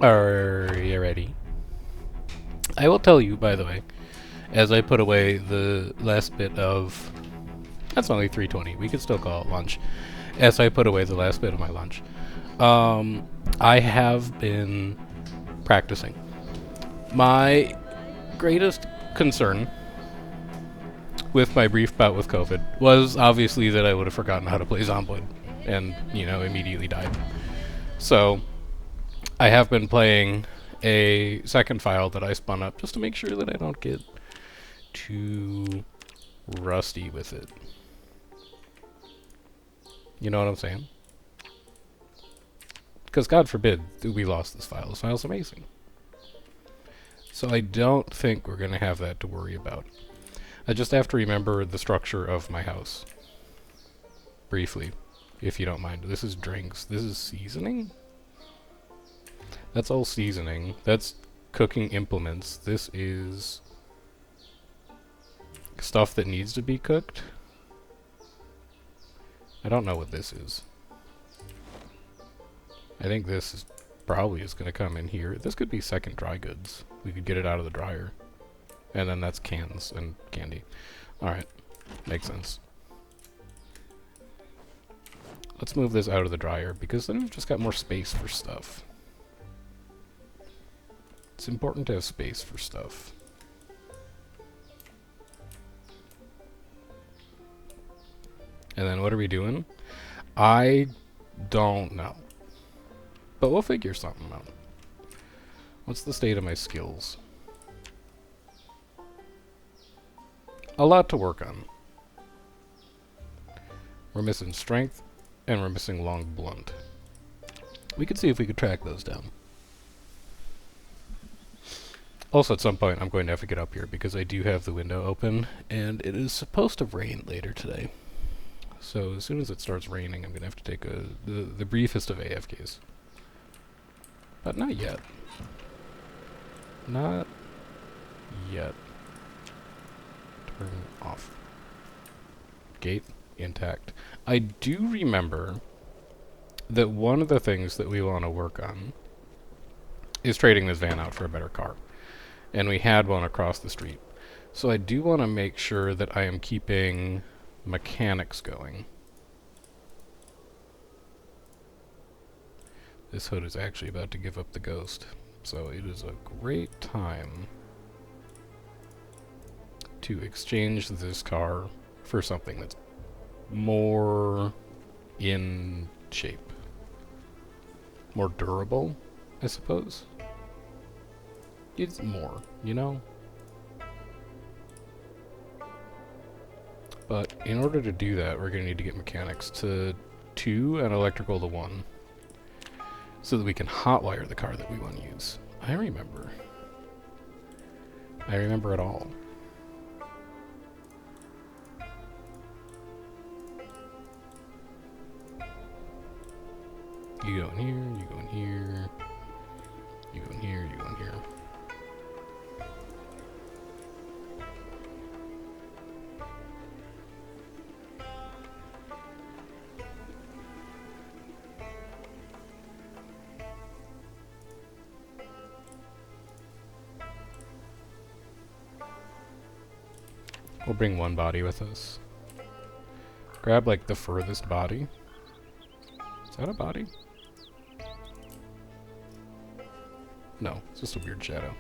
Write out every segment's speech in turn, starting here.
Are you ready? I will tell you, by the way, as I put away the last bit of... That's only 3:20. We could still call it lunch. As I put away the last bit of my lunch. I have been practicing. My greatest concern with my brief bout with COVID was obviously that I would have forgotten how to play Zomboid and, immediately died. So, I have been playing a second file that I spun up just to make sure that I don't get too rusty with it. You know what I'm saying? Because God forbid we lost this file. This file's amazing. So I don't think we're going to have that to worry about. I just have to remember the structure of my house. Briefly, if you don't mind. This is drinks. This is seasoning? That's all seasoning. That's cooking implements. This is stuff that needs to be cooked. I don't know what this is. I think this is probably is going to come in here. This could be second dry goods. We could get it out of the dryer. And then that's cans and candy. Alright. Makes sense. Let's move this out of the dryer, because then we've just got more space for stuff. It's important to have space for stuff. And then what are we doing? I don't know. But we'll figure something out. What's the state of my skills? A lot to work on. We're missing strength, and we're missing long blunt. We could see if we could track those down. Also, at some point, I'm going to have to get up here, because I do have the window open, and it is supposed to rain later today. So as soon as it starts raining, I'm going to have to take the briefest of AFKs. But not yet. Not yet. Turn off. Gate intact. I do remember that one of the things that we want to work on is trading this van out for a better car. And we had one across the street. So I do want to make sure that I am keeping mechanics going. This hood is actually about to give up the ghost, so it is a great time to exchange this car for something that's more in shape. More durable, I suppose. It's more, you know? But in order to do that, we're going to need to get mechanics to 2 and electrical to 1. So that we can hotwire the car that we want to use. I remember. I remember it all. You go in here, you go in here, you go in here, you go in here. We'll bring one body with us. Grab, like, the furthest body. Is that a body? No, it's just a weird shadow.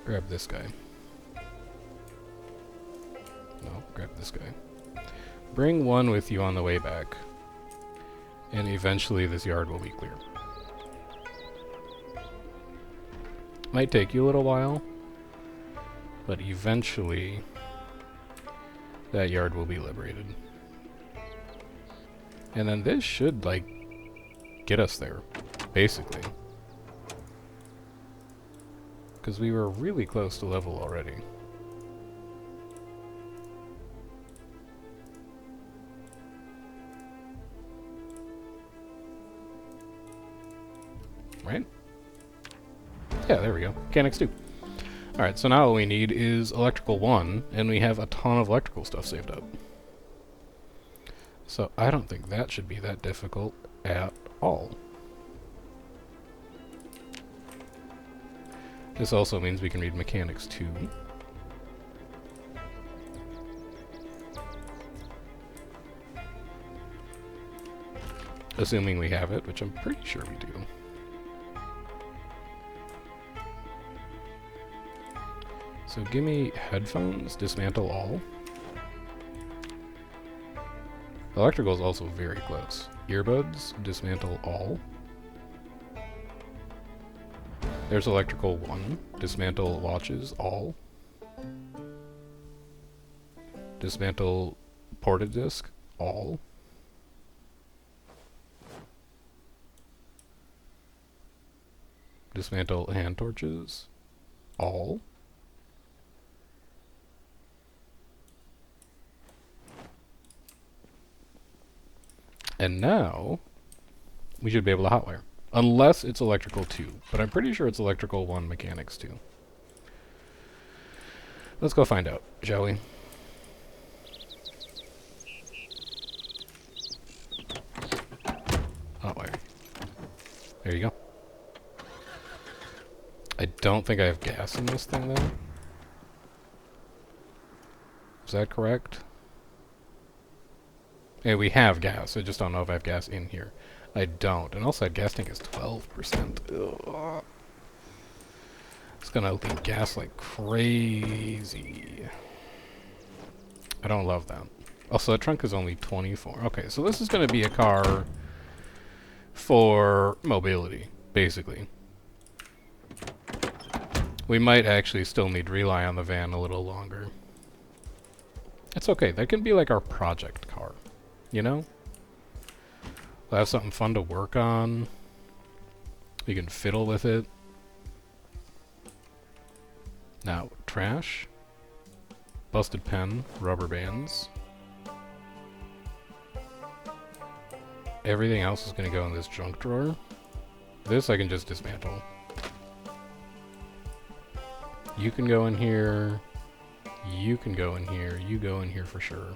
Grab this guy. No, grab this guy. Bring one with you on the way back. And eventually this yard will be clear. Might take you a little while. But eventually, that yard will be liberated. And then this should, like, get us there, basically. Because we were really close to level already. Right? Yeah, there we go. Mechanics 2. Alright, so now all we need is electrical 1, and we have a ton of electrical stuff saved up. So I don't think that should be that difficult at all. This also means we can read mechanics too. Assuming we have it, which I'm pretty sure we do. So give me headphones, dismantle all. Electrical is also very close. Earbuds, dismantle all. There's electrical 1. Dismantle watches, all. Dismantle ported disc, all. Dismantle hand torches, all. And now, we should be able to hotwire. Unless it's electrical 2. But I'm pretty sure it's electrical 1, mechanics 2. Let's go find out, shall we? Hotwire. There you go. I don't think I have gas in this thing, though. Is that correct? Yeah, we have gas. I just don't know if I have gas in here. I don't. And also, that gas tank is 12%. Ugh. It's gonna leak gas like crazy. I don't love that. Also, the trunk is only 24. Okay, so this is gonna be a car for mobility, basically. We might actually still need to rely on the van a little longer. It's okay. That can be like our project car. You know? We'll have something fun to work on. We can fiddle with it. Now, trash. Busted pen. Rubber bands. Everything else is going to go in this junk drawer. This I can just dismantle. You can go in here. You can go in here. You go in here for sure.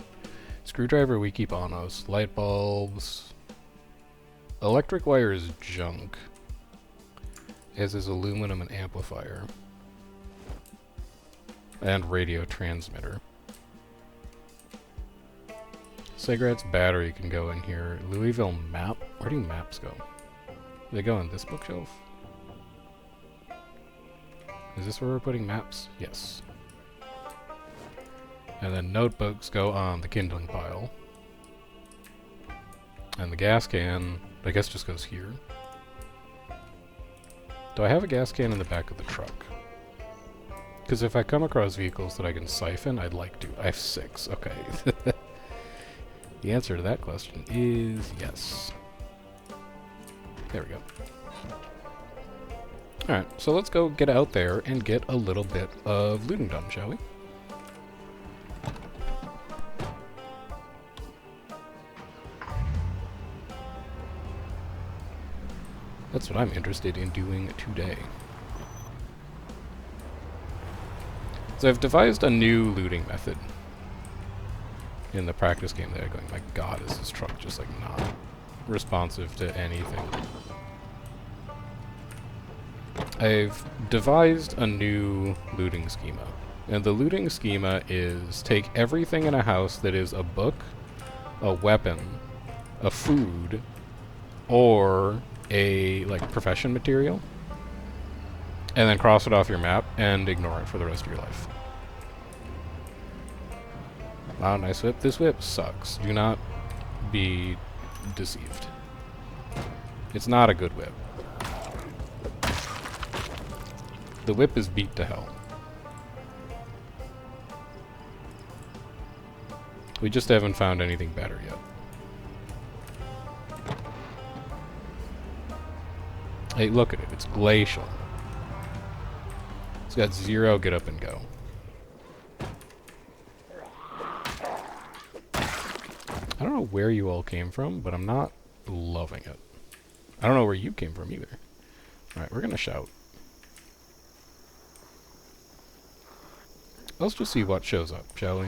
Screwdriver we keep on us. Light bulbs. Electric wire is junk. As is aluminum and amplifier. And radio transmitter. Cigarettes, battery can go in here. Louisville map. Where do maps go? They go in this bookshelf? Is this where we're putting maps? Yes. And then notebooks go on the kindling pile. And the gas can, I guess, just goes here. Do I have a gas can in the back of the truck? Because if I come across vehicles that I can siphon, I'd like to. I have 6. Okay. The answer to that question is yes. There we go. Alright, so let's go get out there and get a little bit of looting done, shall we? That's what I'm interested in doing today. So I've devised a new looting method in the practice game that I'm going, my god, is this truck just like not responsive to anything. I've devised a new looting schema. And the looting schema is take everything in a house that is a book, a weapon, a food, or a like profession material, and then cross it off your map and ignore it for the rest of your life. Wow, nice whip. This whip sucks. Do not be deceived. It's not a good whip. The whip is beat to hell. We just haven't found anything better yet. Hey, look at it. It's glacial. It's got 0 get up and go. I don't know where you all came from, but I'm not loving it. I don't know where you came from either. Alright, we're gonna shout. Let's just see what shows up, shall we?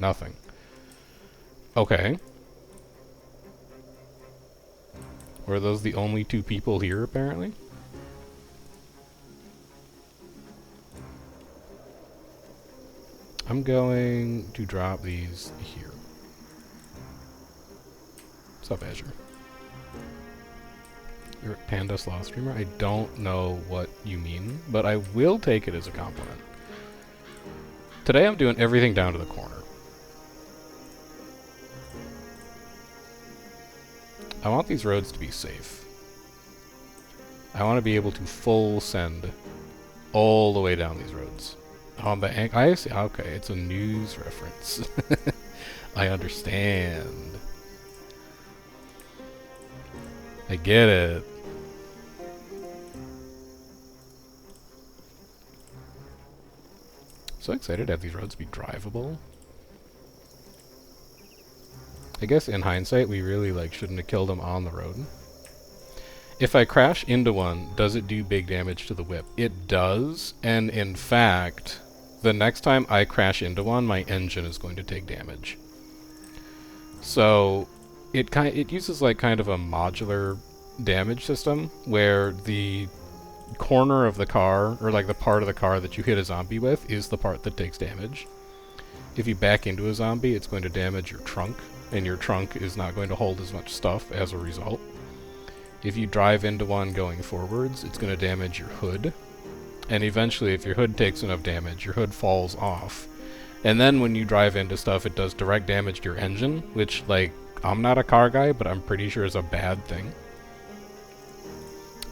Nothing. Okay. Were those the only two people here, apparently? I'm going to drop these here. What's up, Azure? You're a Panda Sloth Streamer? I don't know what you mean, but I will take it as a compliment. Today I'm doing everything down to the corner. I want these roads to be safe. I want to be able to full send all the way down these roads. On the I see. Okay, it's a news reference. I understand. I get it. So excited to have these roads be drivable. I guess in hindsight, we really shouldn't have killed them on the road. If I crash into one, does it do big damage to the whip? It does, and in fact, the next time I crash into one, my engine is going to take damage. So it uses kind of a modular damage system where the corner of the car, or the part of the car that you hit a zombie with, is the part that takes damage. If you back into a zombie, it's going to damage your trunk, and your trunk is not going to hold as much stuff as a result. If you drive into one going forwards, it's going to damage your hood. And eventually, if your hood takes enough damage, your hood falls off. And then when you drive into stuff, it does direct damage to your engine, which, I'm not a car guy, but I'm pretty sure is a bad thing.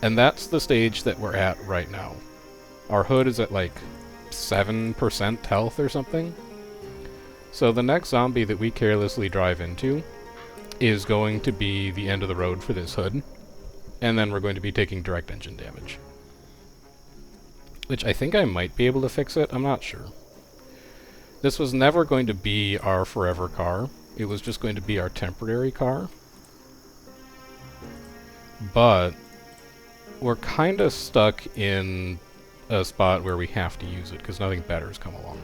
And that's the stage that we're at right now. Our hood is at 7% health or something. So the next zombie that we carelessly drive into is going to be the end of the road for this hood. And then we're going to be taking direct engine damage. Which I think I might be able to fix it, I'm not sure. This was never going to be our forever car. It was just going to be our temporary car. But we're kind of stuck in a spot where we have to use it because nothing better has come along.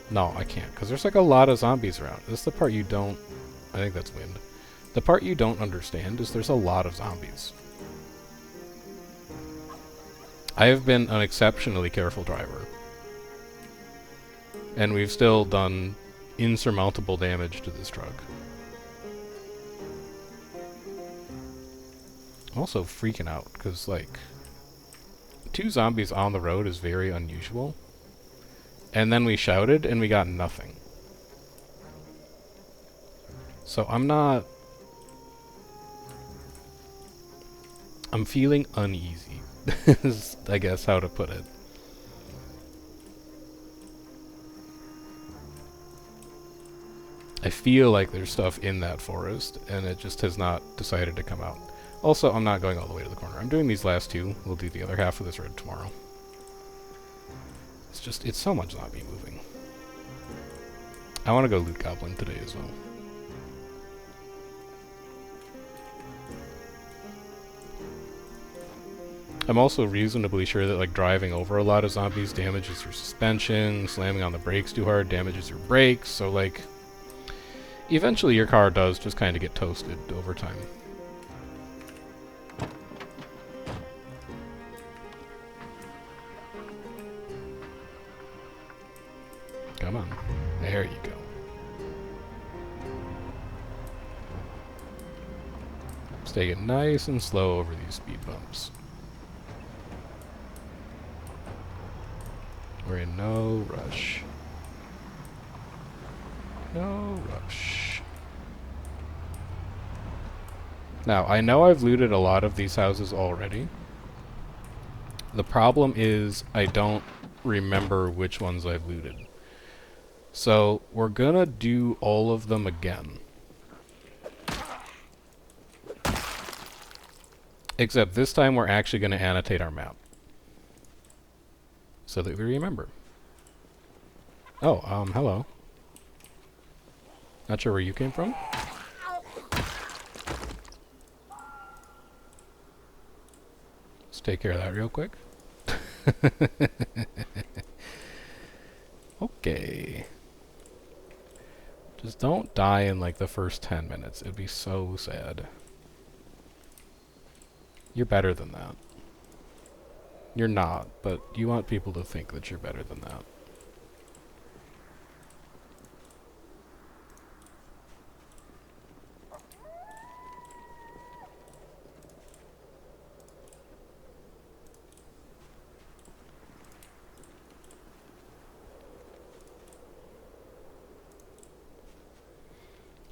No, I can't, because there's a lot of zombies around. This is the part you don't... I think that's wind. The part you don't understand is there's a lot of zombies. I have been an exceptionally careful driver. And we've still done insurmountable damage to this truck. I'm also freaking out, because, 2 zombies on the road is very unusual. And then we shouted, and we got nothing. So I'm feeling uneasy, is, I guess, how to put it. I feel like there's stuff in that forest, and it just has not decided to come out. Also, I'm not going all the way to the corner. I'm doing these last 2. We'll do the other half of this road tomorrow. It's so much zombie moving. I want to go loot Goblin today as well. I'm also reasonably sure that driving over a lot of zombies damages your suspension, slamming on the brakes too hard damages your brakes, so eventually your car does just kind of get toasted over time. Come on. There you go. Let's take it nice and slow over these speed bumps. We're in no rush. No rush. Now, I know I've looted a lot of these houses already. The problem is I don't remember which ones I've looted. So, we're gonna do all of them again. Except this time we're actually gonna annotate our map. So that we remember. Oh, hello. Not sure where you came from? Let's take care of that real quick. Okay. Just don't die in like the first 10 minutes. It'd be so sad. You're better than that. You're not, but you want people to think that you're better than that.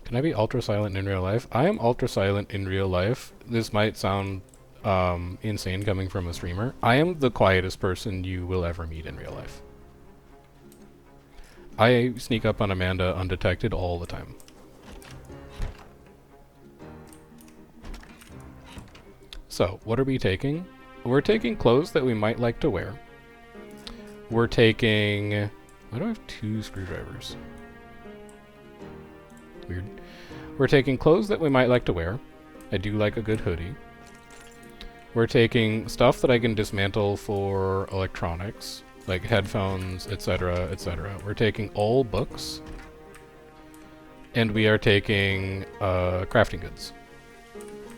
Can I be ultra silent in real life? I am ultra silent in real life. This might sound insane coming from a streamer. I am the quietest person you will ever meet in real life. I sneak up on Amanda undetected all the time. So, what are we taking? We're taking clothes that we might like to wear. We're taking... Why do I have 2 screwdrivers? Weird. We're taking clothes that we might like to wear. I do like a good hoodie. We're taking stuff that I can dismantle for electronics, like headphones, etc., etc. We're taking all books. And we are taking crafting goods.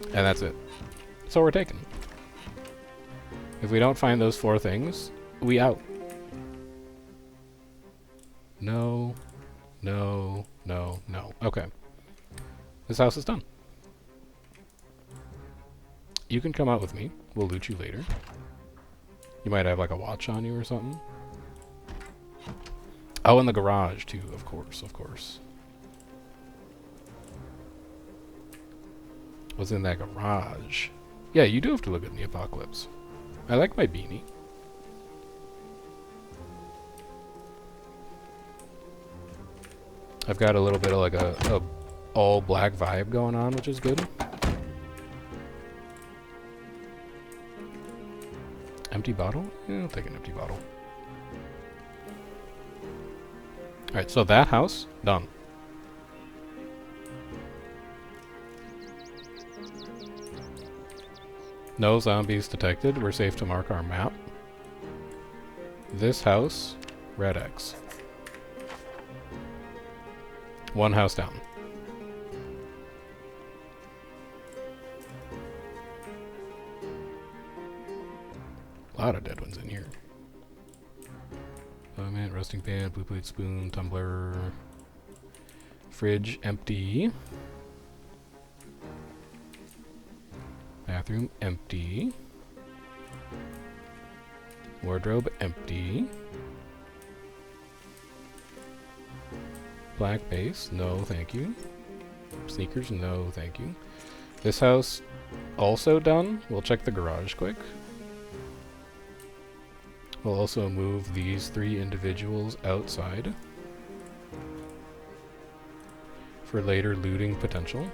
And that's it. So we're taking. If we don't find those 4 things, we out. No. No. No. No. Okay. This house is done. You can come out with me. We'll loot you later. You might have like a watch on you or something. Oh, in the garage too, of course, of course. What's in that garage? Yeah, you do have to look at the apocalypse. I like my beanie. I've got a little bit of like a all black vibe going on, which is good. Empty bottle? Yeah, I'll take an empty bottle. Alright, so that house, done. No zombies detected. We're safe to mark our map. This house, red X. 1 house down. A lot of dead ones in here. Oh man, roasting pan, blue plate spoon, tumbler. Fridge empty. Bathroom empty. Wardrobe empty. Black base, no thank you. Sneakers, no thank you. This house also done. We'll check the garage quick. We'll also move these 3 individuals outside for later looting potential.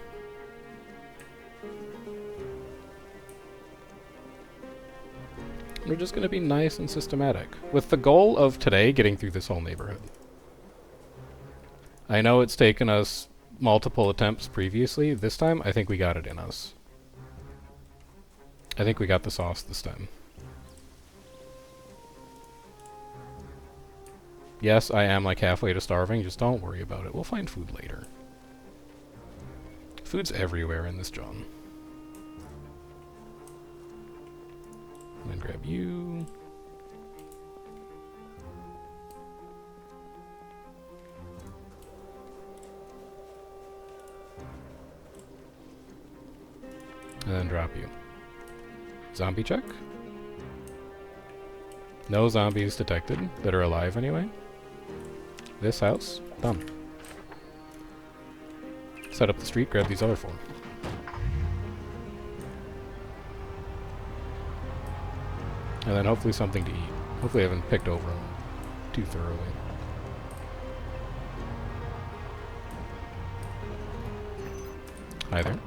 We're just going to be nice and systematic, with the goal of today getting through this whole neighborhood. I know it's taken us multiple attempts previously. This time, I think we got it in us. I think we got the sauce this time. Yes, I am like halfway to starving, just don't worry about it. We'll find food later. Food's everywhere in this John. And then grab you. And then drop you. Zombie check. No zombies detected that are alive anyway. This house, done. Set up the street, grab these other 4. And then hopefully something to eat. Hopefully I haven't picked over them too thoroughly. Hi there.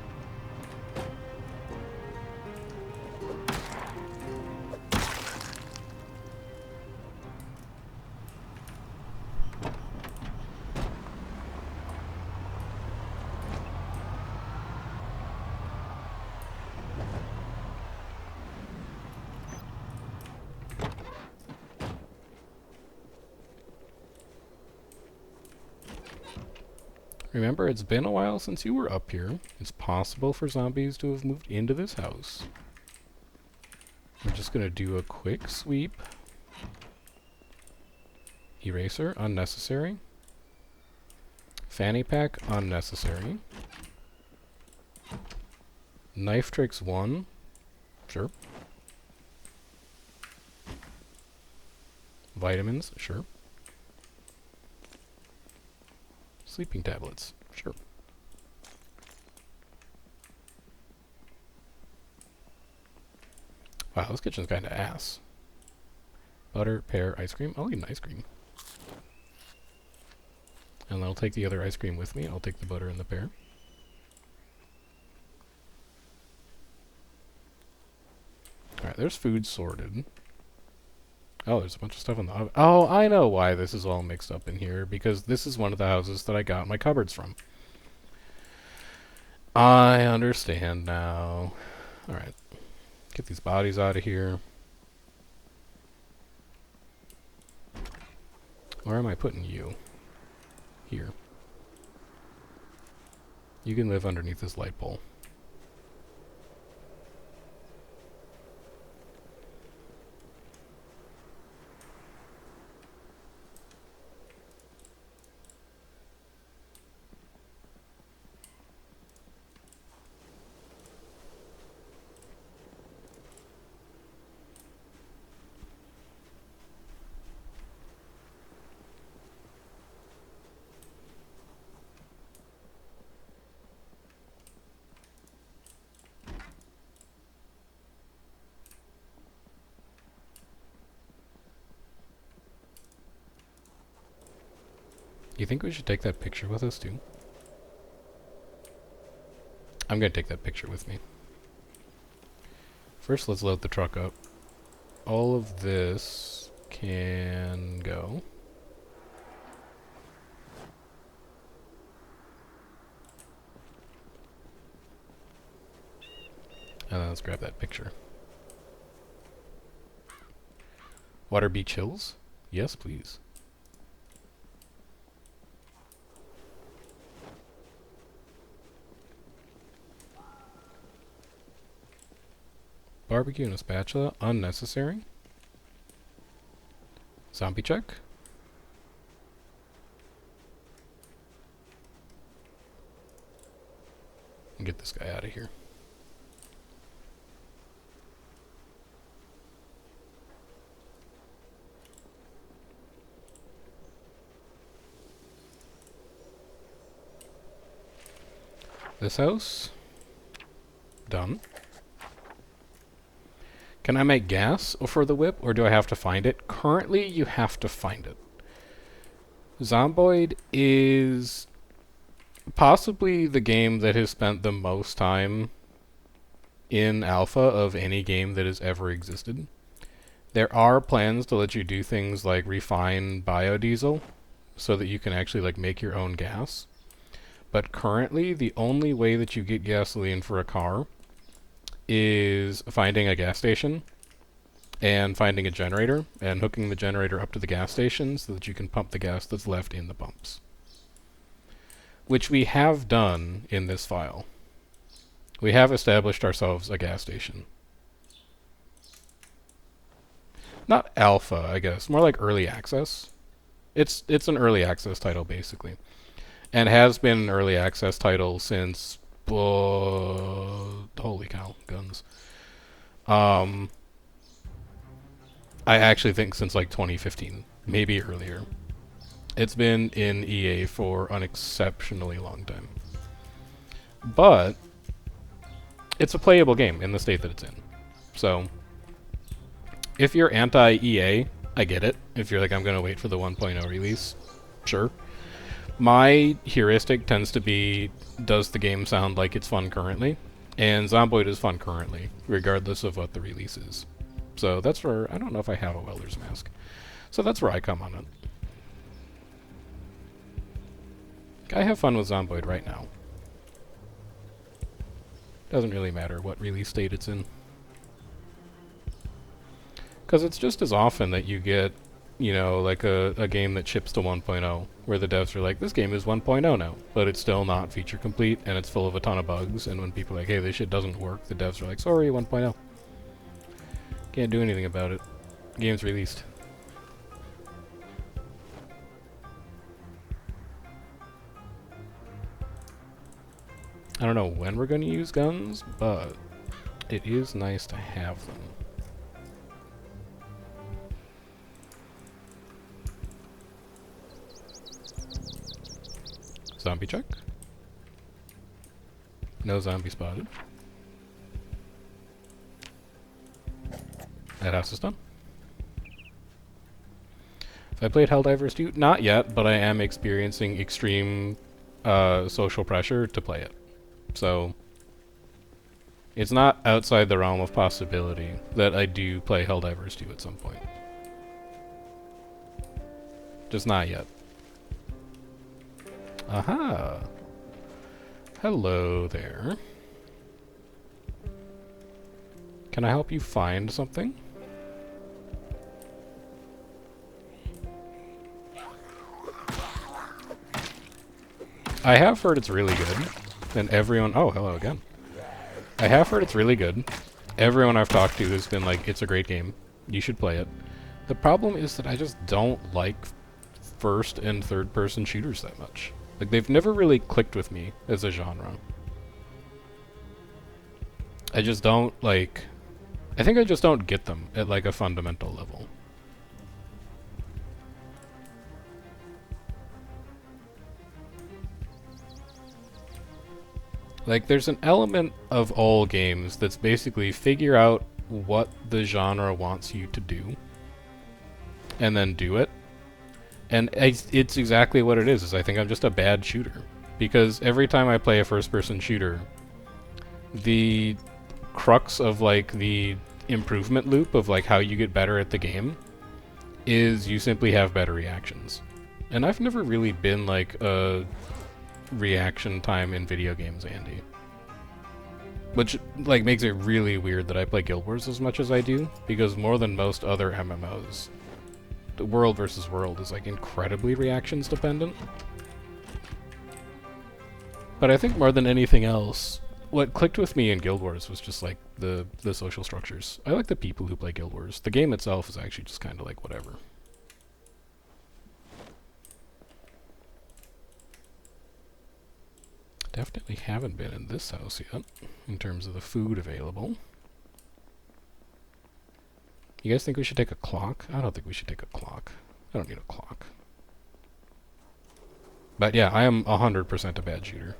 Remember, it's been a while since you were up here. It's possible for zombies to have moved into this house. We're just going to do a quick sweep. Eraser, unnecessary. Fanny pack, unnecessary. Knife tricks 1. Sure. Vitamins, sure. Sleeping tablets, sure. Wow, this kitchen's kinda ass. Butter, pear, ice cream. I'll eat an ice cream. And I'll take the other ice cream with me. I'll take the butter and the pear. Alright, there's food sorted. Oh, there's a bunch of stuff in the oven. Oh, I know why this is all mixed up in here. Because this is one of the houses that I got my cupboards from. I understand now. Alright. Get these bodies out of here. Where am I putting you? Here. You can live underneath this light pole. You think we should take that picture with us too? I'm gonna take that picture with me. First, let's load the truck up. All of this can go. And then let's grab that picture. Water be chills? Yes, please. Barbecue and a spatula, unnecessary. Zombie check. And get this guy out of here. This house. Done. Can I make gas for the whip, or do I have to find it? Currently, you have to find it. Zomboid is possibly the game that has spent the most time in alpha of any game that has ever existed. There are plans to let you do things like refine biodiesel, so that you can actually like make your own gas. But currently, the only way that you get gasoline for a car is finding a gas station and finding a generator and hooking the generator up to the gas station so that you can pump the gas that's left in the pumps. Which we have done in this file. We have established ourselves a gas station. Not alpha, I guess. More like early access. It's an early access title, basically. And has been an early access title since... holy cow, guns. I actually think since like 2015, maybe earlier. It's been in EA for an exceptionally long time. But it's a playable game in the state that it's in. So if you're anti-EA, I get it. If you're like, I'm going to wait for the 1.0 release, sure. My heuristic tends to be, does the game sound like it's fun currently? And Zomboid is fun currently, regardless of what the release is. So that's where, I don't know if I have a welder's mask. So that's where I come on it. I have fun with Zomboid right now. Doesn't really matter what release state it's in. Because it's just as often that you get you know, like a game that ships to 1.0, where the devs are like, this game is 1.0 now, but it's still not feature complete, and it's full of a ton of bugs, and when people are like, hey, this shit doesn't work, the devs are like, sorry, 1.0. Can't do anything about it. Game's released. I don't know when we're going to use guns, but it is nice to have them. Zombie check. No zombie spotted. That house is done. Have I played Helldivers 2? Not yet, but I am experiencing extreme social pressure to play it. So, it's not outside the realm of possibility that I do play Helldivers 2 at some point. Just not yet. Aha! Hello there. Can I help you find something? I have heard it's really good, and everyone... Oh, hello again. I have heard it's really good. Everyone I've talked to has been like, it's a great game. You should play it. The problem is that I just don't like first and third person shooters that much. Like, they've never really clicked with me as a genre. I just don't, like... I think I just don't get them at, like, a fundamental level. Like, there's an element of all games that's basically figure out what the genre wants you to do, and then do it. And it's exactly what it is I think I'm just a bad shooter. Because every time I play a first-person shooter, the crux of, like, the improvement loop of, like, how you get better at the game is you simply have better reactions. And I've never really been, like, a reaction time in video games Andy. Which, like, makes it really weird that I play Guild Wars as much as I do, because more than most other MMOs, the world versus world is, like, incredibly reactions dependent. But I think more than anything else, what clicked with me in Guild Wars was just, like, the social structures. I like the people who play Guild Wars. The game itself is actually just kind of like whatever. Definitely haven't been in this house yet, in terms of the food available. You guys think we should take a clock? I don't think we should take a clock. I don't need a clock. But yeah, I am 100% a bad shooter.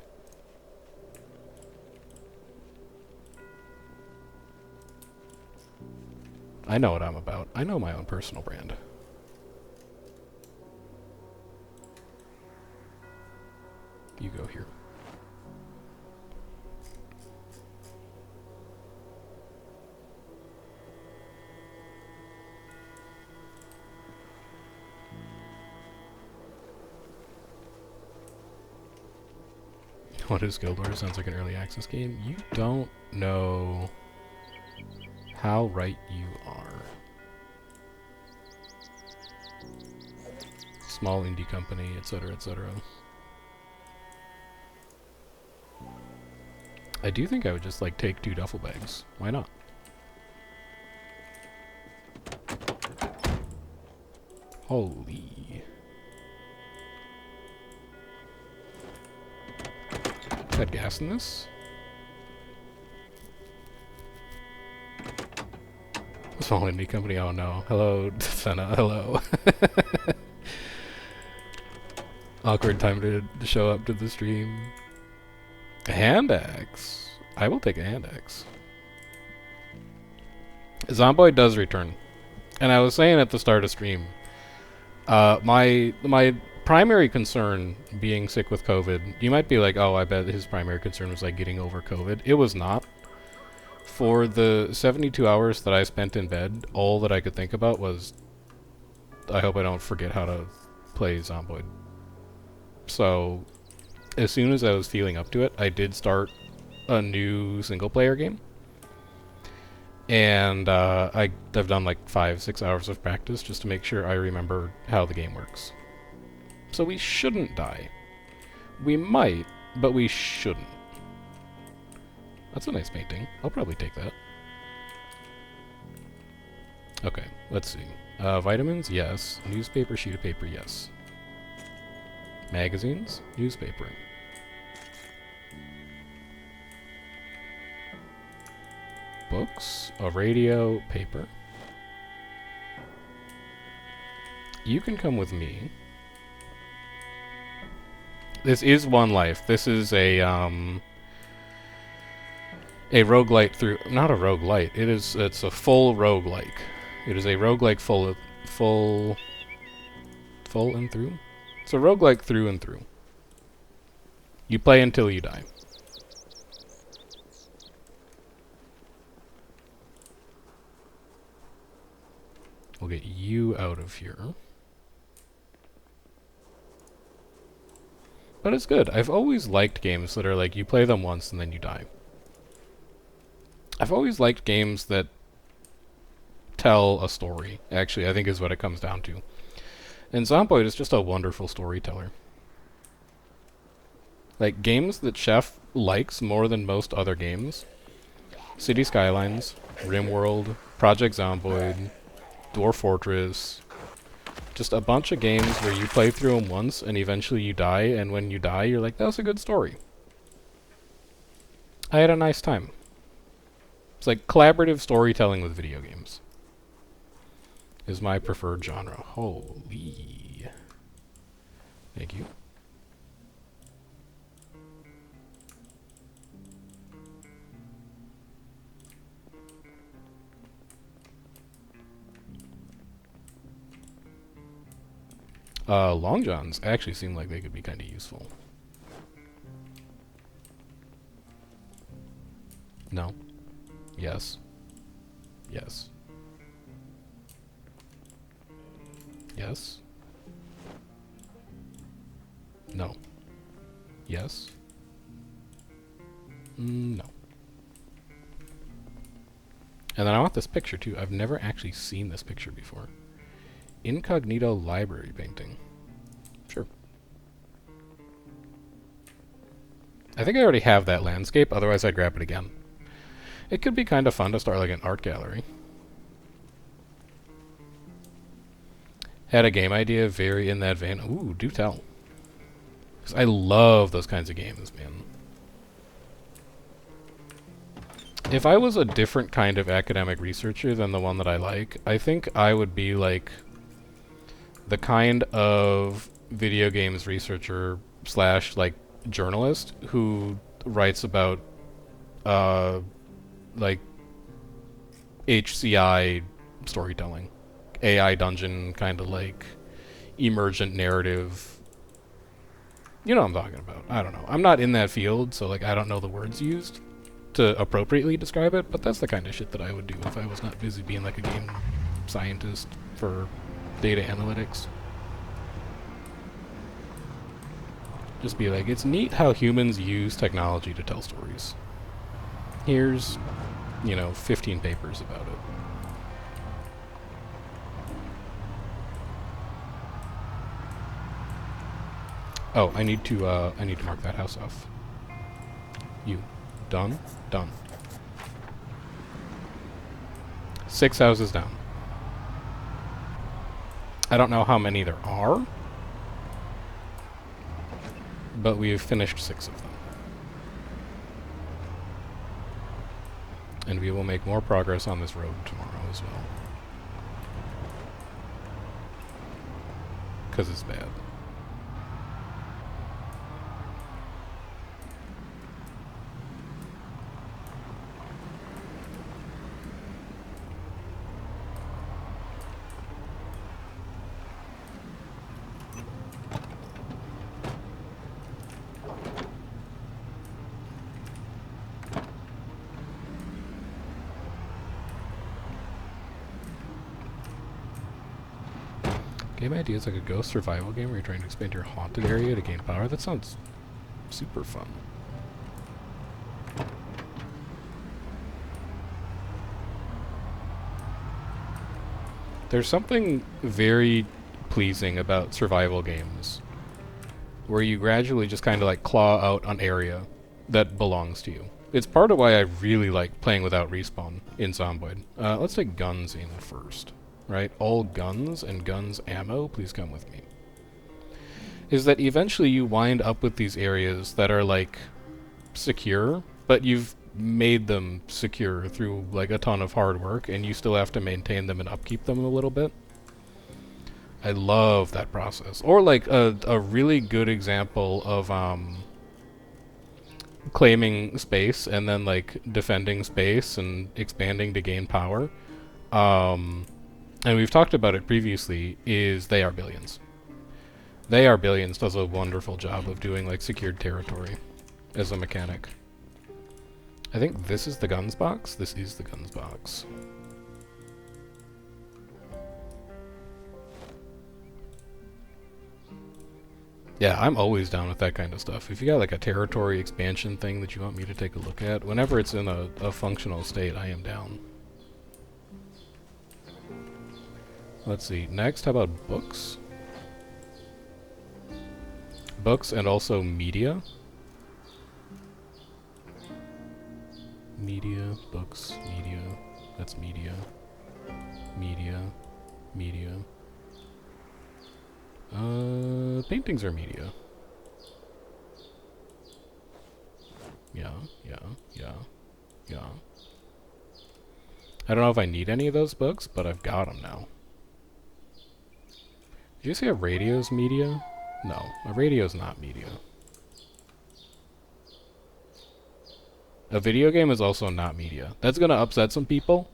I know what I'm about. I know my own personal brand. You go here. What is Guild Wars? Sounds like an early access game. You don't know how right you are. Small indie company, etc., etc. I do think I would just, like, take 2 duffel bags. Why not? Holy. Got gas in this? Small indie company, oh no. Hello, Senna, hello. Awkward time to show up to the stream. A hand axe. I will take a hand axe. Zomboid does return. And I was saying at the start of stream, my primary concern being sick with COVID, you might be like, oh, I bet his primary concern was, like, getting over COVID. It was not. For the 72 hours that I spent in bed, all that I could think about was, I hope I don't forget how to play Zomboid. So, as soon as I was feeling up to it, I did start a new single-player game. And I've done like 5-6 hours of practice just to make sure I remember how the game works. So we shouldn't die. We might, but we shouldn't. That's a nice painting. I'll probably take that. Okay, let's see. Vitamins, yes. Newspaper, sheet of paper, yes. Magazines, newspaper. Books, a radio, paper. You can come with me. This is One Life. This is a roguelite through... Not a roguelite. It's a full roguelike. It is a roguelike full and through? It's a roguelike through and through. You play until you die. We'll get you out of here. But it's good. I've always liked games that are like, you play them once and then you die. I've always liked games that tell a story, actually, I think is what it comes down to. And Zomboid is just a wonderful storyteller. Like, games that Chef likes more than most other games. City Skylines, RimWorld, Project Zomboid, Dwarf Fortress. Just a bunch of games where you play through them once and eventually you die, and when you die, you're like, that was a good story. I had a nice time. It's like collaborative storytelling with video games. Is my preferred genre. Holy. Thank you. Long johns actually seem like they could be kind of useful. No. Yes. Yes. Yes. No. Yes. No. And then I want this picture too. I've never actually seen this picture before. Incognito library painting. Sure. I think I already have that landscape, otherwise I'd grab it again. It could be kind of fun to start like an art gallery. Had a game idea very in that vein. Ooh, do tell. Because I love those kinds of games, man. If I was a different kind of academic researcher than the one that I like, I think I would be like the kind of video games researcher slash like journalist who writes about like HCI storytelling, AI dungeon kind of like emergent narrative. You know what I'm talking about. I don't know. I'm not in that field, so like I don't know the words used to appropriately describe it, but that's the kind of shit that I would do if I was not busy being like a game scientist for data analytics. Just be like, it's neat how humans use technology to tell stories. Here's, 15 papers about it. Oh, I need to mark that house off. You. Done? Done. 6 houses down. I don't know how many there are, but we've finished 6 of them. And we will make more progress on this road tomorrow as well. Because it's bad. Game idea is like a ghost survival game where you're trying to expand your haunted area to gain power. That sounds super fun. There's something very pleasing about survival games where you gradually just kind of like claw out an area that belongs to you. It's part of why I really like playing without respawn in Zomboid. Let's take guns in first, right? All guns and guns ammo, please come with me. Is that eventually you wind up with these areas that are like secure, but you've made them secure through like a ton of hard work, and you still have to maintain them and upkeep them a little bit. I love that process. Or like a really good example of claiming space and then like defending space and expanding to gain power. And we've talked about it previously, is They Are Billions. They Are Billions does a wonderful job of doing like secured territory as a mechanic. I think this is the guns box. This is the guns box. Yeah, I'm always down with that kind of stuff. If you got like a territory expansion thing that you want me to take a look at, whenever it's in a functional state, I am down. Let's see. Next, how about books? Books and also media. Media, books, media. That's media. Media. Media. Paintings are media. Yeah. I don't know if I need any of those books, but I've got them now. Did you say a radio's media? No, a radio's not media. A video game is also not media. That's gonna upset some people.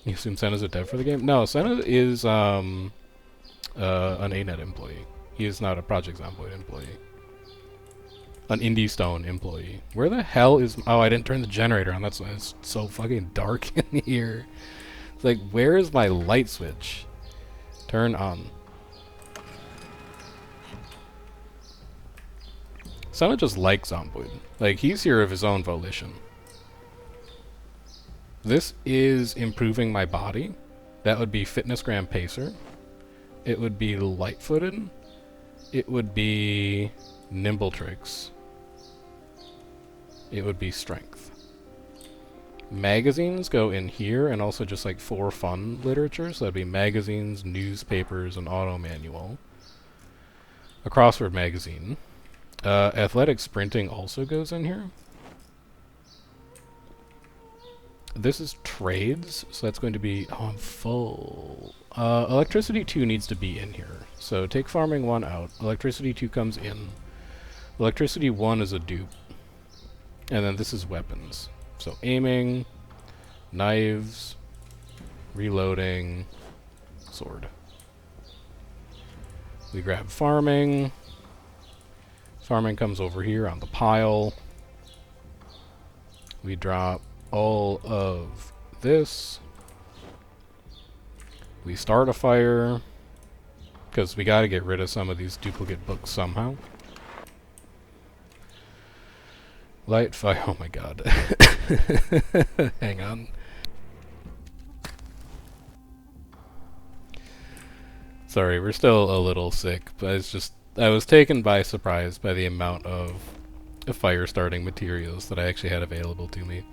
You assume Senna's a dev for the game? No, Senna is an ANET employee. He is not a Project Zomboid employee. An Indie Stone employee. Where the hell is... Oh, I didn't turn the generator on. That's why it's so fucking dark in here. It's like, where is my light switch? Turn on. Senna just likes Zomboid. Like, he's here of his own volition. This is improving my body. That would be Fitnessgram Pacer. It would be Light-footed. It would be Nimble Tricks. It would be Strength. Magazines go in here, and also just like for fun literature. So that'd be magazines, newspapers, and auto manual. A crossword magazine. Athletic sprinting also goes in here. This is trades, so that's going to be... Oh, I'm full. Electricity 2 needs to be in here. So take farming 1 out. Electricity 2 comes in. Electricity 1 is a dupe. And then this is weapons. So aiming, knives, reloading, sword. We grab farming. Farming comes over here on the pile. We drop all of this. We start a fire, because we gotta get rid of some of these duplicate books somehow. Light fire. Oh my god. Hang on. Sorry, we're still a little sick, but it's just... I was taken by surprise by the amount of fire starting materials that I actually had available to me.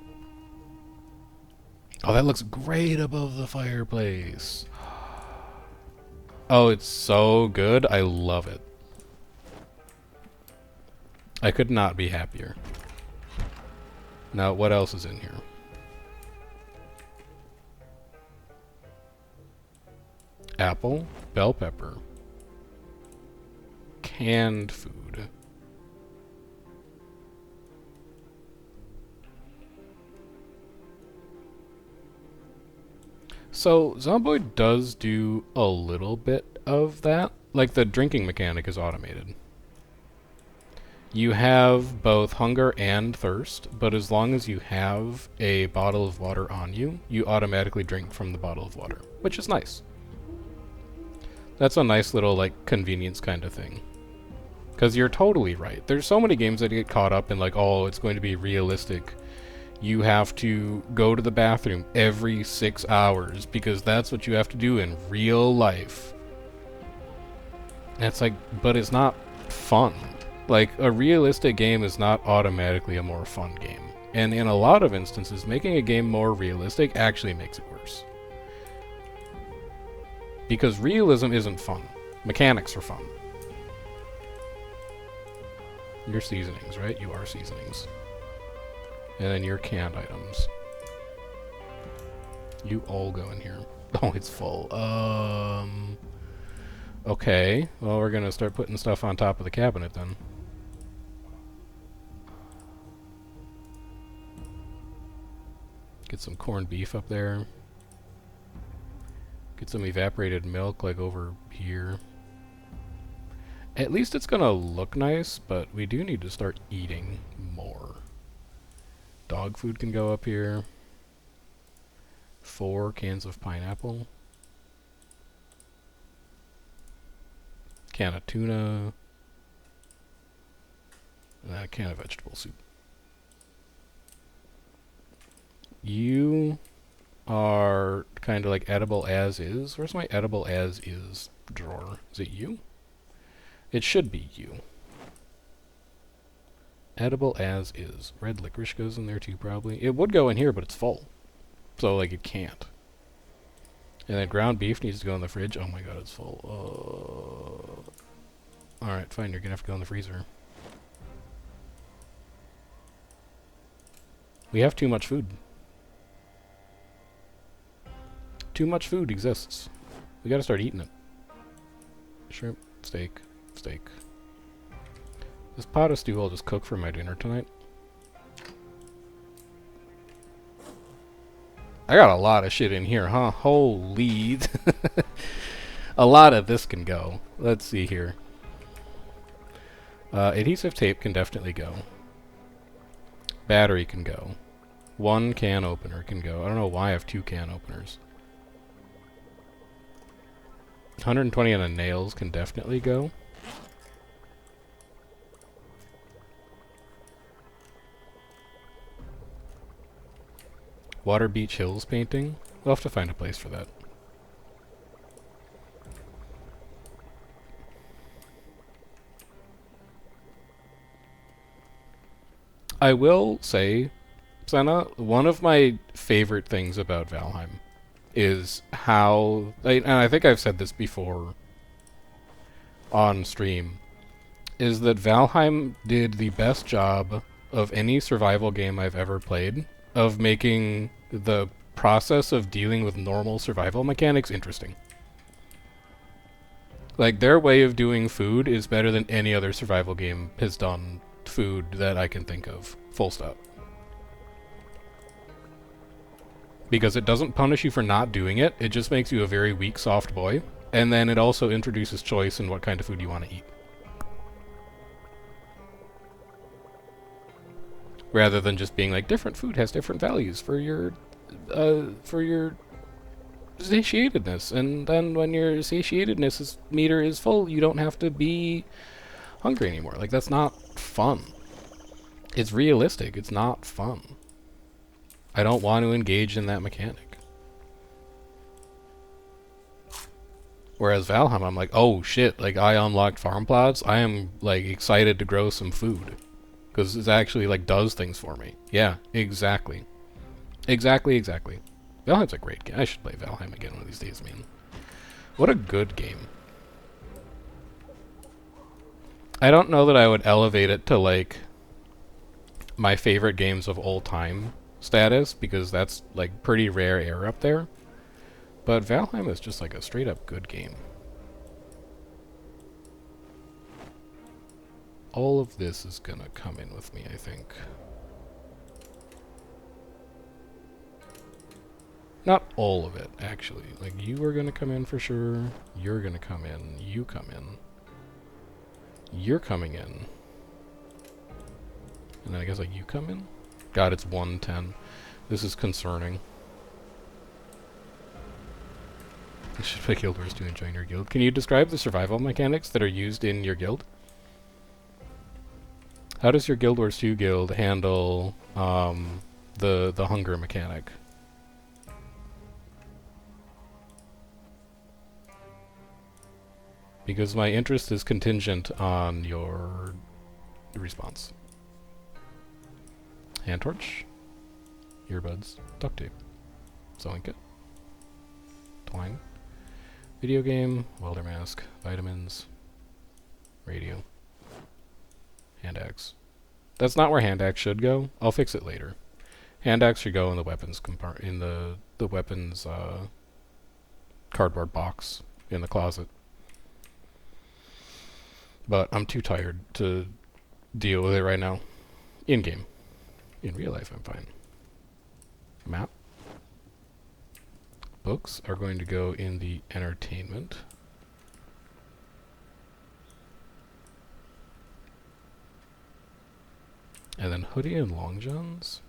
Oh, that looks great above the fireplace. Oh, it's so good. I love it. I could not be happier. Now, what else is in here? Apple, bell pepper, canned food. So, Zomboid does do a little bit of that. Like, the drinking mechanic is automated. You have both hunger and thirst, but as long as you have a bottle of water on you, you automatically drink from the bottle of water, which is nice. That's a nice little, like, convenience kind of thing. Because you're totally right. There's so many games that get caught up in, like, oh, it's going to be realistic You have to go to the bathroom every 6 hours because that's what you have to do in real life. And it's like, but it's not fun. Like, a realistic game is not automatically a more fun game. And in a lot of instances, making a game more realistic actually makes it worse. Because realism isn't fun. Mechanics are fun. Your seasonings, right? You are seasonings. And then your canned items. You all go in here. Oh, it's full. Okay. Well, we're gonna start putting stuff on top of the cabinet then. Get some corned beef up there. Get some evaporated milk, like, over here. At least it's gonna look nice, but we do need to start eating more. Dog food can go up here. 4 cans of pineapple. Can of tuna. And then a can of vegetable soup. You are kind of like edible as is. Where's my edible as is drawer? Is it you? It should be you. Edible as is. Red licorice goes in there too, probably. It would go in here, but it's full. So, like, it can't. And then ground beef needs to go in the fridge. Oh my god, it's full. Alright, fine. You're gonna have to go in the freezer. We have too much food. Too much food exists. We gotta start eating it. Shrimp, steak, steak. This pot of stew I'll just cook for my dinner tonight. I got a lot of shit in here, huh? Holy. A lot of this can go. Let's see here. Adhesive tape can definitely go. Battery can go. 1 can opener can go. I don't know why I have 2 can openers. 120 on the nails can definitely go. Water Beach Hills painting. We'll have to find a place for that. I will say, Senna, one of my favorite things about Valheim is how, and I think I've said this before on stream, is that Valheim did the best job of any survival game I've ever played of making the process of dealing with normal survival mechanics interesting. Like, their way of doing food is better than any other survival game has done food that I can think of. Full stop. Because it doesn't punish you for not doing it, it just makes you a very weak, soft boy. And then it also introduces choice in what kind of food you want to eat. Rather than just being like, different food has different values for your satiatedness. And then when your satiatedness meter is full, you don't have to be hungry anymore. Like, that's not fun. It's realistic. It's not fun. I don't want to engage in that mechanic. Whereas Valheim, I'm like, oh shit, like, I unlocked farm plots. I am, like, excited to grow some food. Because it actually, like, does things for me. Yeah, exactly. Exactly. Valheim's a great game. I should play Valheim again one of these days, man. What a good game. I don't know that I would elevate it to, like, my favorite games of all time status, because that's, like, pretty rare air up there. But Valheim is just, like, a straight-up good game. All of this is gonna come in with me, I think. Not all of it, actually. Like, you are gonna come in for sure. You're gonna come in. You come in. You're coming in. And then I guess, like, you come in? God, it's 110. This is concerning. You should play Guild Wars 2 and join your guild. Can you describe the survival mechanics that are used in your guild? How does your Guild Wars 2 guild handle the hunger mechanic. Because my interest is contingent on your response. Hand torch, earbuds, duct tape, sewing kit, twine, video game, welder mask, vitamins, radio, hand axe. That's not where hand axe should go. I'll fix it later. Hand axe should go in the weapons in the weapons cardboard box in the closet. But I'm too tired to deal with it right now. In game. In real life, I'm fine. Map. Books are going to go in the entertainment. And then hoodie and long johns.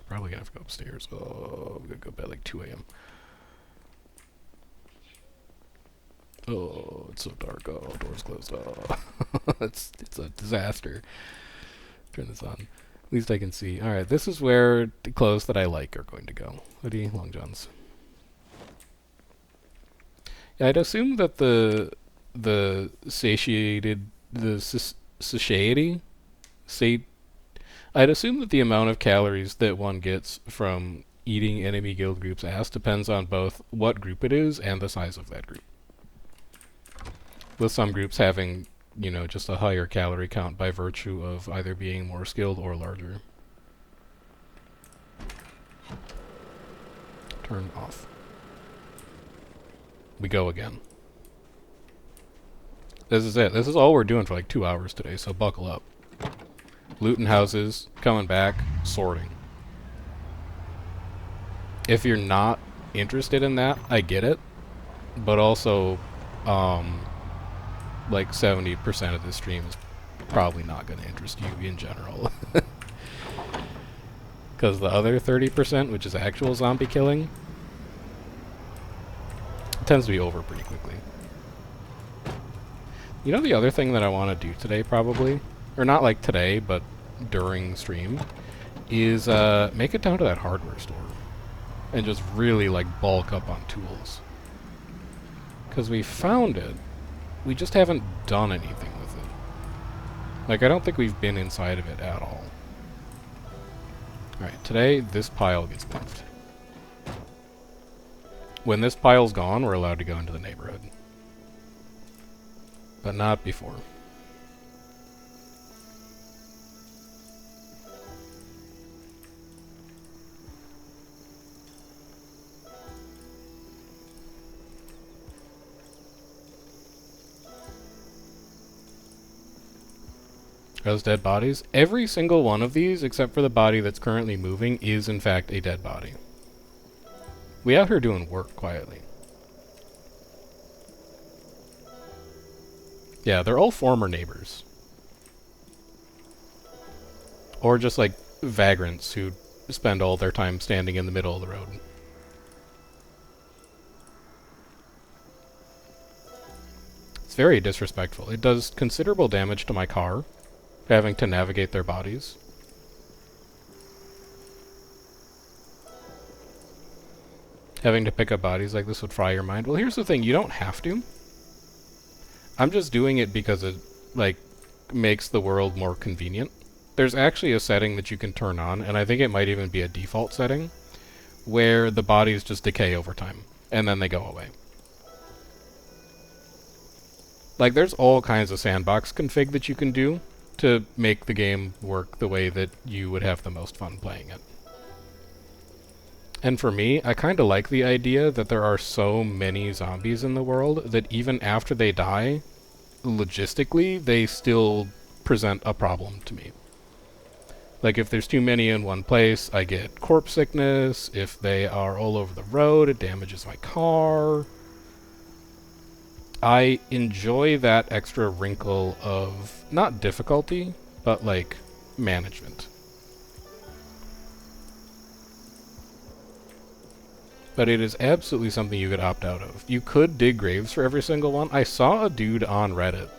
Probably gonna have to go upstairs. Oh, I'm gonna go to bed like 2 a.m. Oh, it's so dark. Oh, doors closed. Oh, it's a disaster. Turn this on. At least I can see. All right, this is where the clothes that I like are going to go. Hoodie, long johns. Yeah, I'd assume that the satiety, I'd assume that the amount of calories that one gets from eating enemy guild group's ass depends on both what group it is and the size of that group. With some groups having, you know, just a higher calorie count by virtue of either being more skilled or larger. Turn off. We go again. This is it. This is all we're doing for like 2 hours today, so buckle up. Looting houses, coming back, sorting. If you're not interested in that, I get it. But also, like 70% of this stream is probably not going to interest you in general. Because the other 30%, which is actual zombie killing, tends to be over pretty quickly. You know the other thing that I want to do today, probably? Or not like today, but during stream, is make it down to that hardware store. And just really like bulk up on tools. Because we found it. We just haven't done anything with it. Like, I don't think we've been inside of it at all. Alright, today this pile gets moved. When this pile's gone, we're allowed to go into the neighborhood. But not before. Those dead bodies? Every single one of these, except for the body that's currently moving, is in fact a dead body. We out here doing work quietly. Yeah, they're all former neighbors. Or just like vagrants who spend all their time standing in the middle of the road. It's very disrespectful. It does considerable damage to my car, having to navigate their bodies. Having to pick up bodies like this would fry your mind. Well, here's the thing. You don't have to. I'm just doing it because it, like, makes the world more convenient. There's actually a setting that you can turn on, and I think it might even be a default setting, where the bodies just decay over time, and then they go away. Like, there's all kinds of sandbox config that you can do to make the game work the way that you would have the most fun playing it. And for me, I kind of like the idea that there are so many zombies in the world that even after they die, logistically, they still present a problem to me. Like, if there's too many in one place, I get corpse sickness. If they are all over the road, it damages my car. I enjoy that extra wrinkle of, not difficulty, but, like, management. But it is absolutely something you could opt out of. You could dig graves for every single one. I saw a dude on Reddit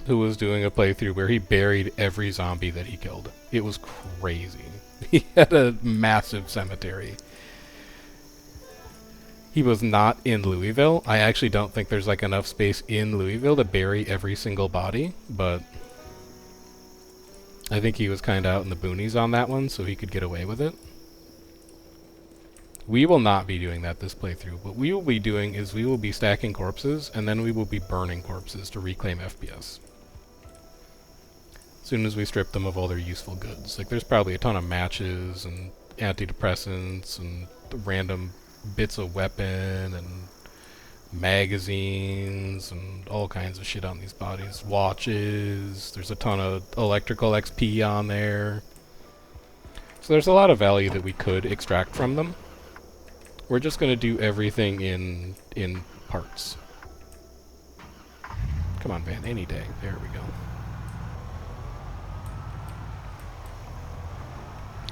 who was doing a playthrough where he buried every zombie that he killed. It was crazy. He had a massive cemetery. He was not in Louisville. I actually don't think there's like enough space in Louisville to bury every single body, but I think he was kind of out in the boonies on that one, so he could get away with it. We will not be doing that this playthrough. What we will be doing is we will be stacking corpses, and then we will be burning corpses to reclaim FPS. As soon as we strip them of all their useful goods. Like, there's probably a ton of matches, and antidepressants, and random bits of weapon, and magazines, and all kinds of shit on these bodies. Watches, there's a ton of electrical XP on there. So there's a lot of value that we could extract from them. We're just going to do everything in parts. Come on, Van, any day. There we go.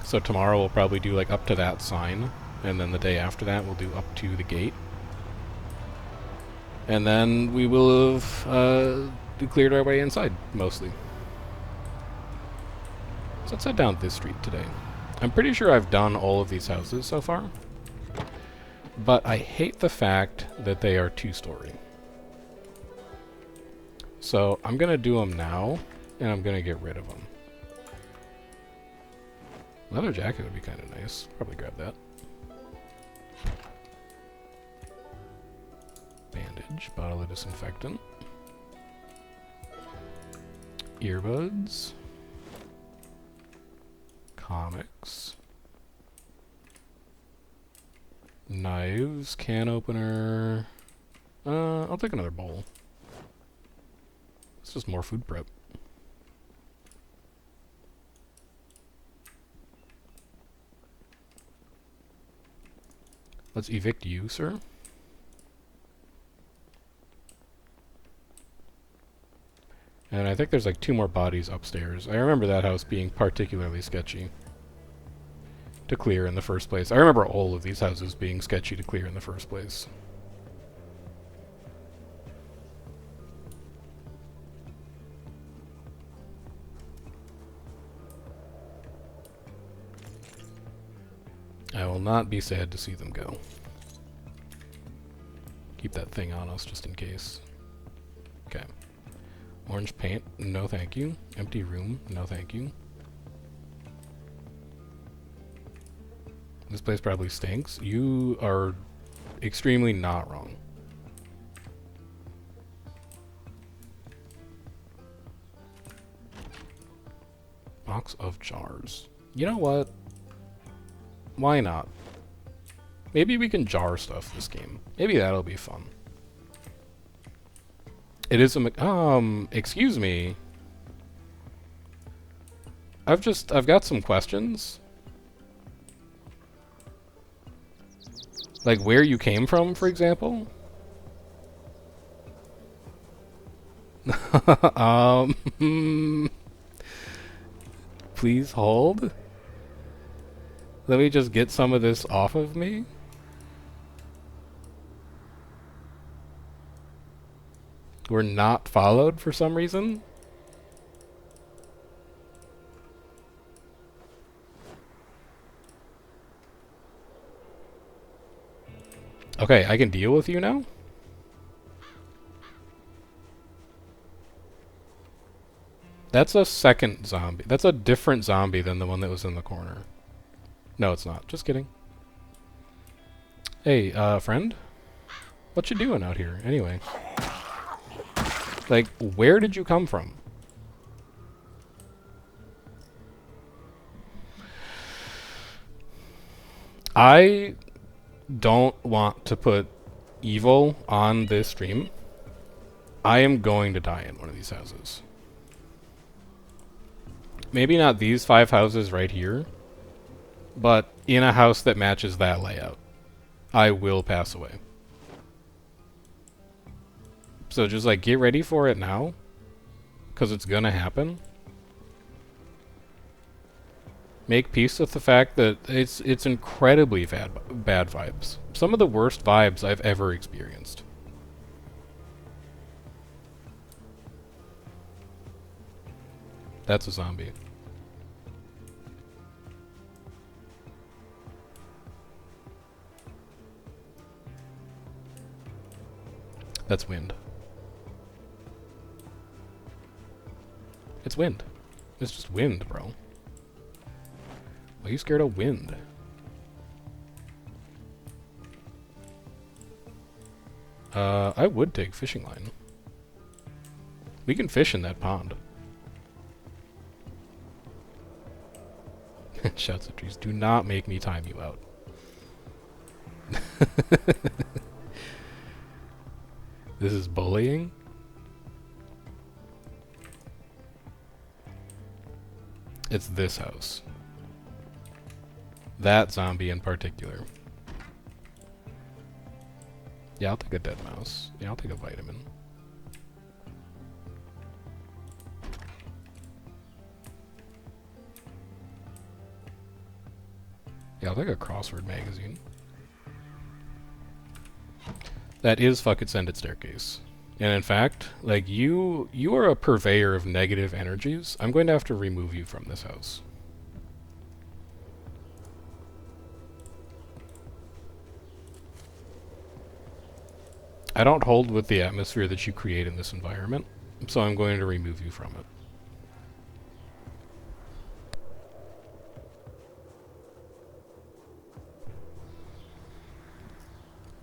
So tomorrow we'll probably do like up to that sign, and then the day after that we'll do up to the gate. And then we will have cleared our way inside, mostly. So let's head down this street today. I'm pretty sure I've done all of these houses so far. But I hate the fact that they are two-story. So I'm going to do them now, and I'm going to get rid of them. Leather jacket would be kind of nice. Probably grab that. Bandage, bottle of disinfectant. Earbuds. Comics. Knives, can opener. I'll take another bowl. It's just more food prep. Let's evict you, sir. And I think there's like 2 more bodies upstairs. I remember that house being particularly sketchy to clear in the first place. I remember all of these houses being sketchy to clear in the first place. I will not be sad to see them go. Keep that thing on us just in case. Okay. Orange paint, no thank you. Empty room, no thank you. This place probably stinks. You are extremely not wrong. Box of jars. You know what? Why not? Maybe we can jar stuff this game. Maybe that'll be fun. It is a excuse me. I've got some questions. Like where you came from, for example? Please hold. Let me just get some of this off of me. We're not followed for some reason. Okay, I can deal with you now? That's a second zombie. That's a different zombie than the one that was in the corner. No, it's not. Just kidding. Hey, friend? What you doing out here, anyway? Like, where did you come from? I don't want to put evil on this stream. I am going to die in one of these houses. Maybe not these 5 houses right here, but in a house that matches that layout. I will pass away. So just like get ready for it now, because it's gonna happen. Make peace with the fact that it's incredibly bad vibes. Some of the worst vibes I've ever experienced. That's a zombie. That's wind. It's wind. It's just wind, bro. Why are you scared of wind? I would take fishing line. We can fish in that pond. Shouts at trees. Do not make me time you out. This is bullying? It's this house. That zombie in particular. Yeah, I'll take a dead mouse. Yeah, I'll take a vitamin. Yeah, I'll take a crossword magazine. That is fuck it, send it staircase. And in fact, like you are a purveyor of negative energies. I'm going to have to remove you from this house. I don't hold with the atmosphere that you create in this environment, so I'm going to remove you from it.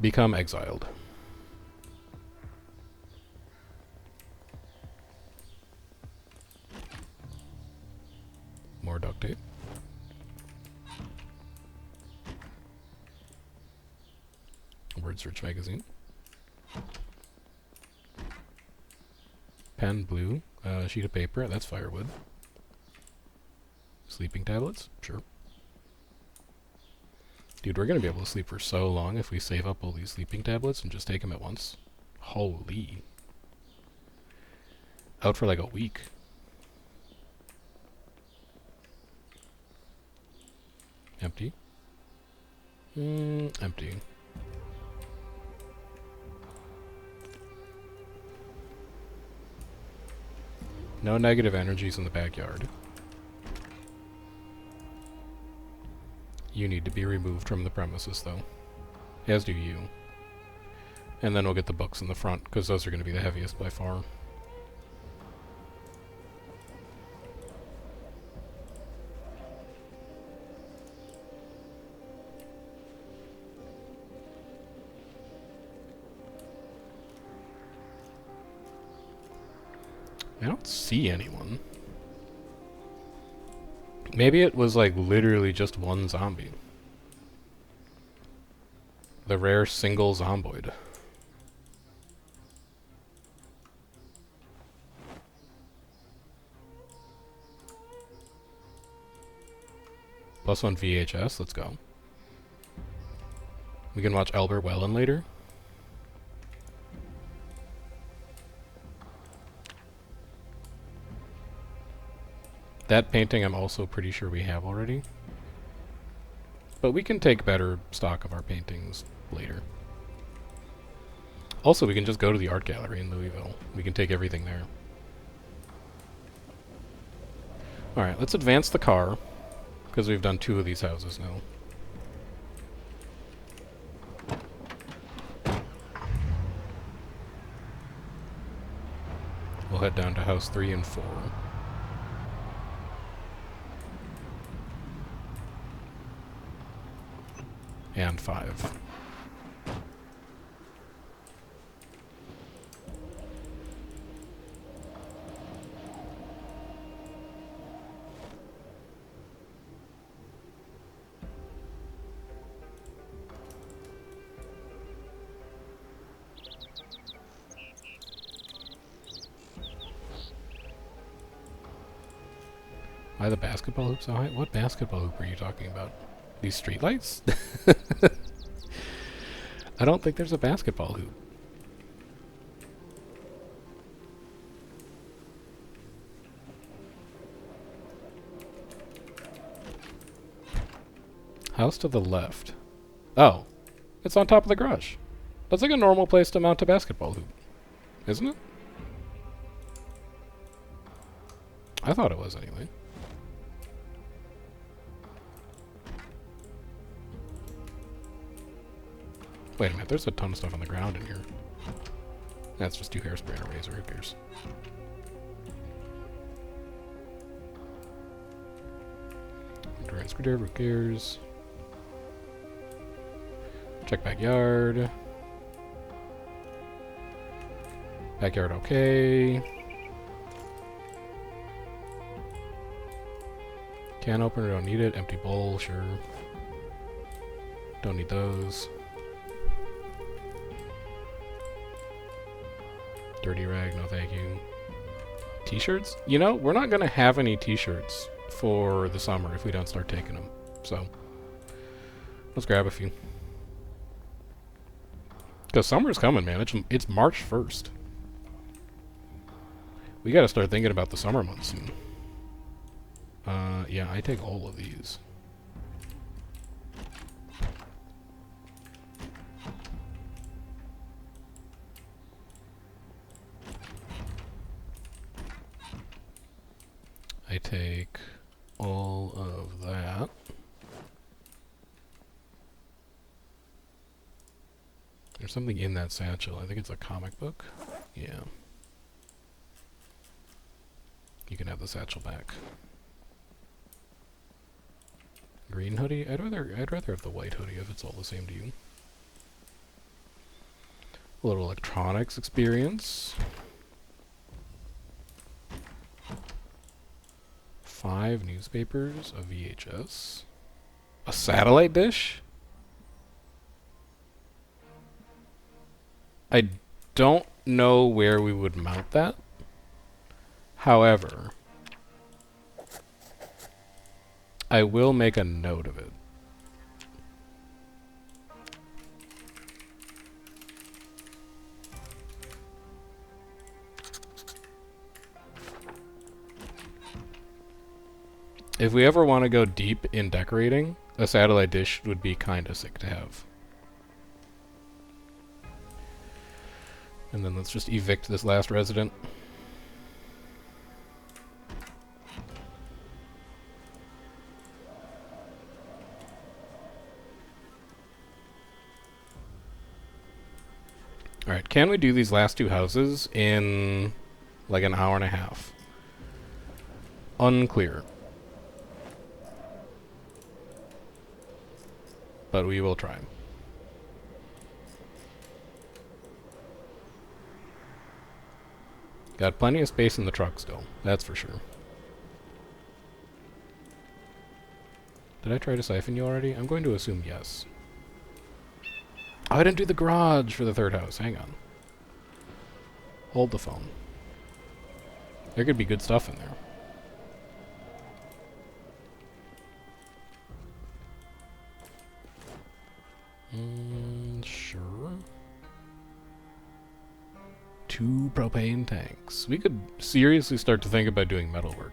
Become exiled. More duct tape. Word search magazine. Pen, blue, sheet of paper, that's firewood. Sleeping tablets, sure. Dude, we're gonna be able to sleep for so long if we save up all these sleeping tablets and just take them at once. Holy. Out for like a week. Empty. Empty. No negative energies in the backyard. You need to be removed from the premises, though. As do you. And then we'll get the books in the front, because those are going to be the heaviest by far. I don't see anyone. Maybe it was like literally just one zombie. The rare single Zomboid. +1 VHS, let's go. We can watch Albert Wellen later. That painting I'm also pretty sure we have already. But we can take better stock of our paintings later. Also, we can just go to the art gallery in Louisville. We can take everything there. Alright, let's advance the car, because we've done 2 of these houses now. We'll head down to house 3 and 4. And 5. Why the basketball hoop so high? What basketball hoop are you talking about? These streetlights? I don't think there's a basketball hoop. House to the left. Oh. It's on top of the garage. That's like a normal place to mount a basketball hoop. Isn't it? I thought it was anyway. Wait a minute, there's a ton of stuff on the ground in here. That's just 2 hairspray and a razor. Who cares? Endurance screwdriver. Who cares? Check backyard. Backyard okay. Can opener, don't need it. Empty bowl, sure. Don't need those. Dirty rag, no thank you. T-shirts? You know, we're not gonna have any t-shirts for the summer if we don't start taking them. So, let's grab a few. Because summer's coming, man. It's March 1st. We gotta start thinking about the summer months soon. Yeah, I take all of these. I take all of that. There's something in that satchel. I think it's a comic book. Yeah. You can have the satchel back. Green hoodie? I'd rather have the white hoodie if it's all the same to you. A little electronics experience. 5 newspapers, a VHS, a satellite dish. I don't know where we would mount that. However, I will make a note of it. If we ever want to go deep in decorating, a satellite dish would be kinda sick to have. And then let's just evict this last resident. Alright, can we do these last 2 houses in like an hour and a half? Unclear. But we will try. Got plenty of space in the truck still, that's for sure. Did I try to siphon you already? I'm going to assume yes. Oh, I didn't do the garage for the 3rd house. Hang on. Hold the phone. There could be good stuff in there. Sure. 2 propane tanks. We could seriously start to think about doing metalwork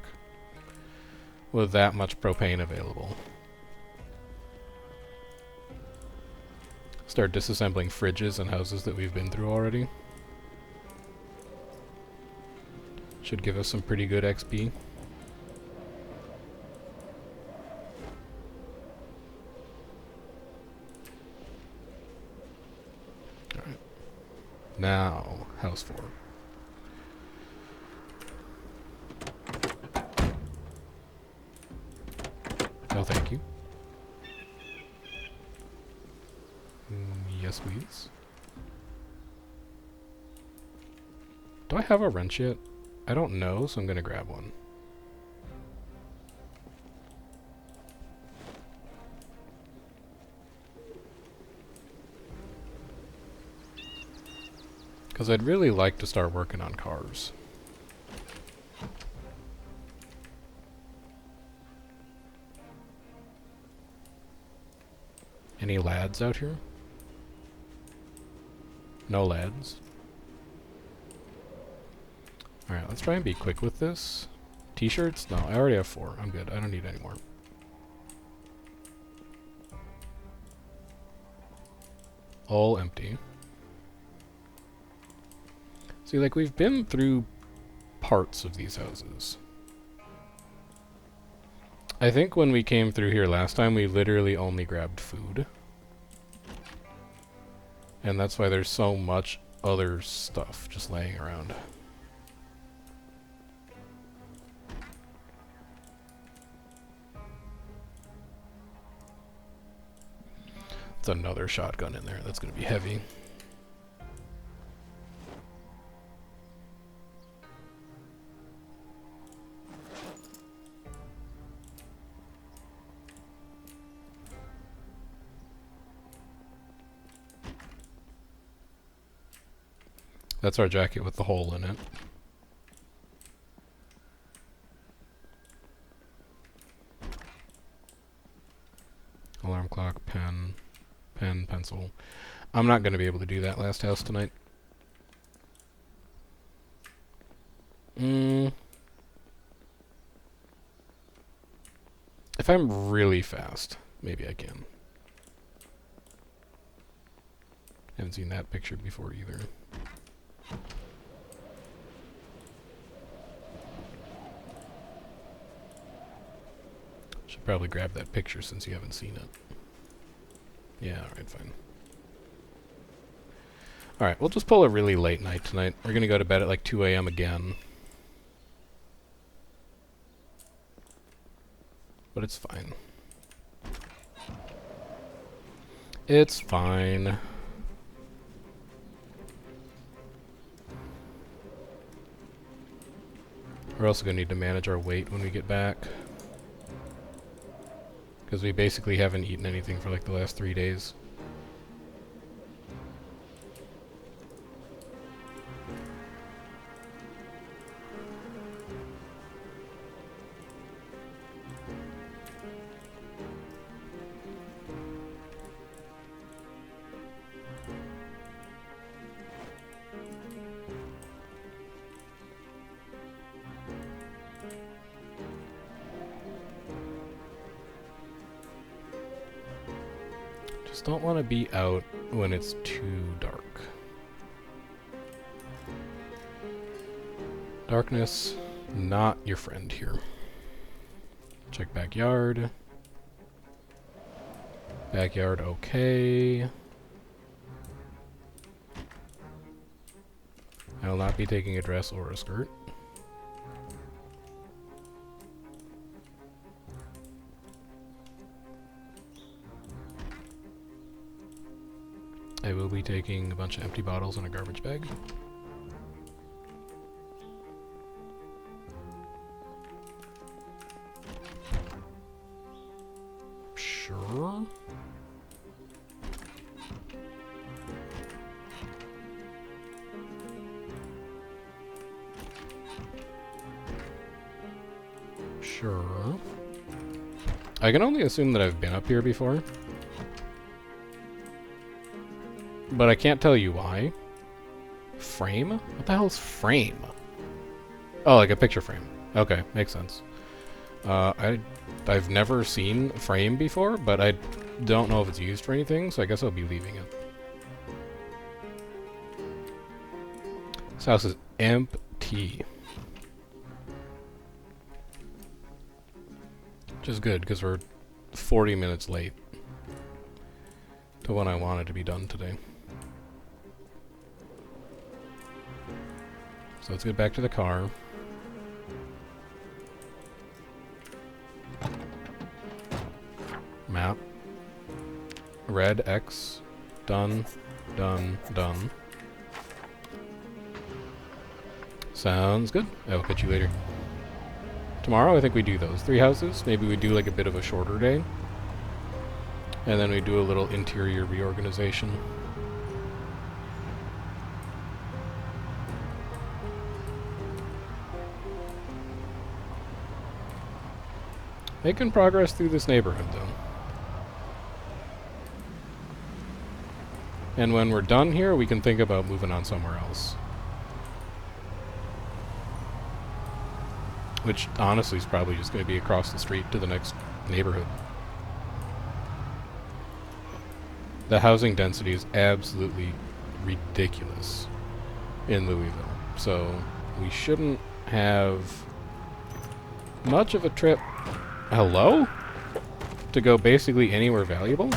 with that much propane available. Start disassembling fridges and houses that we've been through already. Should give us some pretty good XP. Alright. Now, house 4. No, thank you. Yes, please. Do I have a wrench yet? I don't know, so I'm gonna grab one. Because I'd really like to start working on cars. Any lads out here? No lads. Alright, let's try and be quick with this. T-shirts? No, I already have 4. I'm good. I don't need any more. All empty. See, like, we've been through parts of these houses. I think when we came through here last time, we literally only grabbed food. And that's why there's so much other stuff just laying around. It's another shotgun in there. That's going to be heavy. That's our jacket with the hole in it. Alarm clock, pen, pencil. I'm not going to be able to do that last house tonight. If I'm really fast, maybe I can. Haven't seen that picture before either. Should probably grab that picture since you haven't seen it. Yeah, alright, fine. Alright, we'll just pull a really late night tonight. We're gonna go to bed at like 2 a.m. again. But it's fine. It's fine. We're also gonna need to manage our weight when we get back. Because we basically haven't eaten anything for like the last 3 days. Just don't want to be out when it's too dark. Darkness, not your friend here. Check backyard. Backyard okay. I will not be taking a dress or a skirt. I will be taking a bunch of empty bottles in a garbage bag. Sure. Sure. I can only assume that I've been up here before. But I can't tell you why. Frame? What the hell is frame? Oh, like a picture frame. Okay, makes sense. I've never seen frame before, but I don't know if it's used for anything, so I guess I'll be leaving it. This house is empty. Which is good, because we're 40 minutes late to when I wanted to be done today. So let's get back to the car. Map. Red X. Done. Done. Done. Sounds good. I will catch you later. Tomorrow I think we do those 3 houses. Maybe we do like a bit of a shorter day. And then we do a little interior reorganization. Making progress through this neighborhood, though. And when we're done here, we can think about moving on somewhere else. Which, honestly, is probably just going to be across the street to the next neighborhood. The housing density is absolutely ridiculous in Louisville. So, we shouldn't have much of a trip. Hello? To go basically anywhere valuable?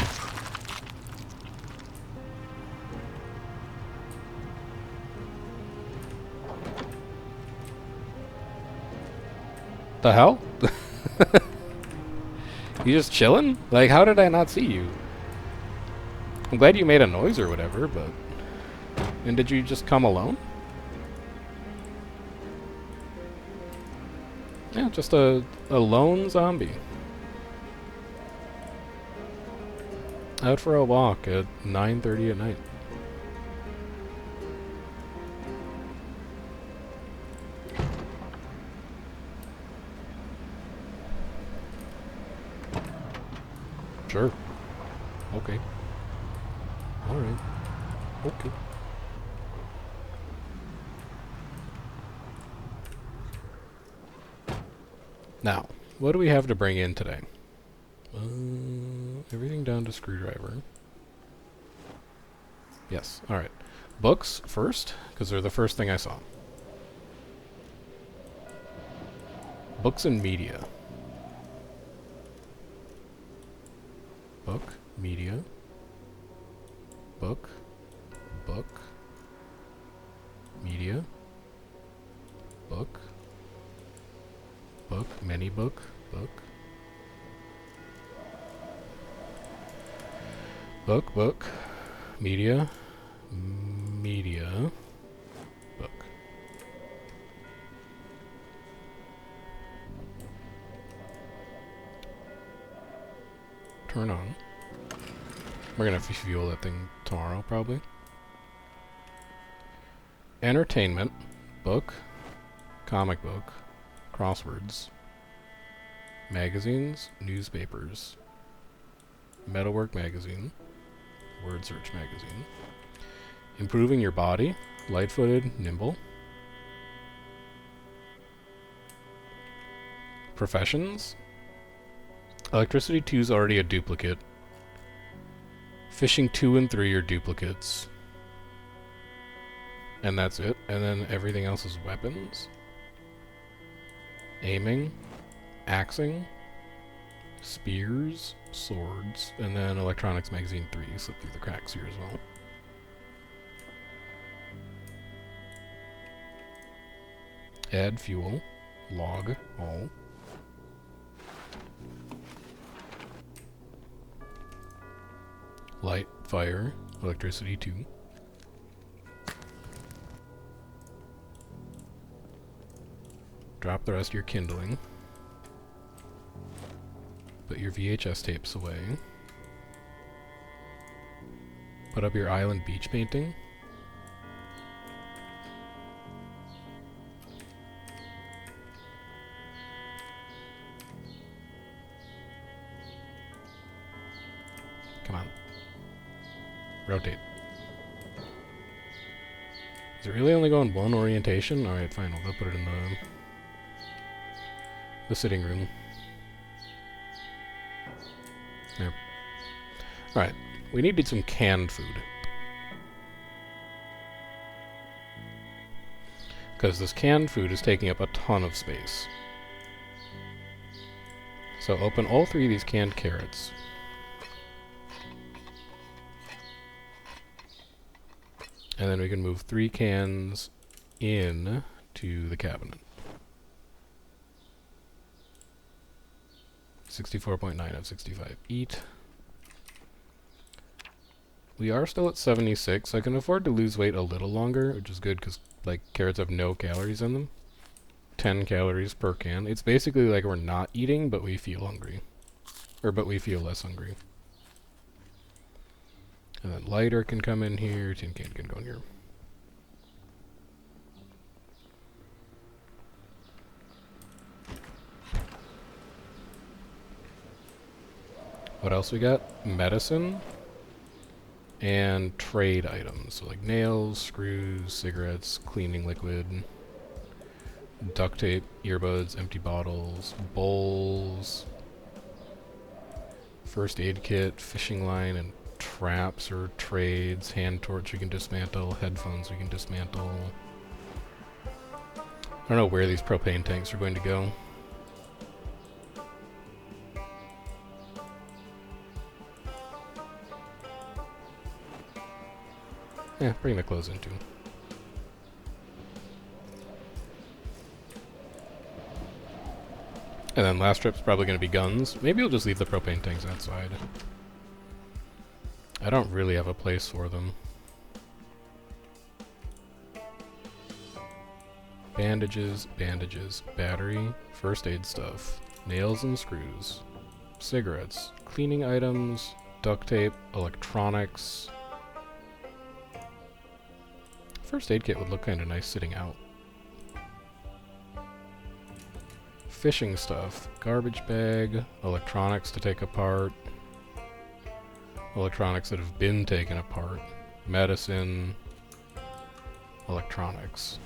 The hell? You just chilling? Like, how did I not see you? I'm glad you made a noise or whatever, but... And did you just come alone? Yeah, just a lone zombie. Out for a walk at 9:30 at night. Sure. Okay. Alright. Okay. Now, what do we have to bring in today? Everything down to screwdriver. Yes, alright. Books first, because they're the first thing I saw. Books and media. Book, media, book, book, media, book, book, many book, book, book, book, media, media, book. Turn on. We're gonna fuel that thing tomorrow, probably. Entertainment, book, comic book, crosswords, magazines, newspapers, metalwork magazine, word search magazine, improving your body, light-footed, nimble, professions. Electricity 2 is already a duplicate. Fishing 2 and 3 are duplicates. And that's it. And then everything else is weapons. Aiming. Axing. Spears. Swords. And then electronics magazine 3. Slip through the cracks here as well. Add fuel. Log. All. Light, fire, electricity 2. Drop the rest of your kindling. Put your VHS tapes away. Put up your island beach painting. Come on. Rotate. Is it really only going one orientation? Alright, fine. We'll go put it in the sitting room. There. Alright. We needed some canned food. Because this canned food is taking up a ton of space. So open all 3 of these canned carrots. And then we can move 3 cans in to the cabinet. 64.9 of 65. Eat. We are still at 76. I can afford to lose weight a little longer, which is good because like carrots have no calories in them. 10 calories per can. It's basically like we're not eating, but we feel hungry. But we feel less hungry. And then lighter can come in here, tin can go in here. What else we got? Medicine and trade items. So like nails, screws, cigarettes, cleaning liquid, duct tape, earbuds, empty bottles, bowls, first aid kit, fishing line, and traps or trades, hand torch we can dismantle, headphones we can dismantle. I don't know where these propane tanks are going to go. Yeah, bring the clothes in too. And then last trip's probably going to be guns. Maybe we'll just leave the propane tanks outside. I don't really have a place for them. Bandages, bandages, battery, first aid stuff, nails and screws, cigarettes, cleaning items, duct tape, electronics. First aid kit would look kind of nice sitting out. Fishing stuff, garbage bag, electronics to take apart, electronics that have been taken apart, medicine, electronics.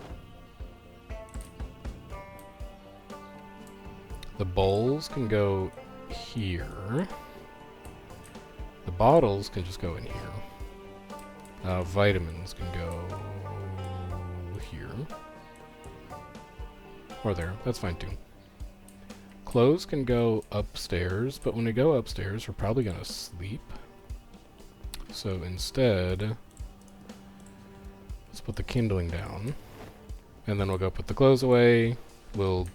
The bowls can go here. The bottles can just go in here. Vitamins can go here. Or there. That's fine too. Clothes can go upstairs, but when we go upstairs, we're probably going to sleep. So instead, let's put the kindling down. And then we'll go put the clothes away. We'll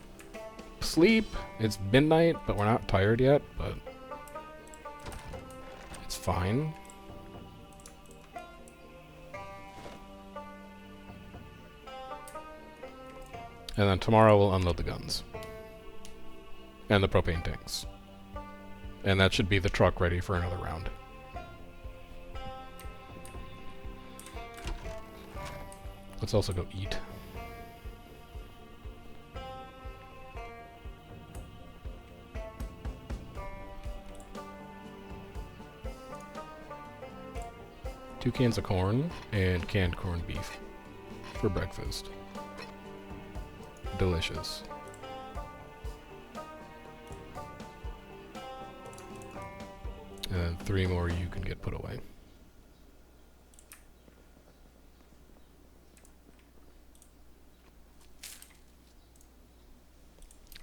sleep. It's midnight, but we're not tired yet, but it's fine. And then tomorrow we'll unload the guns. And the propane tanks. And that should be the truck ready for another round. Let's also go eat. Two cans of corn and canned corned beef for breakfast. Delicious. And then 3 more you can get put away.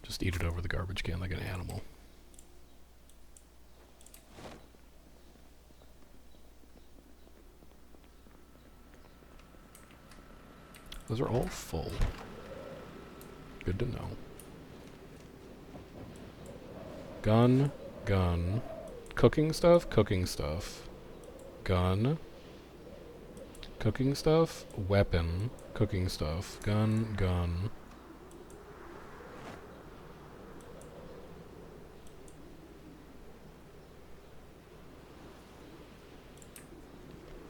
Just eat it over the garbage can like an animal. Those are all full. Good to know. Gun, gun. Cooking stuff, cooking stuff. Gun. Cooking stuff, weapon. Cooking stuff, gun, gun.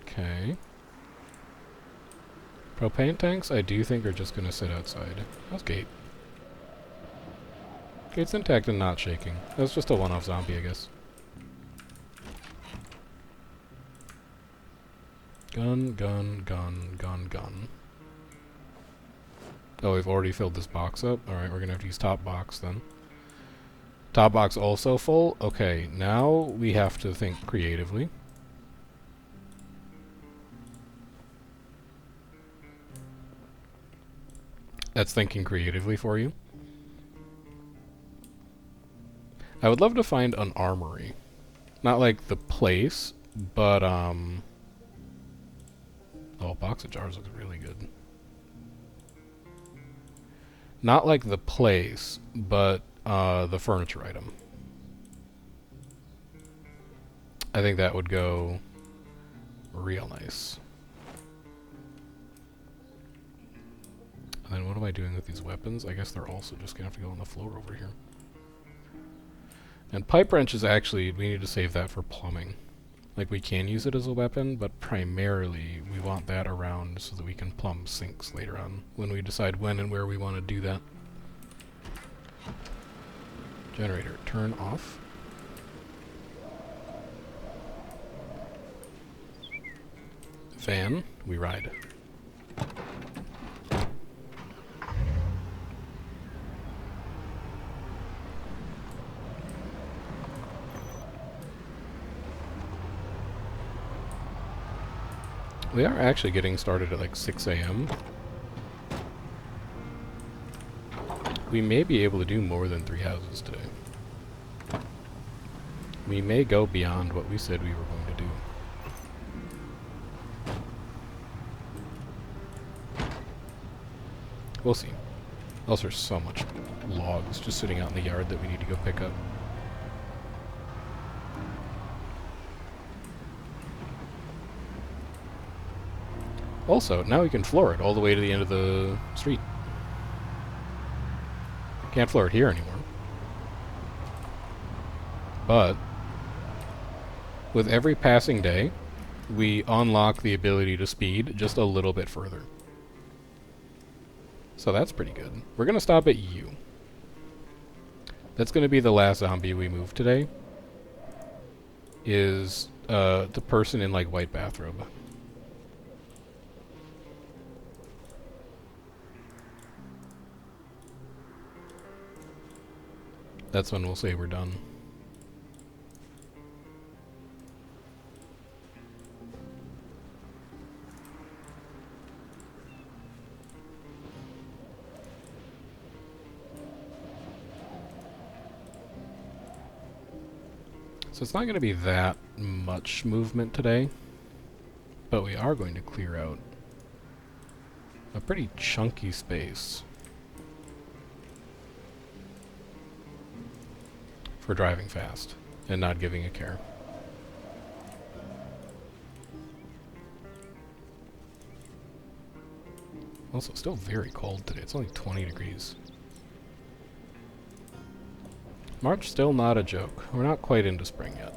Okay. Propane tanks, I do think, are just going to sit outside. How's Gate? Gate's intact and not shaking. That's just a one-off zombie, I guess. Gun, gun, gun, gun, gun. Oh, we've already filled this box up. Alright, we're going to have to use top box then. Top box also full? Okay, now we have to think creatively. That's thinking creatively for you. I would love to find an armory. Not like the place, but oh, a box of jars looks really good. Not like the place, but the furniture item. I think that would go real nice. And then what am I doing with these weapons? I guess they're also just going to have to go on the floor over here. And pipe wrenches, actually, we need to save that for plumbing. Like, we can use it as a weapon, but primarily we want that around so that we can plumb sinks later on, when we decide when and where we want to do that. Generator, turn off. Van, we ride. We are actually getting started at like 6 a.m. We may be able to do more than 3 houses today. We may go beyond what we said we were going to do. We'll see. Also, there's so much logs just sitting out in the yard that we need to go pick up. Also, now we can floor it all the way to the end of the street. Can't floor it here anymore. But with every passing day, we unlock the ability to speed just a little bit further. So that's pretty good. We're going to stop at U. That's going to be the last zombie we move today. Is the person in like white bathrobe. That's when we'll say we're done. So it's not going to be that much movement today, but we are going to clear out a pretty chunky space for driving fast and not giving a care. Also, still very cold today. It's only 20 degrees. March still not a joke. We're not quite into spring yet.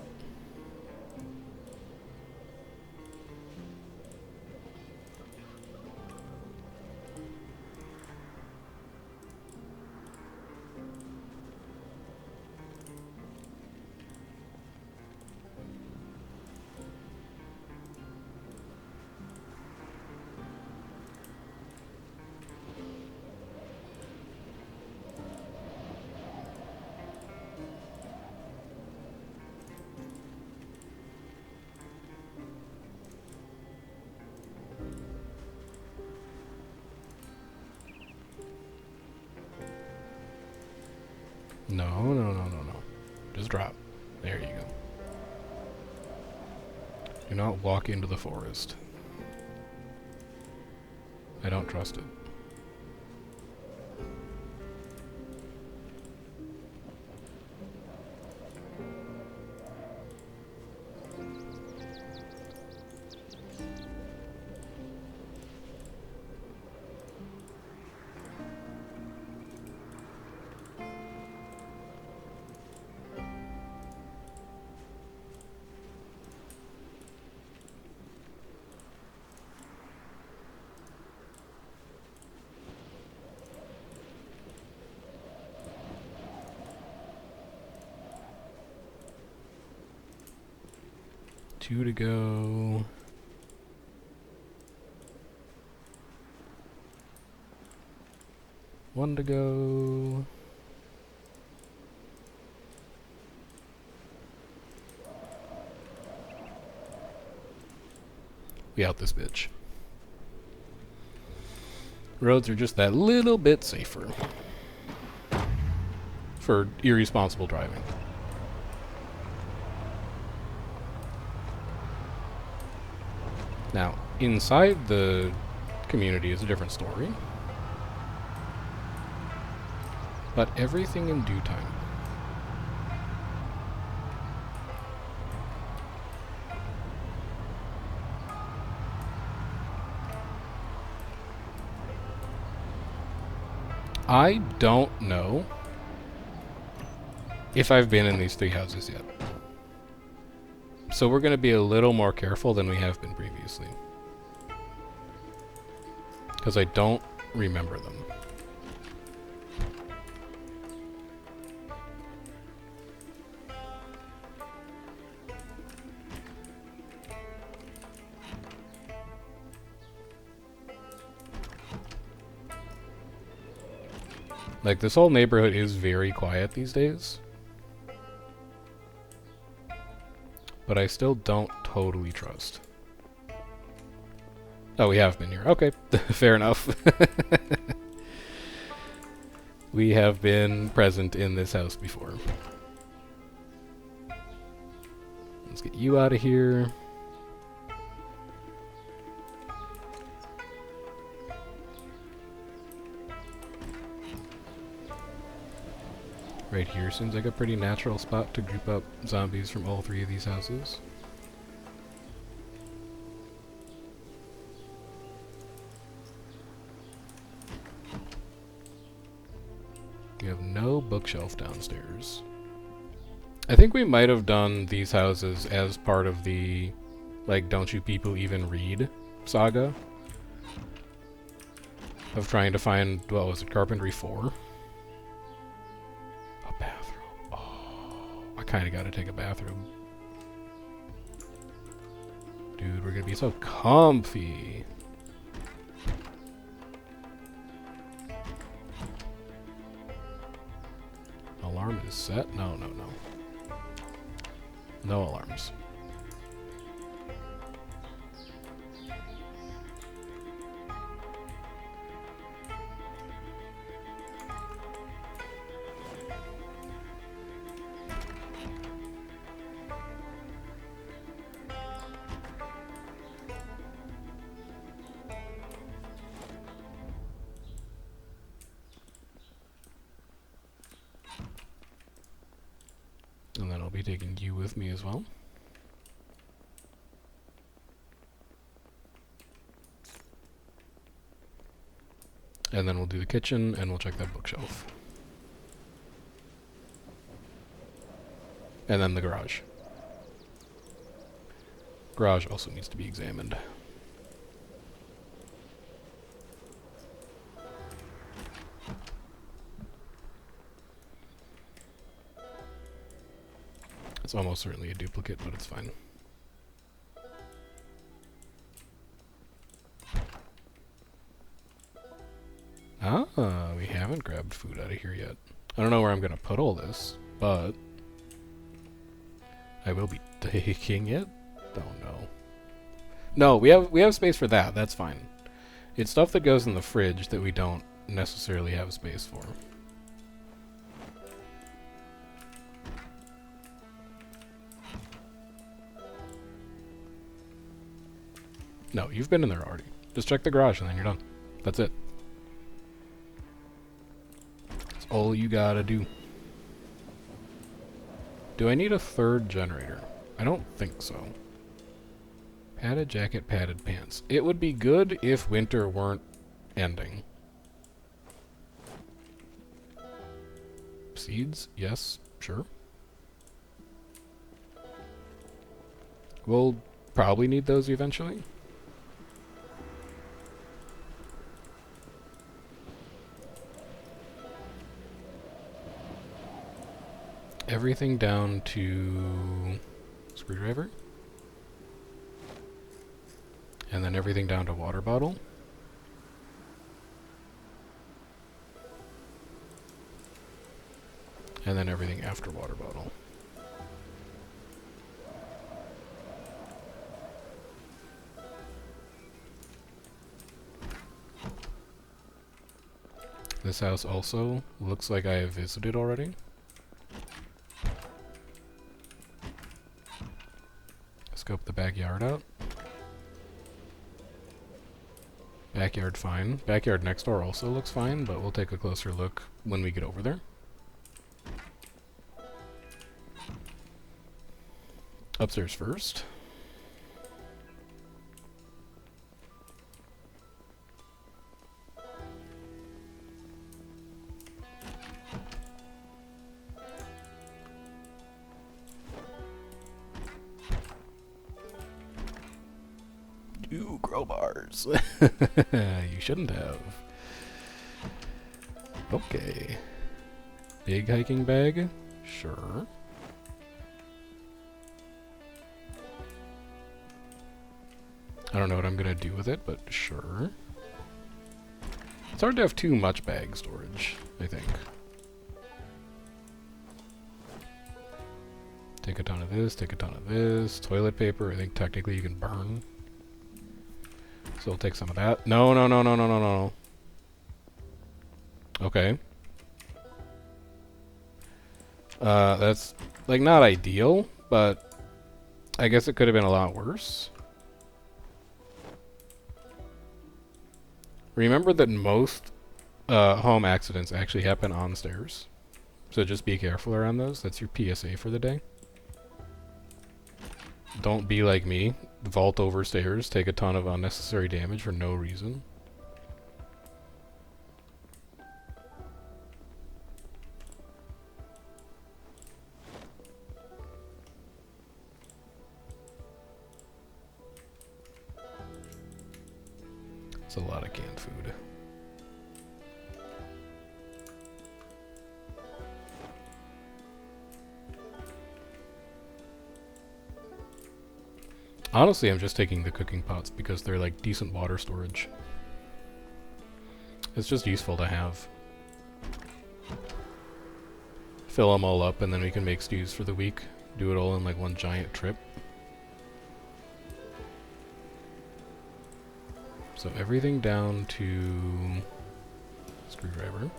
No. Just drop. There you go. Do not walk into the forest. I don't trust it. Two to go. One to go. We out this bitch. Roads are just that little bit safer for irresponsible driving. Now, inside the community is a different story. But everything in due time. I don't know if I've been in these three houses yet. So we're going to be a little more careful than we have been previously. Because I don't remember them. Like, this whole neighborhood is very quiet these days. But I still don't totally trust. Oh, we have been here. Okay, fair enough. We have been present in this house before. Let's get you out of here. Right here seems like a pretty natural spot to group up zombies from all three of these houses. We have no bookshelf downstairs. I think we might have done these houses as part of the, like, don't you people even read saga? Of trying to find, what was it, Carpentry 4? A bathroom. Oh, I kind of got to take a bathroom. Dude, we're going to be so comfy. Alarm is set? No, no, no. No alarms. And then I'll be taking you with me as well. And then we'll do the kitchen, and we'll check that bookshelf. And then the garage. Garage also needs to be examined. It's almost certainly a duplicate, but it's fine. Ah, we haven't grabbed food out of here yet. I don't know where I'm gonna put all this, but I will be taking it. Oh no. No, we have space for that. That's fine. It's stuff that goes in the fridge that we don't necessarily have space for. No, you've been in there already. Just check the garage and then you're done. That's it. That's all you gotta do. Do I need a third generator? I don't think so. Padded jacket, padded pants. It would be good if winter weren't ending. Seeds? Yes, sure. We'll probably need those eventually. Everything down to screwdriver. And then everything down to water bottle. And then everything after water bottle. This house also looks like I have visited already. Scope the backyard out. Backyard fine. Backyard next door also looks fine, but we'll take a closer look when we get over there. Upstairs first. Ooh, crowbars. You shouldn't have. Okay. Big hiking bag? Sure. I don't know what I'm gonna do with it, but sure. It's hard to have too much bag storage, I think. Take a ton of this, take a ton of this. Toilet paper, I think technically you can burn. So we'll take some of that. No, no, no, no, no, no, no. Okay. That's, like, not ideal, but I guess it could have been a lot worse. Remember that most home accidents actually happen on stairs. So just be careful around those. That's your PSA for the day. Don't be like me. Vault over stairs, take a ton of unnecessary damage for no reason. It's a lot of canned food. Honestly, I'm just taking the cooking pots because they're like decent water storage. It's just useful to have. Fill them all up and then we can make stews for the week. Do it all in like one giant trip. So everything down to screwdriver.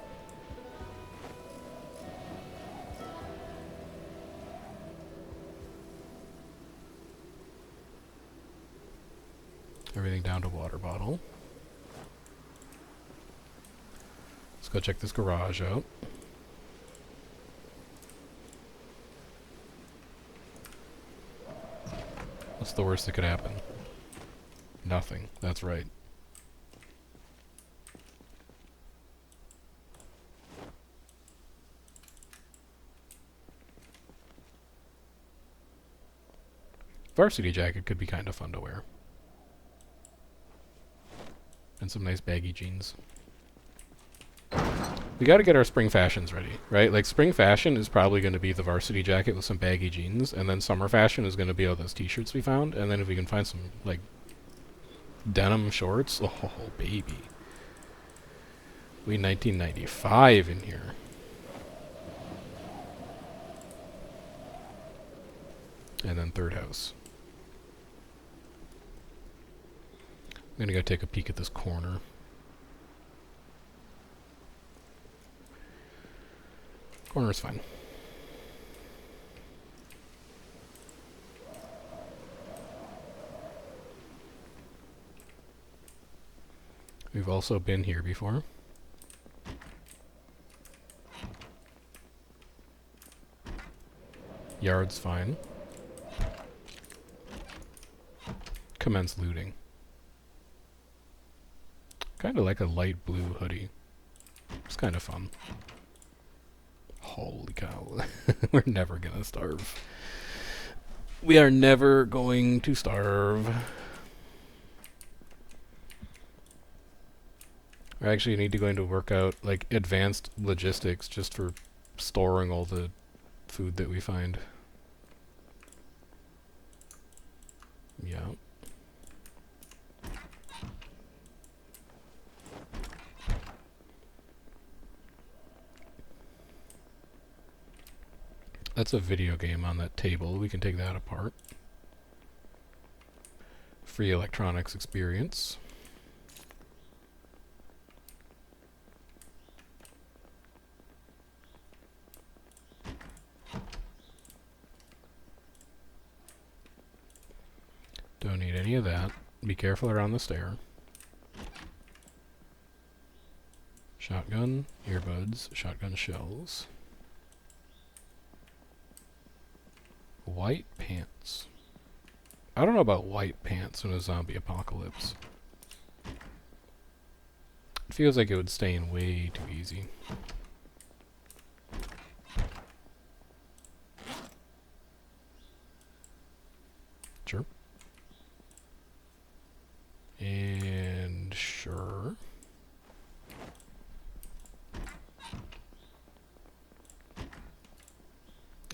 Everything down to water bottle. Let's go check this garage out. What's the worst that could happen? Nothing. That's right. Varsity jacket could be kind of fun to wear. And some nice baggy jeans. We gotta get our spring fashions ready, right? Like, spring fashion is probably going to be the varsity jacket with some baggy jeans, and then summer fashion is going to be all those t-shirts we found, and then if we can find some, like, denim shorts, oh, baby. We 1995 in here. And then third house. I'm gonna go take a peek at this corner. Corner's fine. We've also been here before. Yard's fine. Commence looting. Kind of like a light blue hoodie. It's kind of fun. Holy cow. We're never gonna starve. We are never going to starve. I actually need to go into work out like advanced logistics just for storing all the food that we find. Yeah. That's a video game on that table. We can take that apart. Free electronics experience. Don't need any of that. Be careful around the stair. Shotgun, earbuds, shotgun shells. White pants. I don't know about white pants in a zombie apocalypse. It feels like it would stain way too easy. Sure. And sure.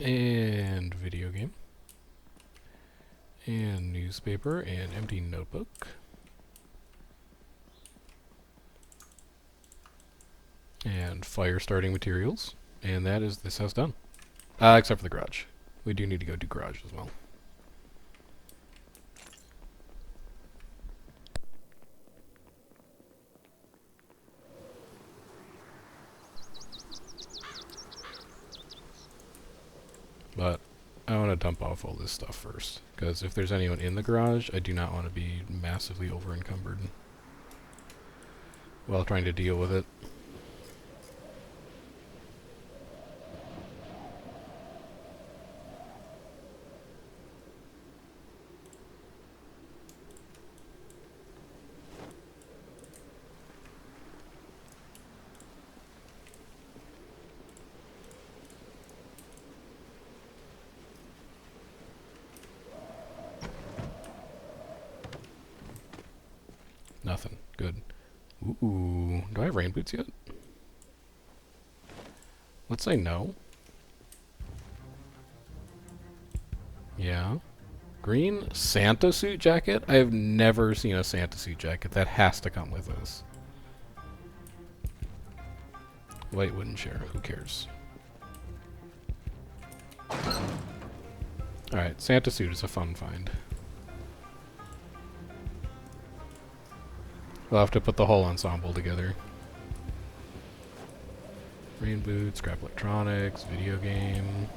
And video game. And newspaper and empty notebook. And fire starting materials. And that is this house done. Except for the garage. We do need to go do garage as well. But I want to dump off all this stuff first, because if there's anyone in the garage, I do not want to be massively over-encumbered while trying to deal with it. Nothing. Good. Ooh. Do I have rain boots yet? Let's say no. Yeah. Green Santa suit jacket? I have never seen a Santa suit jacket. That has to come with this. White wooden chair. Who cares? Alright, Santa suit is a fun find. We'll have to put the whole ensemble together. Rain boots, scrap electronics, video game.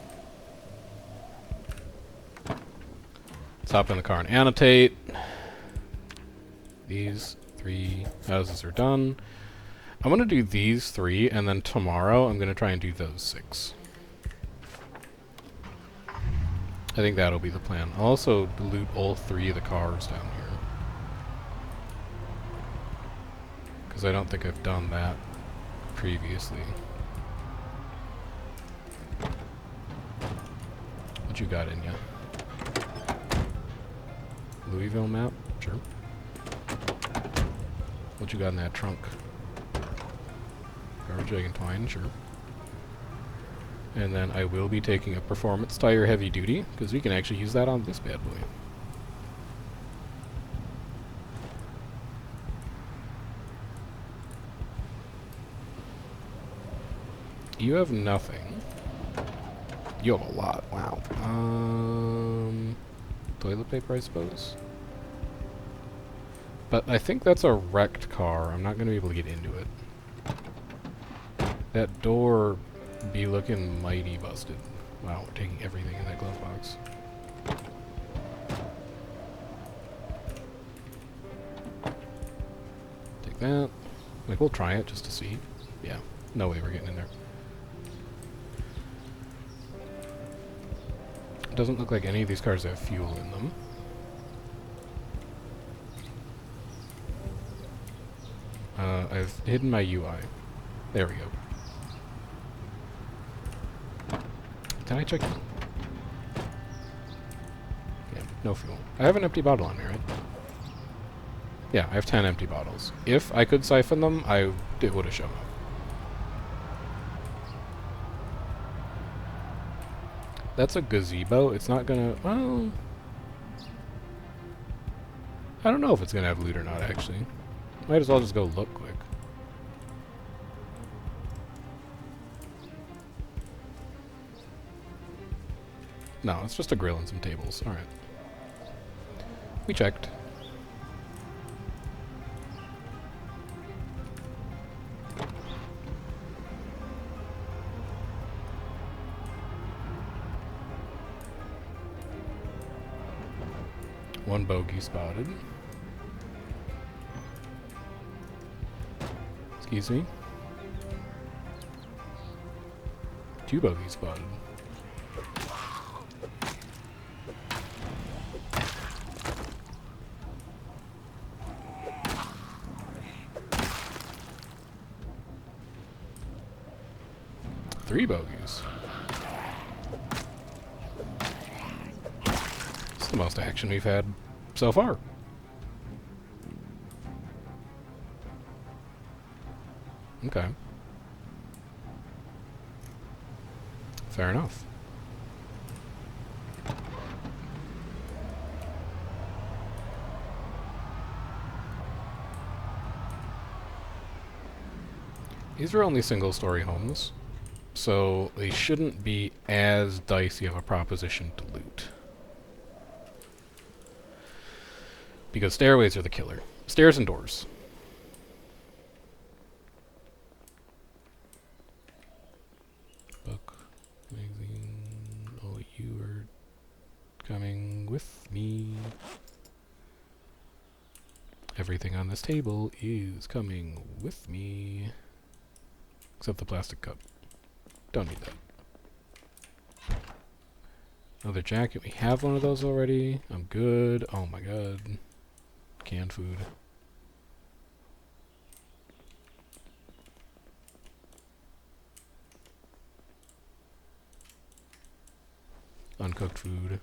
Let's hop in the car and annotate. These 3 houses are done. I'm going to do these 3, and then tomorrow I'm going to try and do those 6. I think that'll be the plan. I'll also loot all 3 of the cars down here. Because I don't think I've done that previously. What you got in ya? Louisville map? Sure. What you got in that trunk? Garbage, egg, and twine? Sure. And then I will be taking a performance tire heavy duty, because we can actually use that on this bad boy. You have nothing. You have a lot. Wow. Toilet paper, I suppose? But I think that's a wrecked car. I'm not going to be able to get into it. That door be looking mighty busted. Wow, we're taking everything in that glove box. Take that. Like, we'll try it just to see. Yeah, no way we're getting in there. It doesn't look like any of these cars have fuel in them. I've hidden my UI. There we go. Can I check? Yeah, no fuel. I have an empty bottle on me, right? Yeah, I have 10 empty bottles. If I could siphon them, it would have shown up. That's a gazebo. It's not gonna... Well... I don't know if it's gonna have loot or not, actually. Might as well just go look quick. No, it's just a grill and some tables. Alright. We checked. One bogey spotted. Excuse me. 2 bogeys spotted. Three bogeys. It's the most action we've had so far. Okay. Fair enough. These are only single-story homes, so they shouldn't be as dicey of a proposition to loot. Because stairways are the killer. Stairs and doors. Book, magazine, oh, you are coming with me. Everything on this table is coming with me. Except the plastic cup. Don't need that. Another jacket. We have one of those already. I'm good. Oh my god. Canned food. Uncooked food.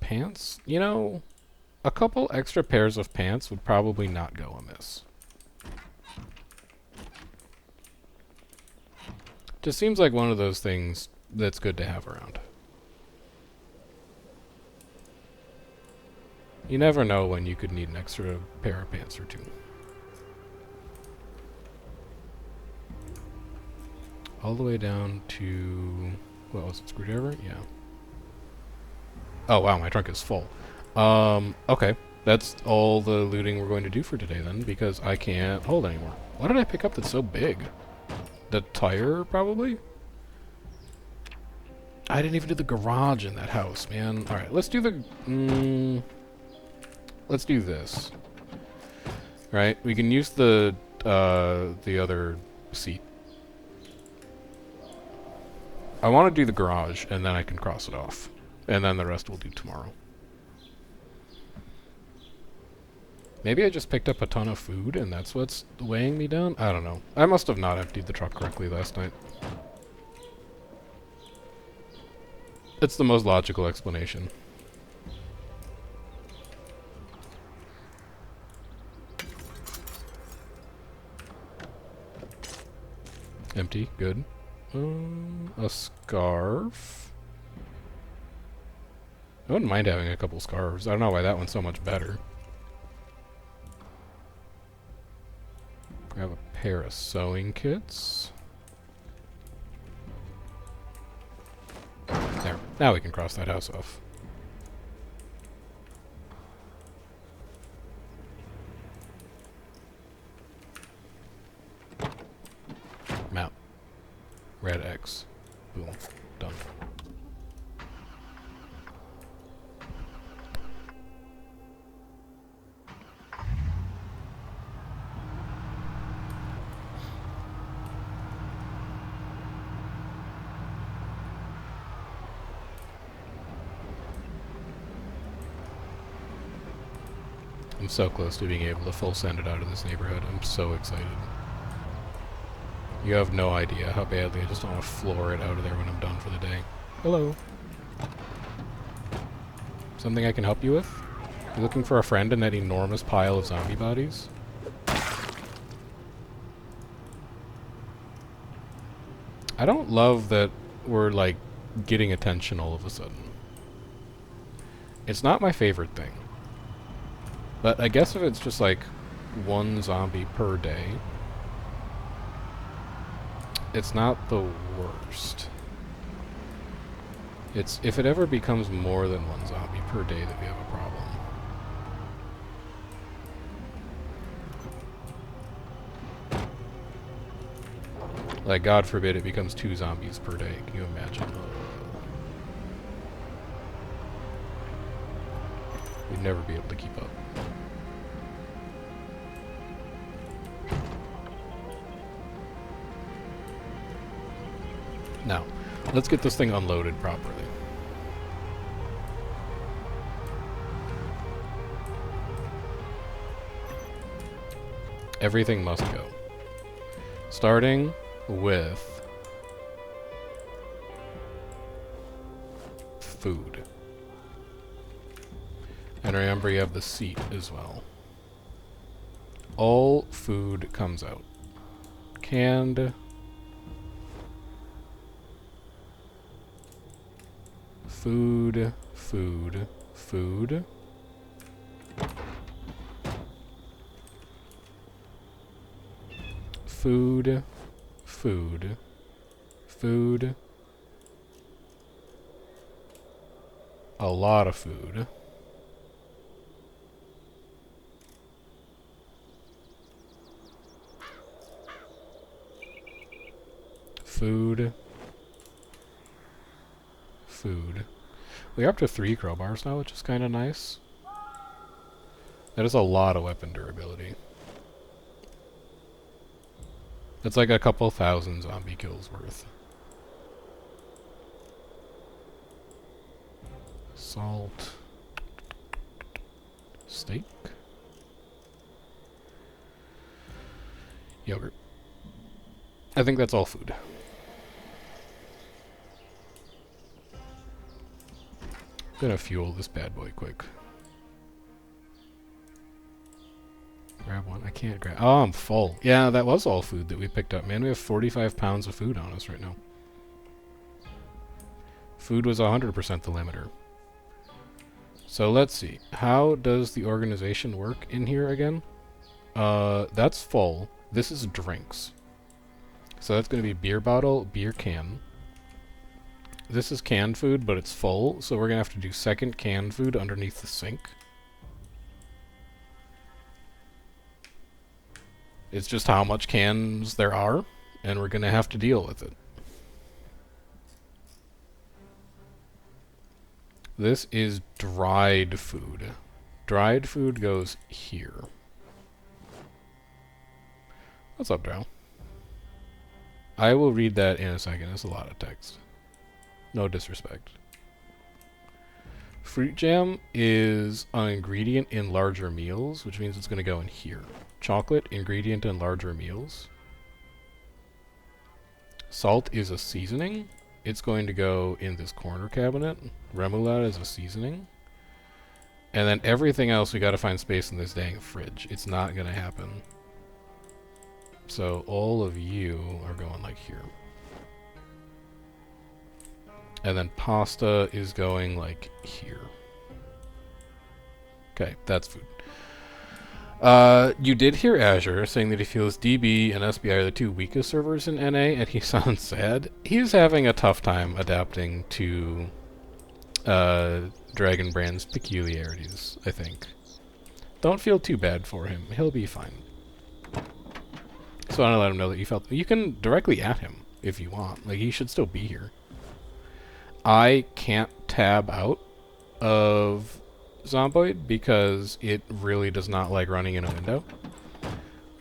Pants? You know, a couple extra pairs of pants would probably not go amiss. Just seems like one of those things that's good to have around. You never know when you could need an extra pair of pants or two. All the way down to... what was it, screwdriver? Yeah. Oh wow, my trunk is full. Okay. That's all the looting we're going to do for today then, because I can't hold anymore. What did I pick up that's so big? The tire, probably? I didn't even do the garage in that house, man. Alright, let's do the... let's do this. Right? We can use the other seat. I want to do the garage, and then I can cross it off. And then the rest we'll do tomorrow. Maybe I just picked up a ton of food, and that's what's weighing me down? I don't know. I must have not emptied the truck correctly last night. It's the most logical explanation. Empty, good. A scarf. I wouldn't mind having a couple scarves. I don't know why that one's so much better. Grab a pair of sewing kits. There. Now we can cross that house off. Map. Red X. Boom. Done. I'm so close to being able to full send it out of this neighborhood. I'm so excited. You have no idea how badly I just want to floor it out of there when I'm done for the day. Hello. Something I can help you with? You looking for a friend in that enormous pile of zombie bodies? I don't love that we're, like, getting attention all of a sudden. It's not my favorite thing. But I guess if it's just, like, one zombie per day, it's not the worst. It's if it ever becomes more than one zombie per day that we have a problem. Like, God forbid it becomes 2 zombies per day. Can you imagine? We'd never be able to keep up. Now, let's get this thing unloaded properly. Everything must go. Starting with food. And remember, you have the seat as well. All food comes out. Canned food, food, food. Food, food, food. A lot of food. Food. Food. We're up to 3 crowbars now, which is kind of nice. That is a lot of weapon durability. That's like a couple thousand zombie kills worth. Salt. Steak. Yogurt. I think that's all food. Gonna fuel this bad boy quick. Grab one. I can't grab. Oh, I'm full. Yeah, that was all food that we picked up. Man, we have 45 pounds of food on us right now. Food was 100% the limiter. So let's see. How does the organization work in here again? That's full. This is drinks. So that's going to be beer bottle, beer can. This is canned food, but it's full, so we're going to have to do second canned food underneath the sink. It's just how much cans there are, and we're going to have to deal with it. This is dried food. Dried food goes here. What's up, Drow? I will read that in a second. It's a lot of text. No disrespect. Fruit jam is an ingredient in larger meals, which means it's going to go in here. Chocolate, ingredient in larger meals. Salt is a seasoning. It's going to go in this corner cabinet. Remoulade is a seasoning. And then everything else, we got to find space in this dang fridge. It's not going to happen. So all of you are going like here. And then pasta is going like here. Okay, that's food. You did hear Azure saying that he feels DB and SBI are the two weakest servers in NA, and he sounds sad. He's having a tough time adapting to Dragon Brand's peculiarities, I think. Don't feel too bad for him. He'll be fine. So I want to let him know that you felt... You can directly at him if you want. Like, he should still be here. I can't tab out of Zomboid because it really does not like running in a window.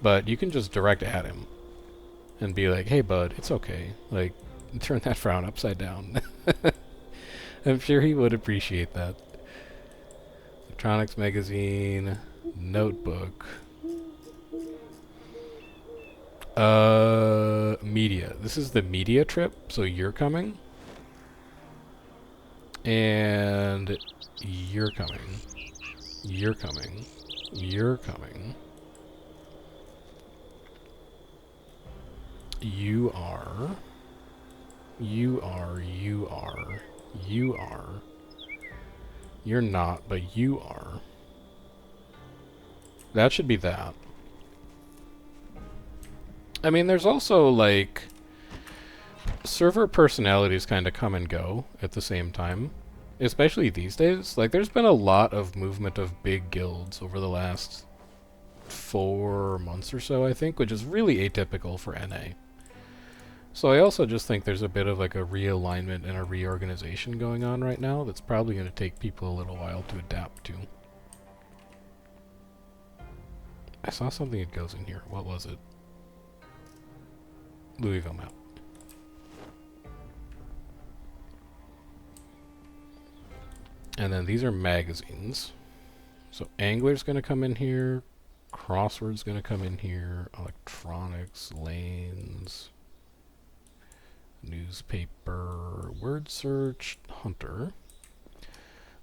But you can just direct at him and be like, hey bud, it's okay. Like, turn that frown upside down. I'm sure he would appreciate that. Electronics magazine, notebook. Media. This is the media trip, so you're coming. And you're coming. You're coming. You're coming. You are. You are. You are. You are. You're not, but you are. That should be that. I mean, there's also, like, server personalities kind of come and go at the same time. Especially these days. Like, there's been a lot of movement of big guilds over the last 4 months or so, I think, which is really atypical for NA. So I also just think there's a bit of, like, a realignment and a reorganization going on right now that's probably going to take people a little while to adapt to. I saw something that goes in here. What was it? Louisville map. And then these are magazines. So Angler's going to come in here. Crossword's going to come in here. Electronics, lanes, newspaper, word search, hunter.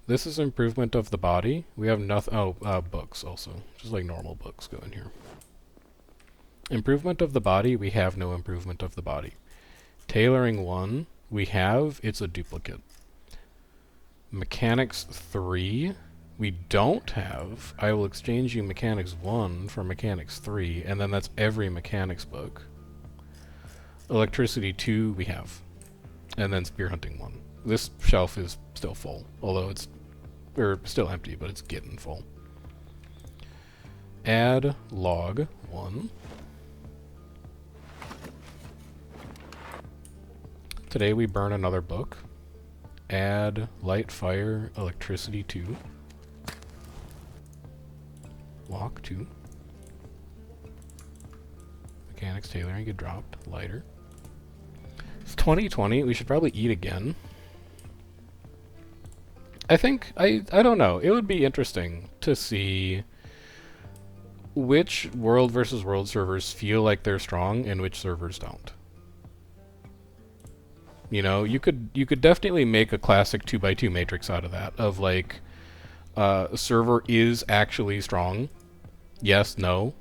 This is improvement of the body. We have nothing. Oh, books also. Just like normal books go in here. Improvement of the body, we have no improvement of the body. Tailoring 1, we have, it's a duplicate. Mechanics 3, we don't have. I will exchange you Mechanics 1 for Mechanics 3, and then that's every Mechanics book. Electricity 2, we have. And then Spear Hunting 1. This shelf is still full, although it's still empty, but it's getting full. Add log 1. Today we burn another book. Add light, fire, electricity 2. Walk 2. Mechanics tailoring get dropped. Lighter. It's 2020. We should probably eat again. I think, I don't know. It would be interesting to see which world versus world servers feel like they're strong and which servers don't. You know, you could definitely make a classic 2x2 matrix out of that, of like server is actually strong, yes, no,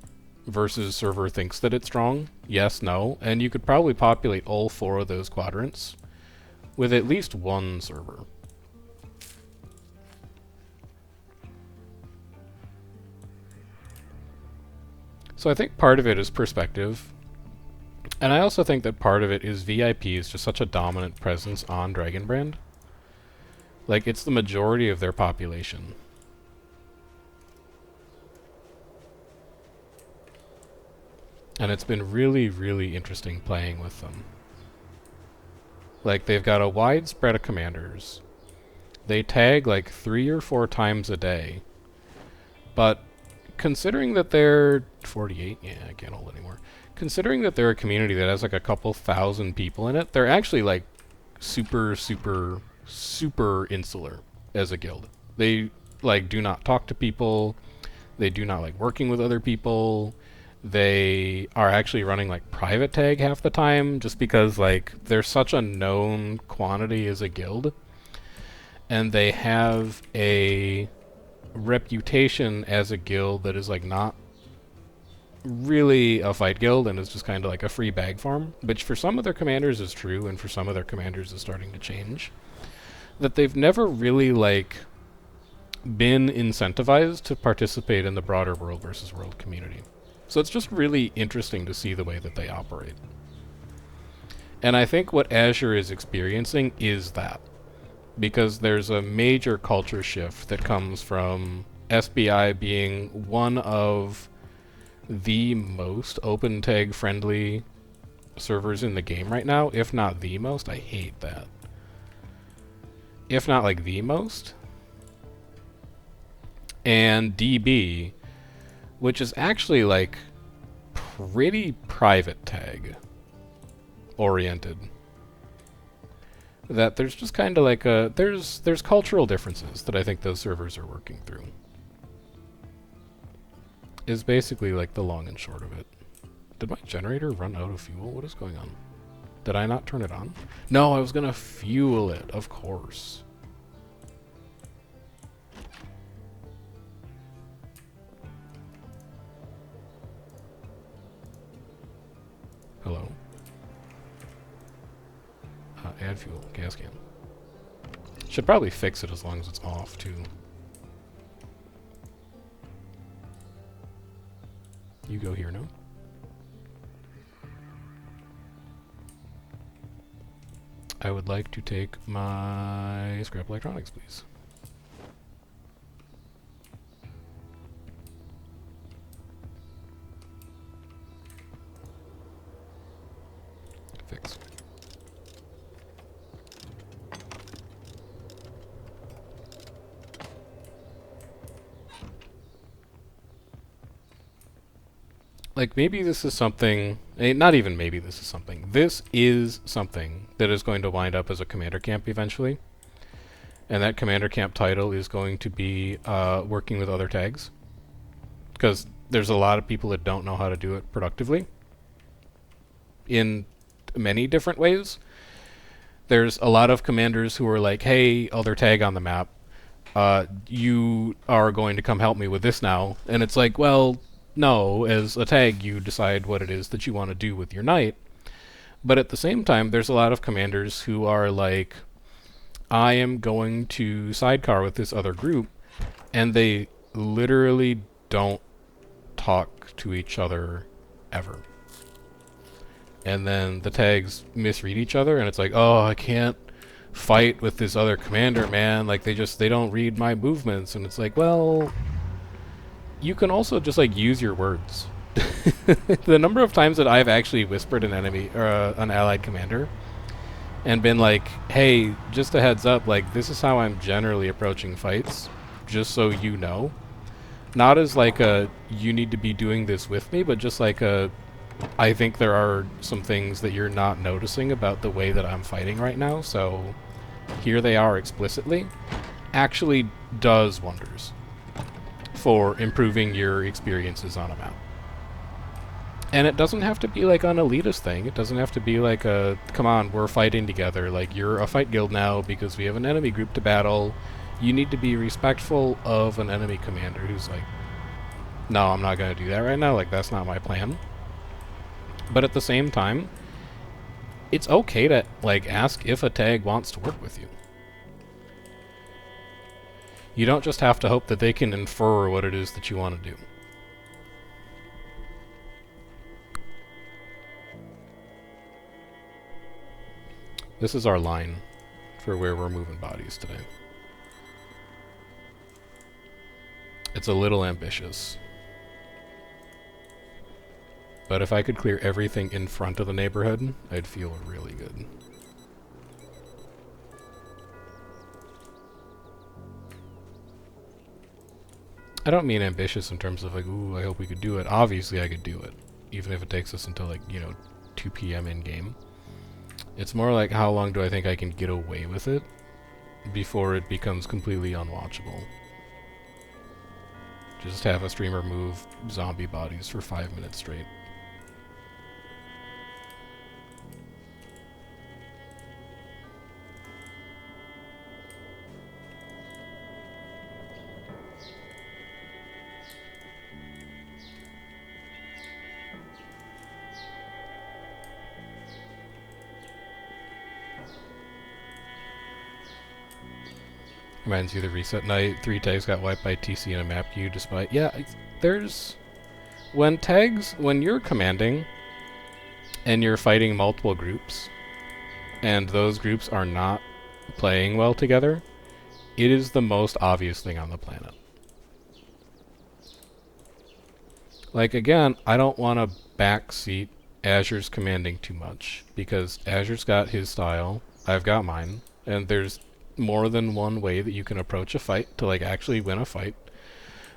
versus server thinks that it's strong, yes, no, and you could probably populate all four of those quadrants with at least one server. So I think part of it is perspective, and I also think that part of it is VIP is just such a dominant presence on Dragonbrand. Like, it's the majority of their population. And it's been really, really interesting playing with them. Like, they've got a wide spread of commanders. They tag like 3 or 4 times a day. But considering that they're 48, yeah, I can't hold anymore. Considering that they're a community that has like a couple thousand people in it, they're actually like super, super, super insular as a guild. They like do not talk to people. They do not like working with other people. They are actually running like private tag half the time just because like they're such a known quantity as a guild. And they have a reputation as a guild that is like not really a fight guild and is just kind of like a free bag farm, which for some of their commanders is true and for some of their commanders is starting to change. That they've never really like been incentivized to participate in the broader world versus world community. So it's just really interesting to see the way that they operate. And I think what Azure is experiencing is that. Because there's a major culture shift that comes from SBI being one of the most open tag friendly servers in the game right now, if not the most. I hate that. If not like the most. And DB, which is actually like pretty private tag oriented. That there's just kind of like a there's cultural differences that I think those servers are working through. Is basically like the long and short of it. Did my generator run out of fuel? What is going on? Did I not turn it on? No, I was gonna fuel it, of course. Hello? Add fuel. Gas can. Should probably fix it as long as it's off, too. You go here now. I would like to take my scrap electronics, please. Fix. Like, maybe this is something... not even maybe this is something. This is something that is going to wind up as a commander camp eventually. And that commander camp title is going to be working with other tags. Because there's a lot of people that don't know how to do it productively. In many different ways. There's a lot of commanders who are like, hey, other tag on the map. You are going to come help me with this now. And it's like, well... No, as a tag, you decide what it is that you want to do with your knight. But at the same time, there's a lot of commanders who are like, I am going to sidecar with this other group, and they literally don't talk to each other ever. And then the tags misread each other, and it's like, oh, I can't fight with this other commander, man. Like, they don't read my movements. And it's like, well... You can also just like use your words. The number of times that I've actually whispered an enemy or an allied commander and been like, hey, just a heads up, like this is how I'm generally approaching fights, just so you know. Not as like a you need to be doing this with me, but just like a I think there are some things that you're not noticing about the way that I'm fighting right now, so here they are explicitly, actually does wonders for improving your experiences on a map. And it doesn't have to be like an elitist thing. It doesn't have to be like a, come on, we're fighting together. Like, you're a fight guild now because we have an enemy group to battle. You need to be respectful of an enemy commander who's like, no, I'm not going to do that right now. Like, that's not my plan. But at the same time, it's okay to, like, ask if a tag wants to work with you. You don't just have to hope that they can infer what it is that you want to do. This is our line for where we're moving bodies today. It's a little ambitious. But if I could clear everything in front of the neighborhood, I'd feel really good. I don't mean ambitious in terms of like, ooh, I hope we could do it. Obviously I could do it, even if it takes us until like, 2 p.m. in game. It's more like, how long do I think I can get away with it before it becomes completely unwatchable? Just have a streamer move zombie bodies for 5 minutes straight. Reminds you of the reset night. 3 tags got wiped by TC in a map queue despite... Yeah, there's... When you're commanding, and you're fighting multiple groups, and those groups are not playing well together, it is the most obvious thing on the planet. Like, again, I don't want to backseat Azure's commanding too much, because Azure's got his style, I've got mine, and there's more than one way that you can approach a fight to like actually win a fight.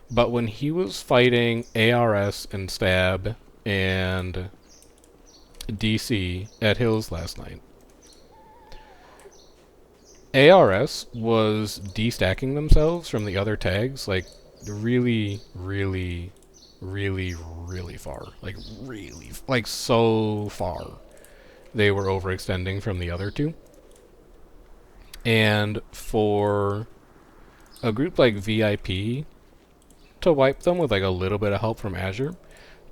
But when he was fighting ARS and Stab and DC at Hills last night, ARS was destacking themselves from the other tags like really, really, really, really far. Like so far. They were overextending from the other two. And for a group like VIP to wipe them with like a little bit of help from Azure,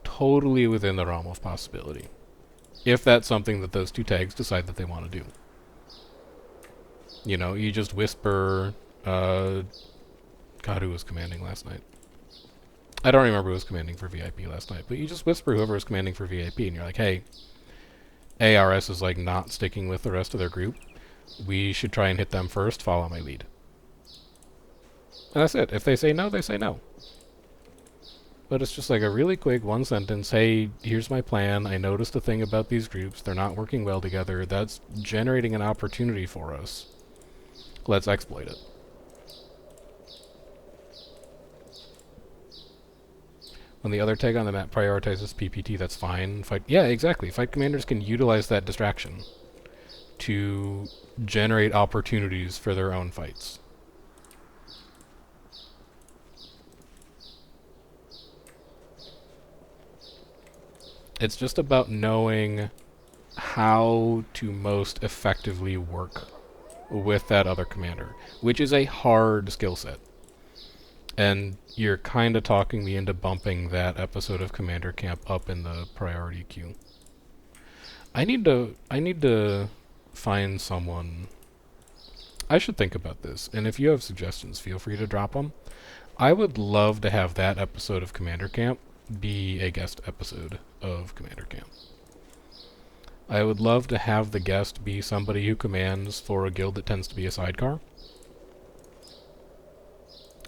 totally within the realm of possibility. If that's something that those two tags decide that they want to do. You just whisper, God, who was commanding last night? I don't remember who was commanding for VIP last night, but you just whisper whoever was commanding for VIP and you're like, hey, ARS is like not sticking with the rest of their group. We should try and hit them first, follow my lead. And that's it. If they say no, they say no. But it's just like a really quick one sentence, hey, here's my plan, I noticed a thing about these groups, they're not working well together, that's generating an opportunity for us. Let's exploit it. When the other tag on the map prioritizes PPT, that's fine. Yeah, exactly. Fight commanders can utilize that distraction to generate opportunities for their own fights. It's just about knowing how to most effectively work with that other commander, which is a hard skill set. And you're kind of talking me into bumping that episode of Commander Camp up in the priority queue. I need to find someone. I should think about this, and if you have suggestions, feel free to drop them. I would love to have that episode of Commander Camp be a guest episode of Commander Camp. I would love to have the guest be somebody who commands for a guild that tends to be a sidecar,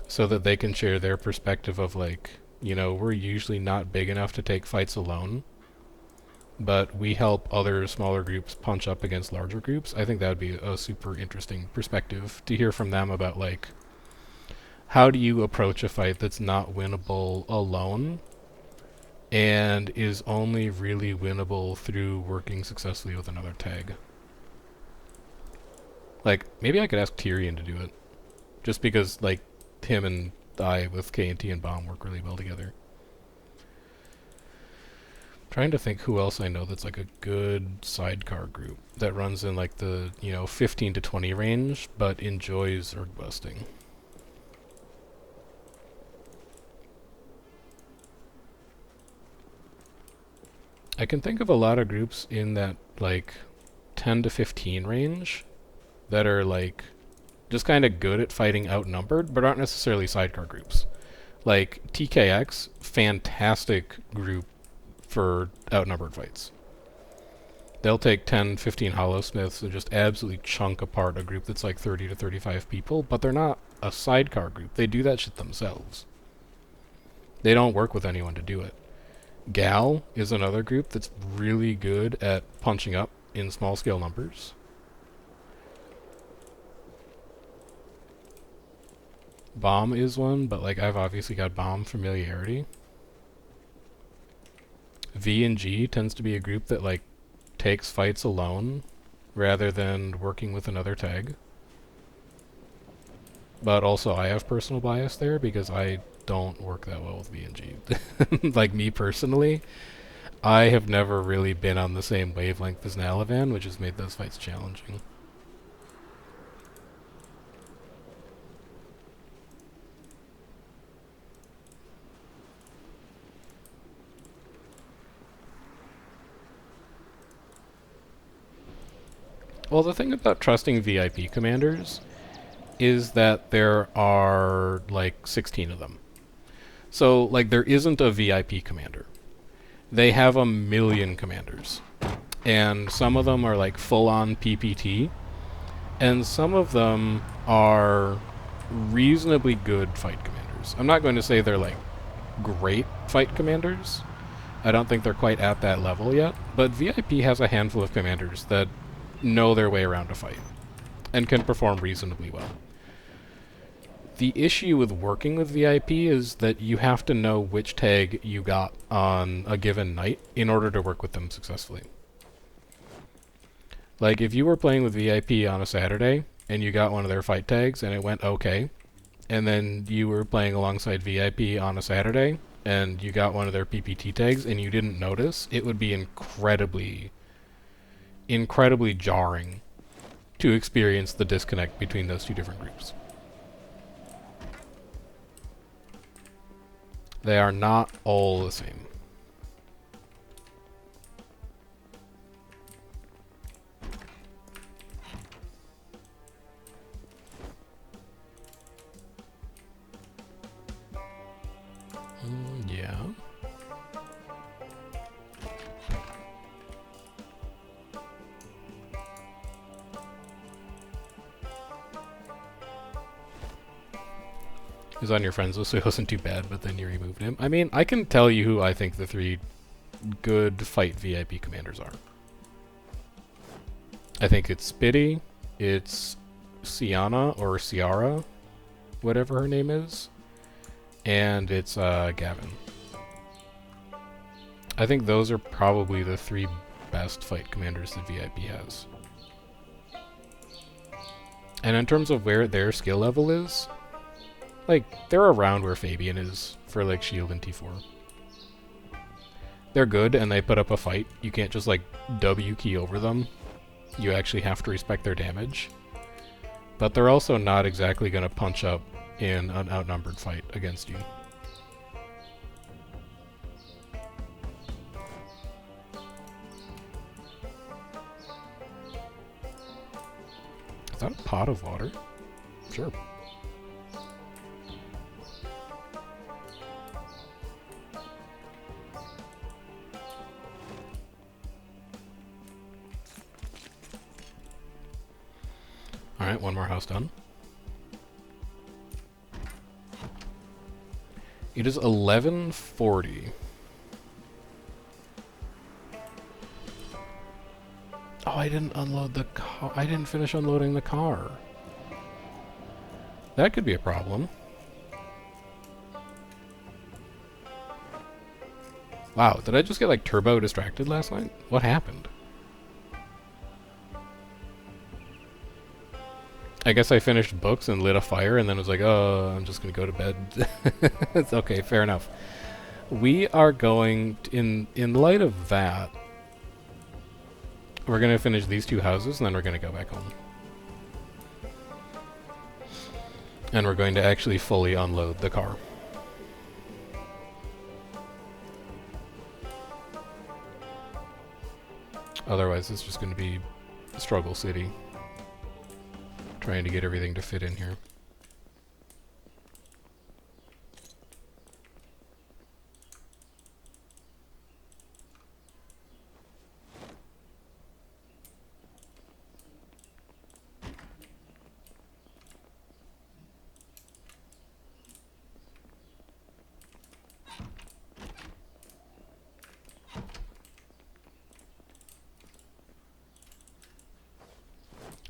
so that they can share their perspective of like, we're usually not big enough to take fights alone, but we help other smaller groups punch up against larger groups. I think that would be a super interesting perspective to hear from them about like, how do you approach a fight that's not winnable alone and is only really winnable through working successfully with another tag. Like, maybe I could ask Tyrion to do it, just because like him and I with K&T and Bomb work really well together. Trying to think who else I know that's like a good sidecar group that runs in like the, 15 to 20 range, but enjoys erg busting. I can think of a lot of groups in that like 10 to 15 range that are like just kind of good at fighting outnumbered, but aren't necessarily sidecar groups. Like TKX, fantastic group for outnumbered fights. They'll take 10, 15 hollow smiths and just absolutely chunk apart a group that's like 30 to 35 people, but they're not a sidecar group. They do that shit themselves. They don't work with anyone to do it. Gal is another group that's really good at punching up in small scale numbers. Bomb is one, but like I've obviously got bomb familiarity. V and G tends to be a group that like takes fights alone rather than working with another tag. But also I have personal bias there because I don't work that well with V and G. Like me personally, I have never really been on the same wavelength as Nalavan, which has made those fights challenging. Well, the thing about trusting VIP commanders is that there are like 16 of them. So, like, there isn't a VIP commander. They have a million commanders. And some of them are like full-on PPT, and some of them are reasonably good fight commanders. I'm not going to say they're like great fight commanders. I don't think they're quite at that level yet, but VIP has a handful of commanders that know their way around a fight and can perform reasonably well. The issue with working with VIP is that you have to know which tag you got on a given night in order to work with them successfully. Like, if you were playing with VIP on a Saturday and you got one of their fight tags and it went okay, and then you were playing alongside VIP on a Saturday and you got one of their PPT tags and you didn't notice, it would be incredibly jarring to experience the disconnect between those two different groups. They are not all the same. Yeah. He was on your friends list, so it wasn't too bad, but then you removed him. I mean, I can tell you who I think the 3 good fight VIP commanders are. I think it's Spitty, it's Sienna, or Ciara, whatever her name is, and it's Gavin. I think those are probably the 3 best fight commanders that VIP has. And in terms of where their skill level is, like, they're around where Fabian is for, like, shield and T4. They're good, and they put up a fight. You can't just, like, W key over them. You actually have to respect their damage. But they're also not exactly going to punch up in an outnumbered fight against you. Is that a pot of water? Sure. Alright, one more house done. It is 11:40. Oh, I didn't unload the car. I didn't finish unloading the car. That could be a problem. Wow, did I just get, like, turbo distracted last night? What happened? I guess I finished books and lit a fire and then was like, oh, I'm just gonna go to bed. It's okay, fair enough. We are going in light of that, we're gonna finish these two houses and then we're gonna go back home. And we're going to actually fully unload the car. Otherwise it's just gonna be struggle city. Trying to get everything to fit in here.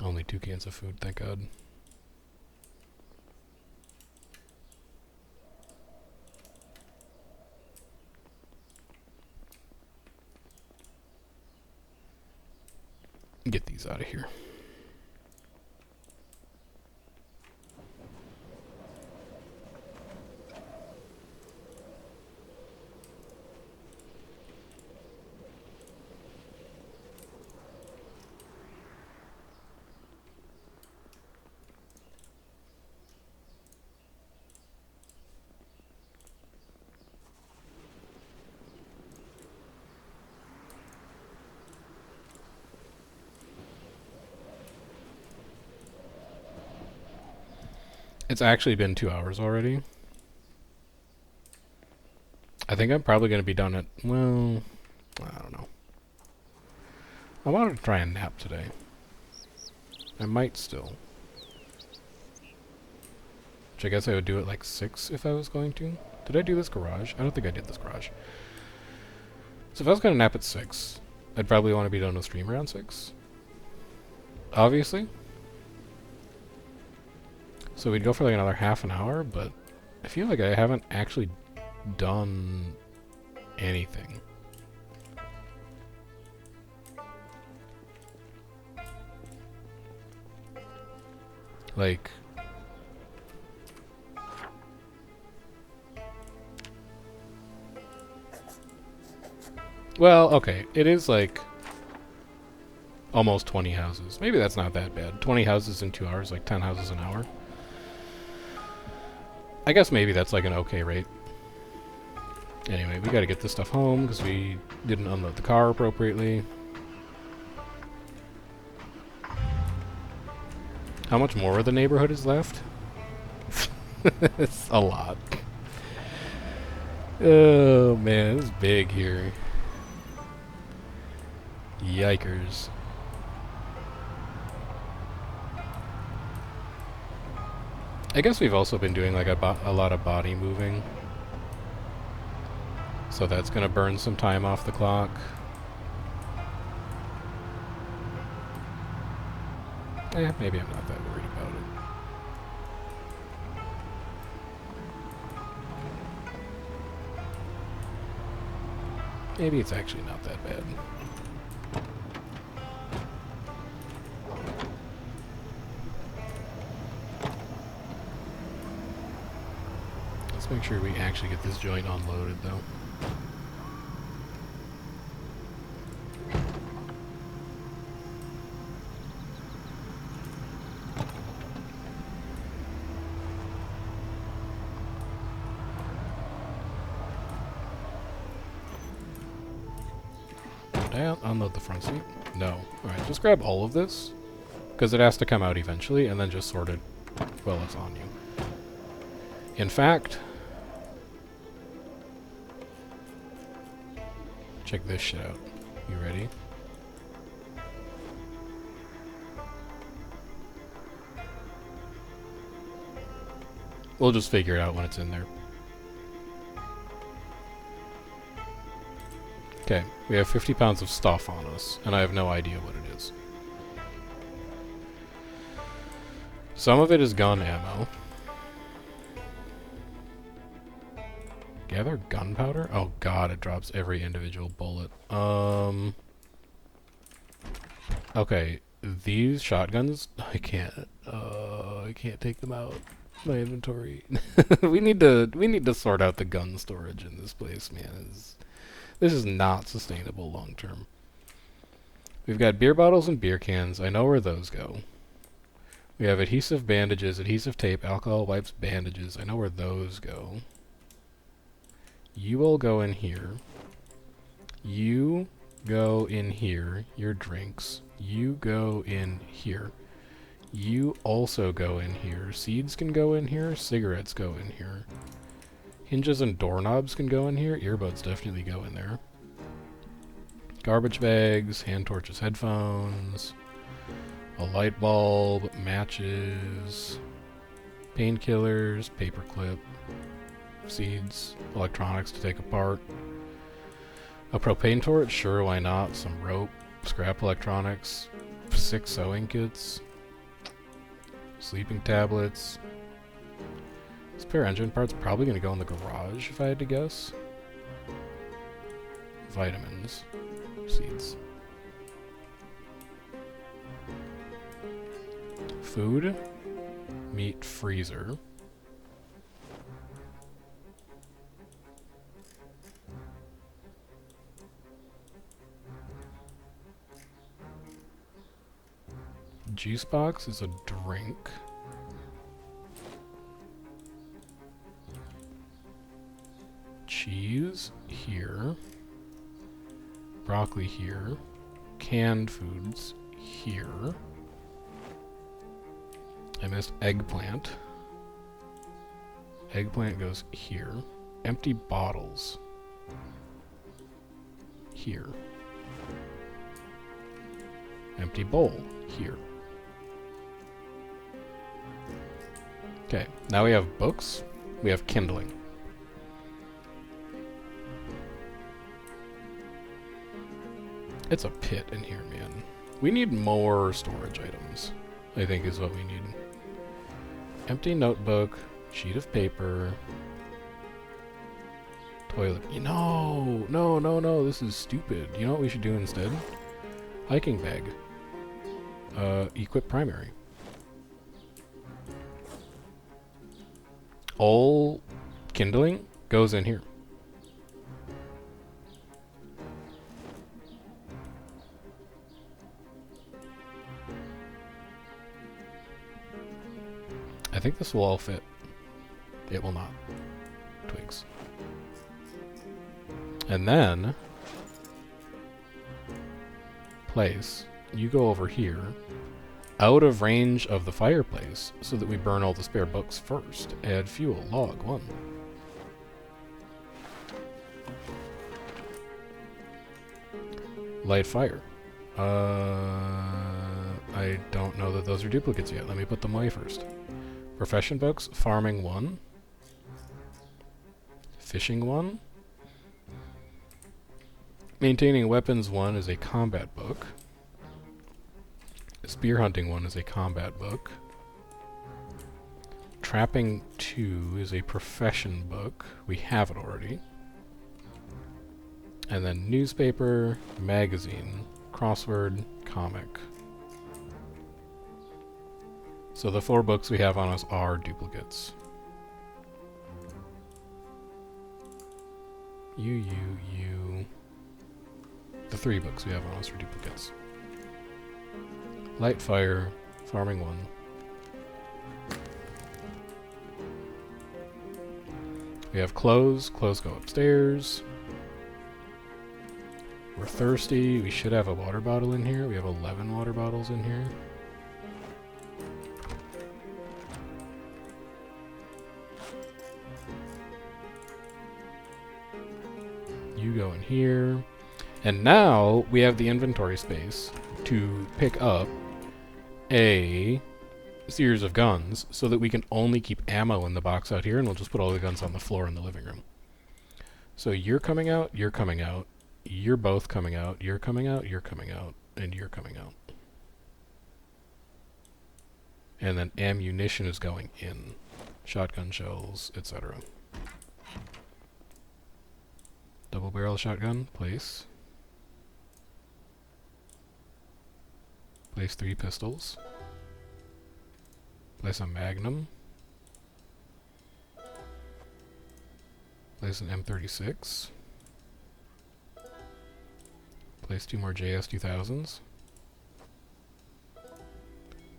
Only 2 cans of food, thank God. Get these out of here. It's actually been 2 hours already. I think I'm probably going to be done at, well, I don't know. I wanted to try and nap today. I might still. Which I guess I would do at like 6 if I was going to. Did I do this garage? I don't think I did this garage. So if I was going to nap at 6, I'd probably want to be done with stream around 6. Obviously. So we'd go for like another half an hour, but I feel like I haven't actually done anything. Like, well, okay, it is like almost 20 houses. Maybe that's not that bad. 20 houses in 2 hours, like 10 houses an hour. I guess maybe that's like an okay rate. Anyway, we gotta get this stuff home because we didn't unload the car appropriately. How much more of the neighborhood is left? It's a lot. Oh man, it's big here. Yikers. I guess we've also been doing like a lot of body moving. So that's gonna burn some time off the clock. Maybe I'm not that worried about it. Maybe it's actually not that bad. Let's make sure we actually get this joint unloaded though. Did I unload the front seat? No. Alright, just grab all of this, because it has to come out eventually, and then just sort it while it's on you. In fact, check this shit out. You ready? We'll just figure it out when it's in there. Okay, we have 50 pounds of stuff on us, and I have no idea what it is. Some of it is gun ammo. Gather gunpowder? Oh god, it drops every individual bullet. Okay, these shotguns, I can't take them out. My inventory. we need to sort out the gun storage in this place, man. This is not sustainable long term. We've got beer bottles and beer cans. I know where those go. We have adhesive bandages, adhesive tape, alcohol wipes, bandages. I know where those go. You all go in here. You go in here. Your drinks. You go in here. You also go in here. Seeds can go in here. Cigarettes go in here. Hinges and doorknobs can go in here. Earbuds definitely go in there. Garbage bags, hand torches, headphones, a light bulb, matches, painkillers, paperclip, seeds, electronics to take apart. A propane torch? Sure, why not? Some rope, scrap electronics, 6 sewing kits, sleeping tablets. Spare engine parts probably going to go in the garage if I had to guess. Vitamins, seeds. Food, meat freezer. Juice box is a drink. Cheese here. Broccoli here. Canned foods here. I missed eggplant. Eggplant goes here. Empty bottles here. Empty bowl here. Okay, now we have books. We have kindling. It's a pit in here, man. We need more storage items, I think is what we need. Empty notebook, sheet of paper, toilet. No, this is stupid. You know what we should do instead? Hiking bag. Equip primary. All kindling goes in here. I think this will all fit. It will not. Twigs. And then place. You go over here, out of range of the fireplace, so that we burn all the spare books first. Add fuel. Log 1. Light fire. I don't know that those are duplicates yet. Let me put them away first. Profession books. Farming 1. Fishing 1. Maintaining weapons 1 is a combat book. Spear hunting 1 is a combat book. Trapping 2 is a profession book. We have it already. And then newspaper, magazine, crossword, comic. So the 4 books we have on us are duplicates. You. The 3 books we have on us are duplicates. Light fire, farming 1. We have clothes. Clothes go upstairs. We're thirsty. We should have a water bottle in here. We have 11 water bottles in here. You go in here. And now we have the inventory space to pick up a series of guns so that we can only keep ammo in the box out here, and we'll just put all the guns on the floor in the living room. So you're coming out, you're coming out, you're both coming out, you're coming out, you're coming out, and you're coming out. And then ammunition is going in. Shotgun shells, etc. Double barrel shotgun, place. Place 3 pistols. Place a magnum. Place an M36. Place 2 more JS2000s.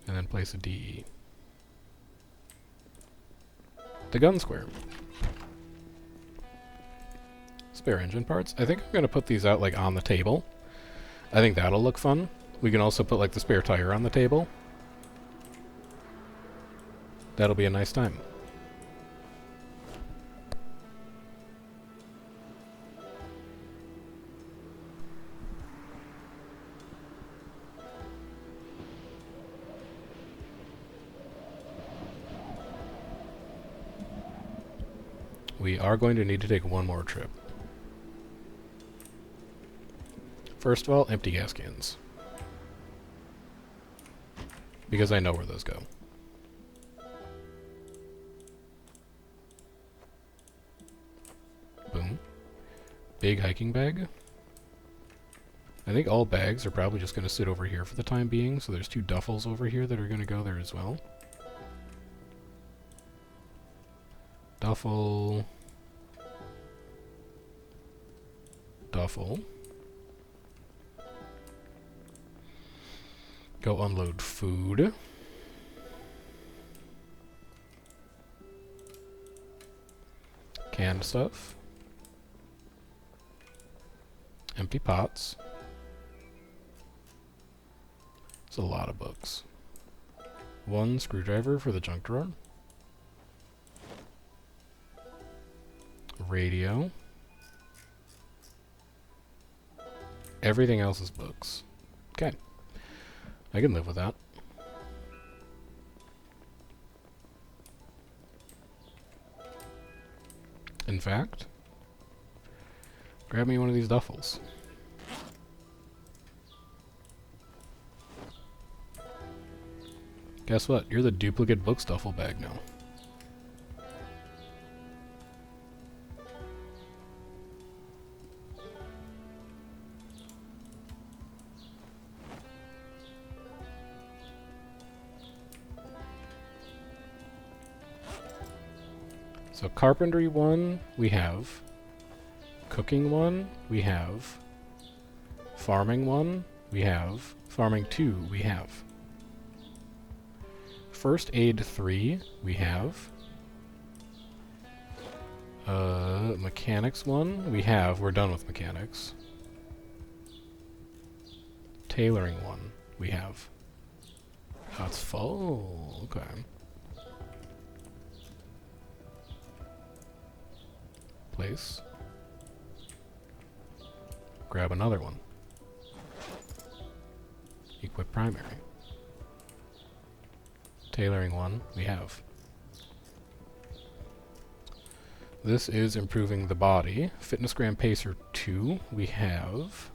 And then place a DE. The gun square. Spare engine parts. I think I'm going to put these out like on the table. I think that'll look fun. We can also put like the spare tire on the table. That'll be a nice time. We are going to need to take one more trip. First of all, empty gas cans. Because I know where those go. Boom. Big hiking bag. I think all bags are probably just going to sit over here for the time being, so there's 2 duffels over here that are going to go there as well. Duffel. Duffel. Go unload food. Canned stuff. Empty pots. It's a lot of books. 1 screwdriver for the junk drawer. Radio. Everything else is books. Okay. I can live with that. In fact, grab me one of these duffels. Guess what? You're the duplicate books duffel bag now. So carpentry 1, we have. Cooking 1, we have. Farming 1, we have. Farming 2, we have. First aid 3, we have. Mechanics 1, we have. We're done with mechanics. Tailoring 1, we have. That's full. Okay. Place. Grab another one. Equip primary. Tailoring 1, we have. This is improving the body. Fitness gram pacer 2, we have.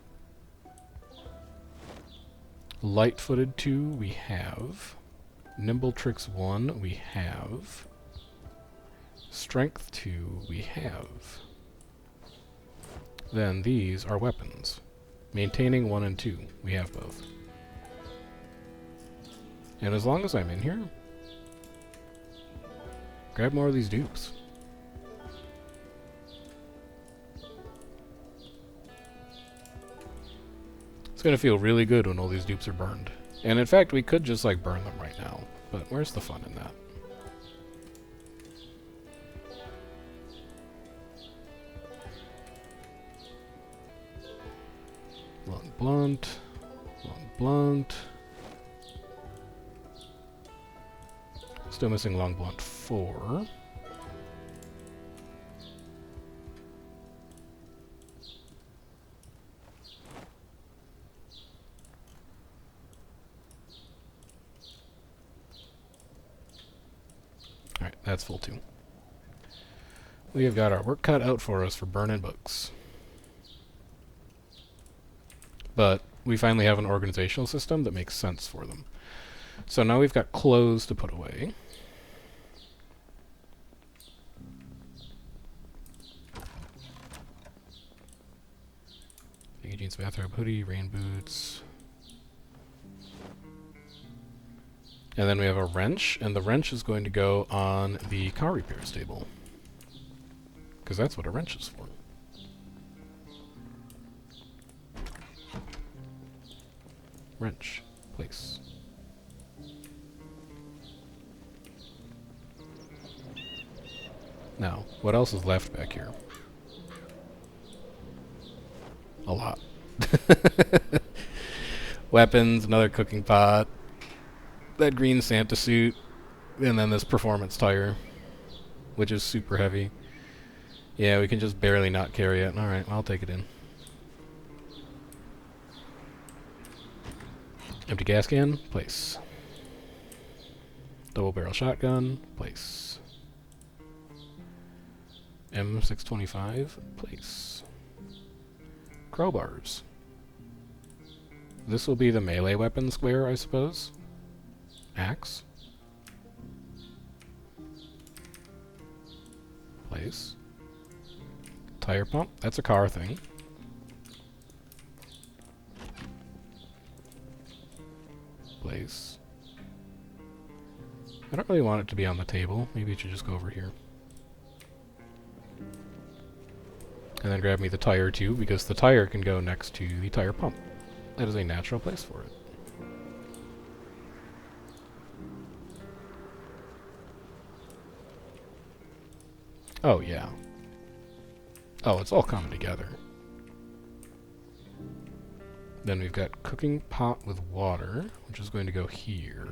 Light-footed 2, we have. Nimble tricks 1, we have. Strength 2, we have. Then these are weapons. Maintaining 1 and 2, we have both. And as long as I'm in here, grab more of these dupes. It's gonna feel really good when all these dupes are burned. And in fact, we could just like burn them right now. But where's the fun in that? Long blunt. Long blunt. Still missing long blunt 4. Alright, that's full too. We have got our work cut out for us for burning books. But we finally have an organizational system that makes sense for them. So now we've got clothes to put away. Baggy jeans, bathrobe, hoodie, rain boots. And then we have a wrench, and the wrench is going to go on the car repair stable. because that's what a wrench is for. Wrench. Place. Now, what else is left back here? A lot. Weapons, another cooking pot, that green Santa suit, and then this performance tire, which is super heavy. Yeah, we can just barely not carry it. Alright, I'll take it in. Empty gas can, place. Double barrel shotgun, place. M625, place. Crowbars. This will be the melee weapon square, I suppose. Axe. Place. Tire pump, that's a car thing. Place. I don't really want it to be on the table. Maybe it should just go over here. And then grab me the tire too, because the tire can go next to the tire pump. That is a natural place for it. Oh, yeah. Oh, it's all coming together. Then we've got cooking pot with water, which is going to go here.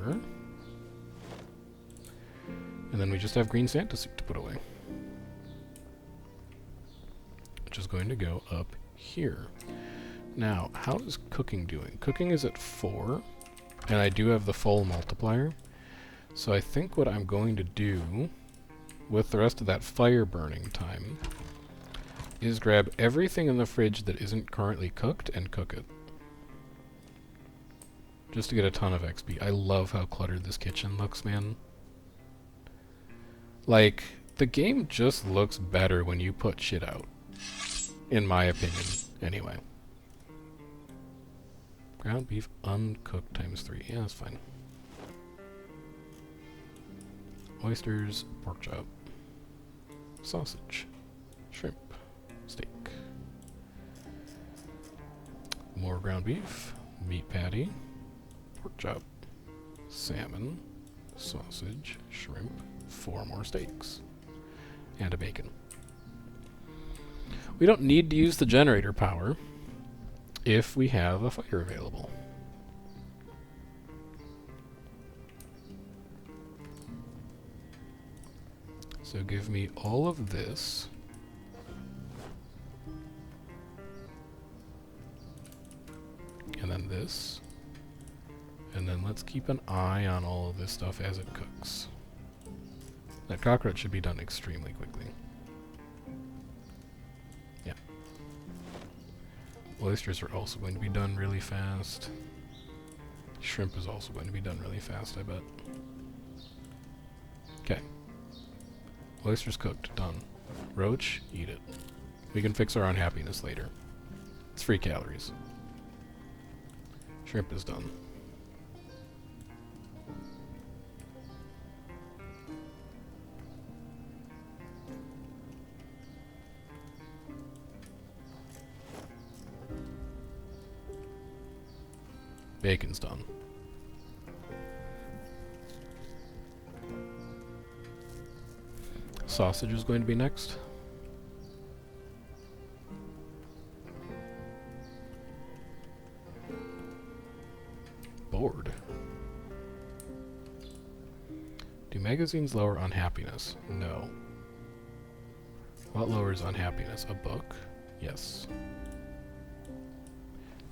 And then we just have green Santa suit to put away, which is going to go up here. Now, how is cooking doing? Cooking is at 4, and I do have the full multiplier. So I think what I'm going to do with the rest of that fire burning time is grab everything in the fridge that isn't currently cooked and cook it. Just to get a ton of XP. I love how cluttered this kitchen looks, man. Like, the game just looks better when you put shit out. In my opinion, anyway. Ground beef uncooked times 3. Yeah, that's fine. Oysters, pork chop, sausage, shrimp, steak. More ground beef, meat patty, pork chop, salmon, sausage, shrimp, 4 more steaks, and a bacon. We don't need to use the generator power if we have a fire available. So give me all of this. And then this. And then let's keep an eye on all of this stuff as it cooks. That cockroach should be done extremely quickly. Yeah. Oysters are also going to be done really fast. Shrimp is also going to be done really fast, I bet. Okay. Oysters cooked. Done. Roach, eat it. We can fix our unhappiness later. It's free calories. Shrimp is done. Bacon's done. Sausage is going to be next. Bored. Do magazines lower unhappiness? No. What lowers unhappiness? A book? Yes.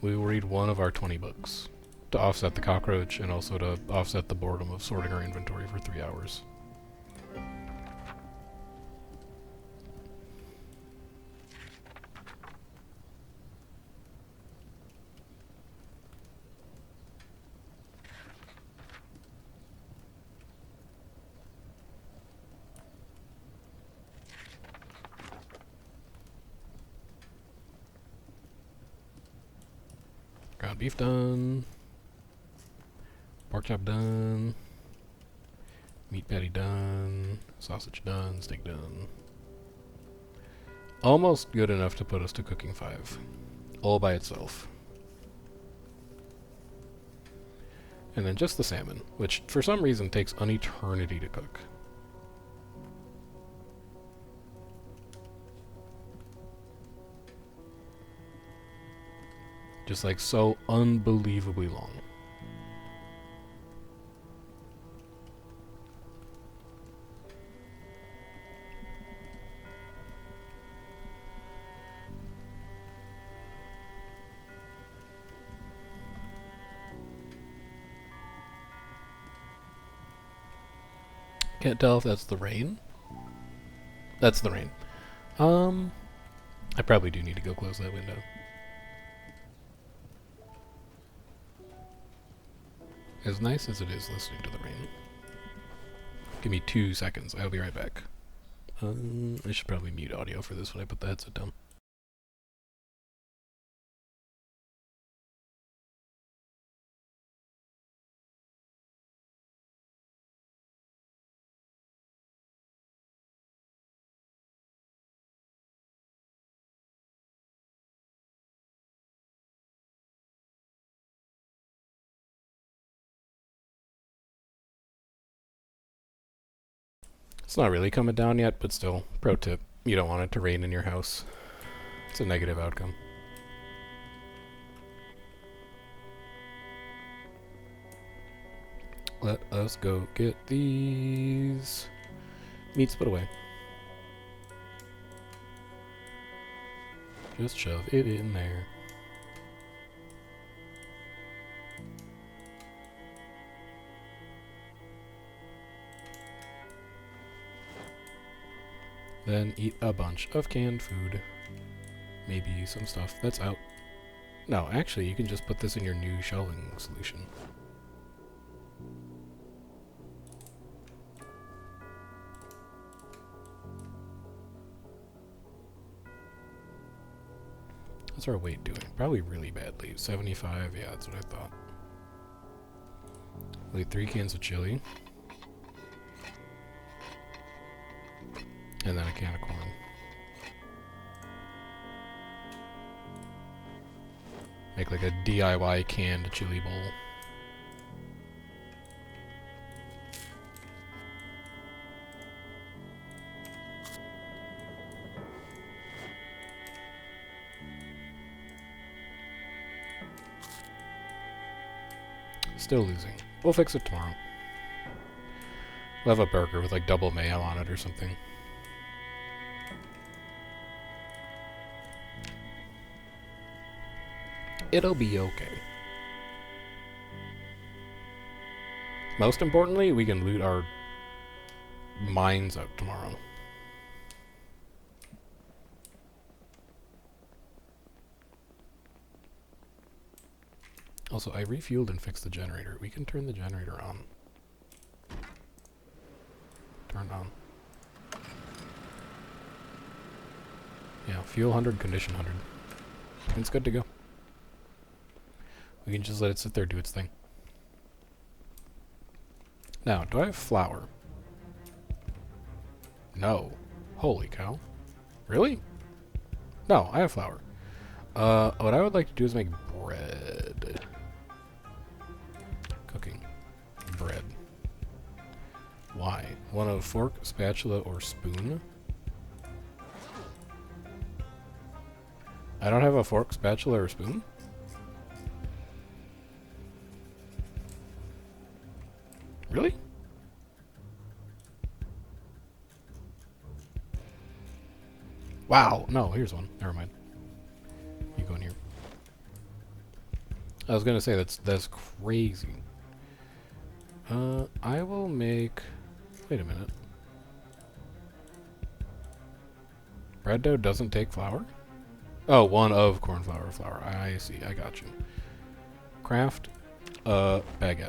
We will read one of our 20 books to offset the cockroach and also to offset the boredom of sorting our inventory for 3 hours. Ground beef done. Pork chop done. Meat patty done. Sausage done. Steak done. Almost good enough to put us to cooking 5. All by itself. And then just the salmon, which for some reason takes an eternity to cook. Just like so unbelievably long. Can't tell if that's the rain. That's the rain. I probably do need to go close that window. As nice as it is listening to the rain. Give me 2 seconds. I'll be right back. I should probably mute audio for this when I put the headset down. It's not really coming down yet, but still, pro tip, you don't want it to rain in your house. It's a negative outcome. Let us go get these meats put away. Just shove it in there. Then eat a bunch of canned food. Maybe some stuff that's out. No, actually, you can just put this in your new shelving solution. What's our weight doing? Probably really badly. 75, yeah, that's what I thought. We'll eat 3 cans of chili. And then a can of corn. Make like a DIY canned chili bowl. Still losing. We'll fix it tomorrow. We'll have a burger with like double mayo on it or something. It'll be okay. Most importantly, we can loot our mines out tomorrow. Also, I refueled and fixed the generator. We can turn the generator on. Turned on. Yeah, fuel 100, condition 100. It's good to go. We can just let it sit there, do its thing. Now, do I have flour? No. Holy cow. Really? No, I have flour. What I would like to do is make bread. Cooking. Bread. Why? Want a fork, spatula, or spoon? I don't have a fork, spatula, or spoon? Really? Wow. No, here's one. Never mind. You go in here. I was gonna say that's crazy. I will make. Wait a minute. Bread dough doesn't take flour? Oh, one of corn flour, flour. I see. I got you. Craft a baguette.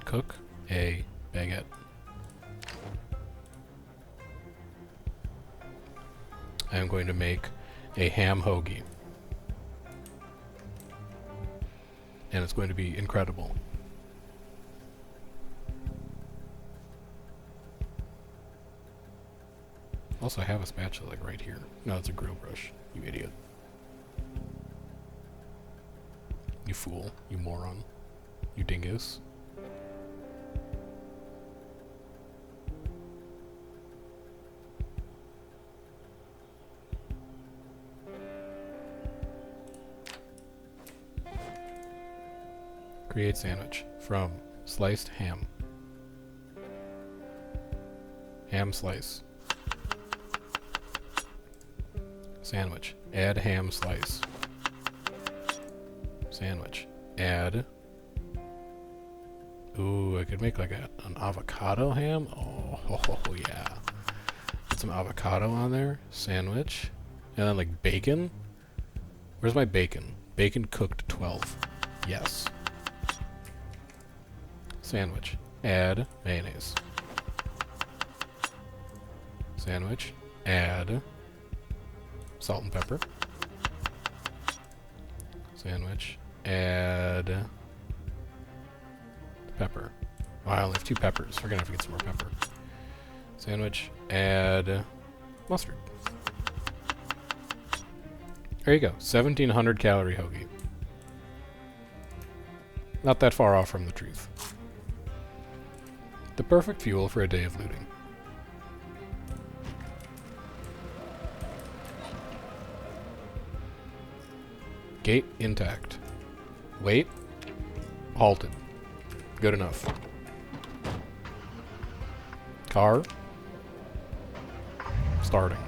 Cook a baguette. I am going to make a ham hoagie. And it's going to be incredible. Also, I have a spatula like right here. No, it's a grill brush. You idiot. You fool. You moron. You dingus. Create sandwich from sliced ham. Ham slice. Sandwich. Add ham slice. Sandwich. Add. Ooh, I could make like an avocado ham. Oh, yeah. Put some avocado on there. Sandwich. And then like bacon. Where's my bacon? Bacon cooked 12. Yes. Sandwich. Add mayonnaise. Sandwich. Add salt and pepper. Sandwich. Add pepper. Oh, I only have 2 peppers. We're gonna have to get some more pepper. Sandwich. Add mustard. There you go. 1,700 calorie hoagie. Not that far off from the truth. The perfect fuel for a day of looting. Gate intact. Wait. Halted. Good enough. Car. Starting.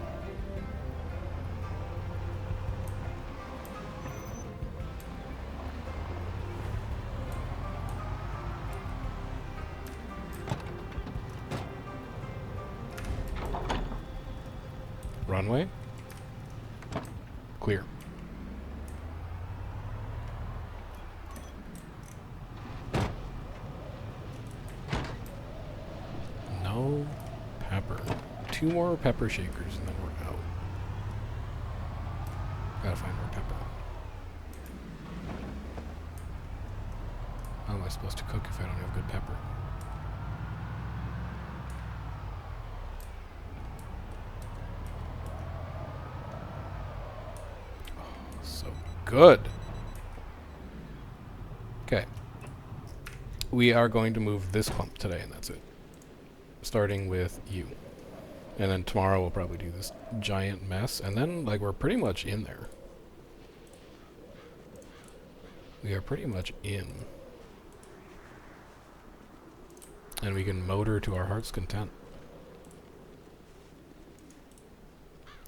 Runway. Clear. No pepper. 2 more pepper shakers and then we're out. Gotta find more pepper. How am I supposed to cook if I don't have good pepper? So good. Okay. We are going to move this clump today, and that's it. Starting with you. And then tomorrow we'll probably do this giant mess, and then, like, we're pretty much in there. We are pretty much in. And we can motor to our heart's content.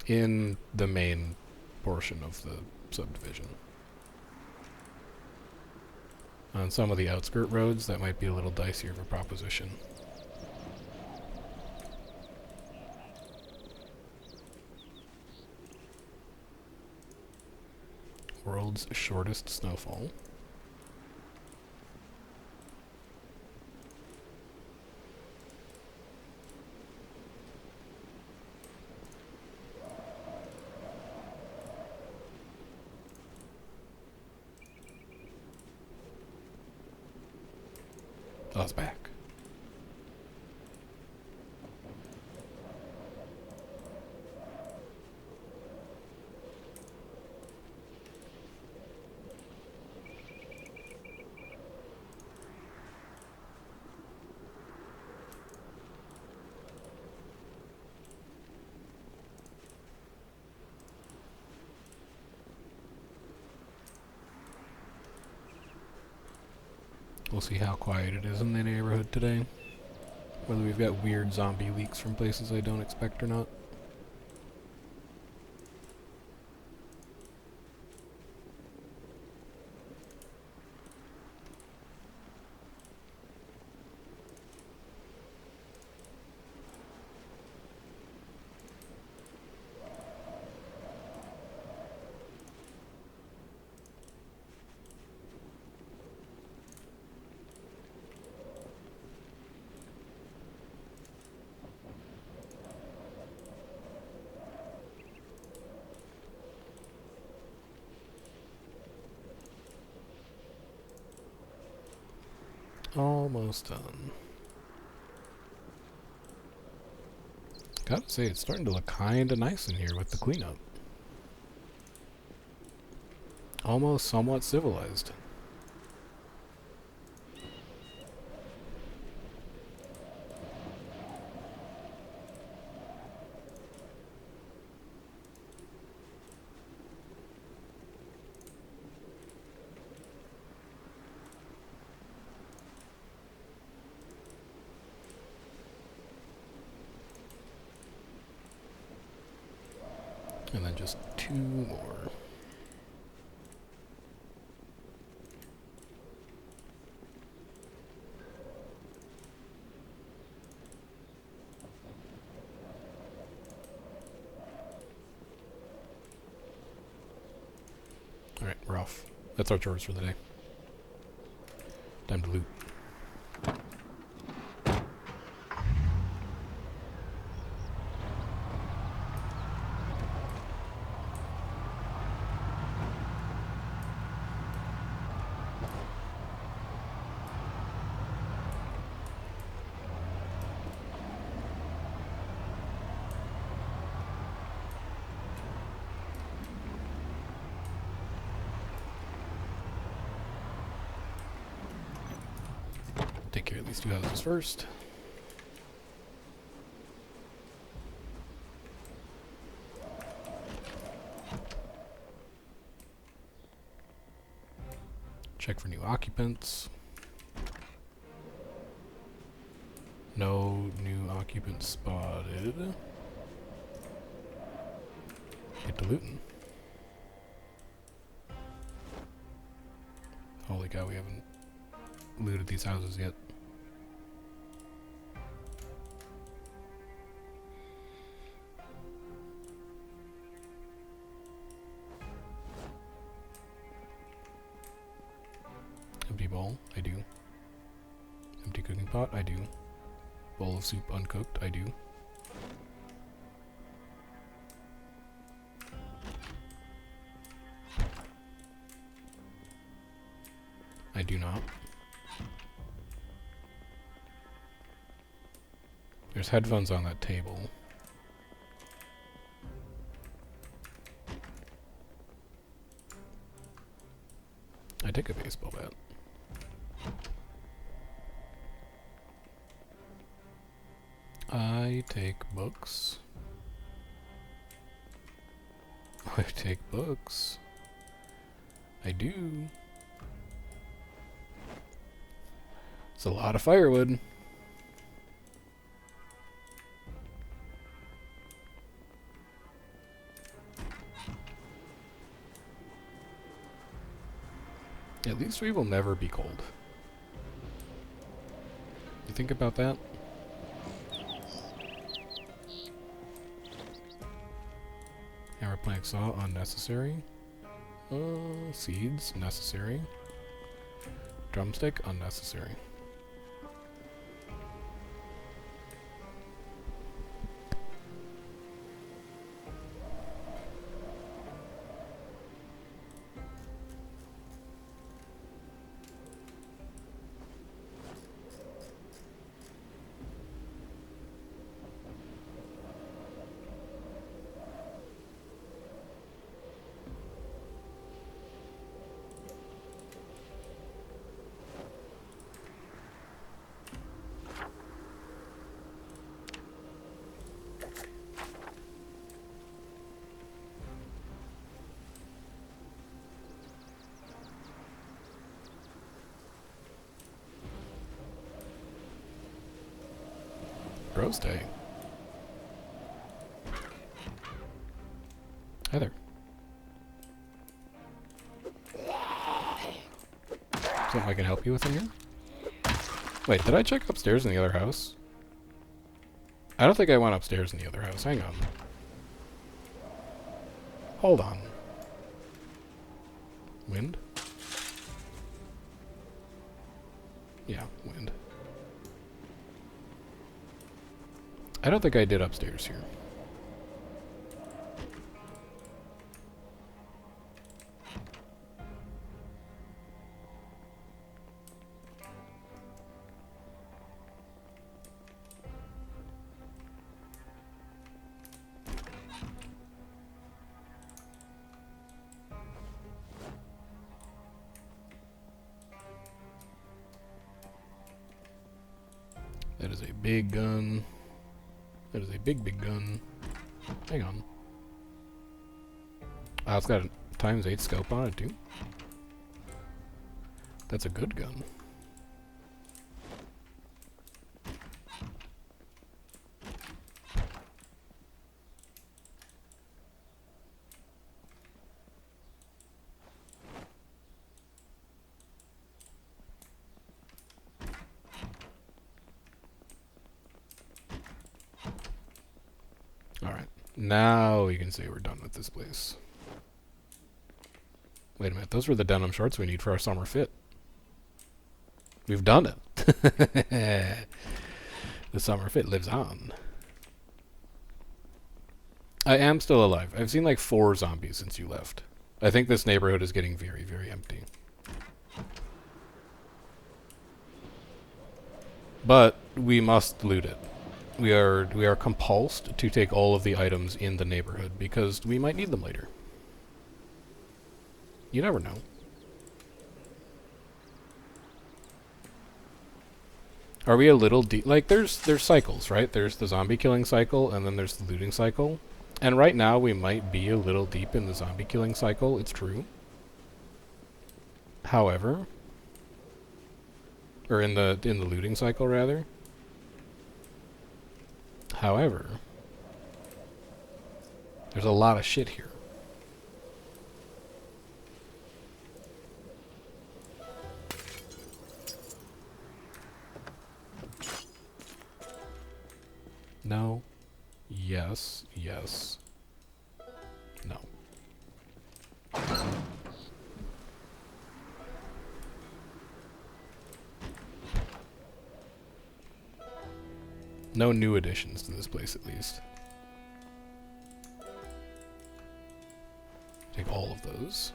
In the main portion of the subdivision. On some of the outskirt roads, that might be a little dicier of a proposition. World's shortest snowfall. Oh, it's back. We'll see how quiet it is in the neighborhood today. Whether we've got weird zombie leaks from places I don't expect or not. Almost done. Gotta say, it's starting to look kinda nice in here with the cleanup. Almost somewhat civilized. And then just 2 more. Alright, we're off. That's our chores for the day. Time to loot. Take care of these 2 houses first. Check for new occupants. No new occupants spotted. Get to looting. Holy cow, we haven't looted these houses yet. Empty bowl, I do. Empty cooking pot, I do. Bowl of soup uncooked, I do. I do not. There's headphones on that table. I take a baseball bat. I take books. I take books. I do. It's a lot of firewood. At least we will never be cold. You think about that? Hammer plank saw, unnecessary. Seeds, necessary. Drumstick, unnecessary. Bros Day. Hi there. Something I can help you with in here? Wait, did I check upstairs in the other house? I don't think I went upstairs in the other house. Hang on. Hold on. Wind? Yeah, wind. I don't think I did upstairs here. That is a big gun. That is a big, big gun. Hang on. Oh, it's got a ×8 scope on it, too. That's a good gun. Alright. Now we can say we're done with this place. Wait a minute. Those were the denim shorts we need for our summer fit. We've done it. The summer fit lives on. I am still alive. I've seen like 4 zombies since you left. I think this neighborhood is getting very, very empty. But we must loot it. We are compulsed to take all of the items in the neighborhood because we might need them later. You never know. Are we a little deep? Like, there's cycles, right? There's the zombie killing cycle, and then there's the looting cycle. And right now, we might be a little deep in the zombie killing cycle. It's true. However, or in the looting cycle, rather. However, there's a lot of shit here. No. Yes. Yes. No. No new additions to this place, at least. Take all of those.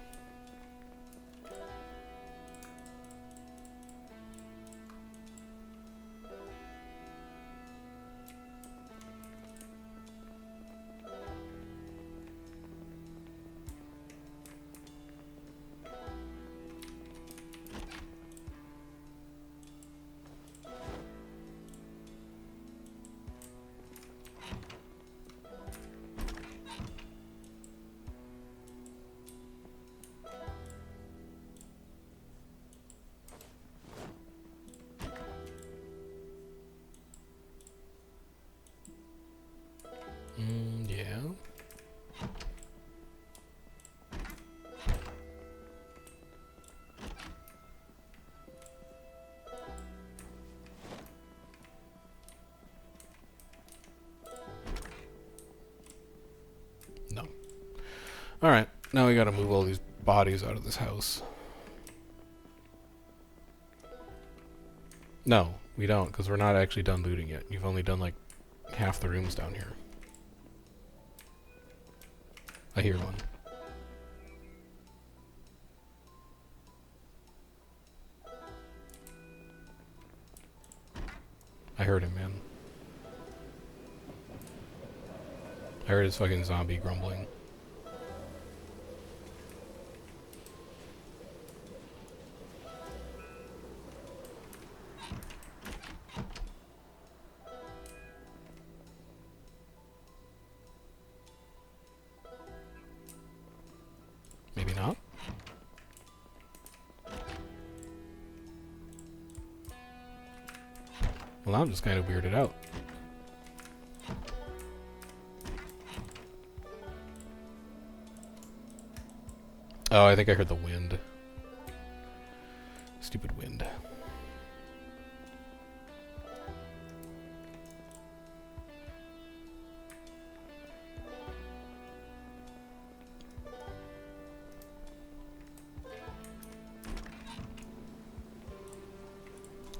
Yeah. No. Alright, now we gotta move all these bodies out of this house. No, we don't, because we're not actually done looting yet. You've only done like half the rooms down here. I hear one. I heard him, man. I heard his fucking zombie grumbling. Maybe not. Well, I'm just kind of weirded out. Oh, I think I heard the wind. Stupid wind.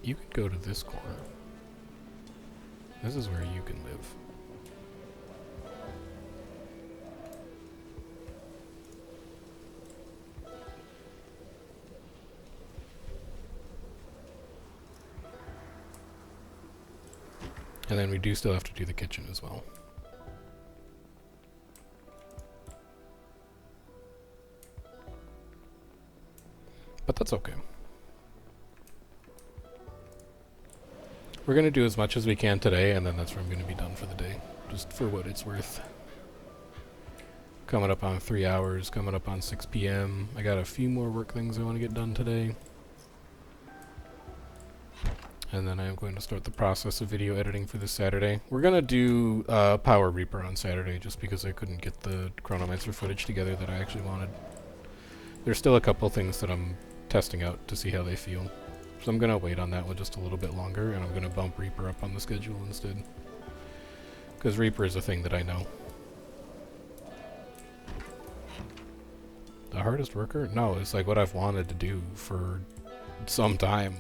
You could go to this corner. This is where you can live. And then we do still have to do the kitchen as well. But that's okay. We're going to do as much as we can today, and then that's where I'm going to be done for the day. Just for what it's worth. Coming up on 3 hours, coming up on 6 p.m. I got a few more work things I want to get done today. And then I'm going to start the process of video editing for this Saturday. We're going to do Power Reaper on Saturday, just because I couldn't get the Chronomancer footage together that I actually wanted. There's still a couple things that I'm testing out to see how they feel. So I'm going to wait on that one just a little bit longer, and I'm going to bump Reaper up on the schedule instead. Because Reaper is a thing that I know. The hardest worker? No, it's like what I've wanted to do for some time.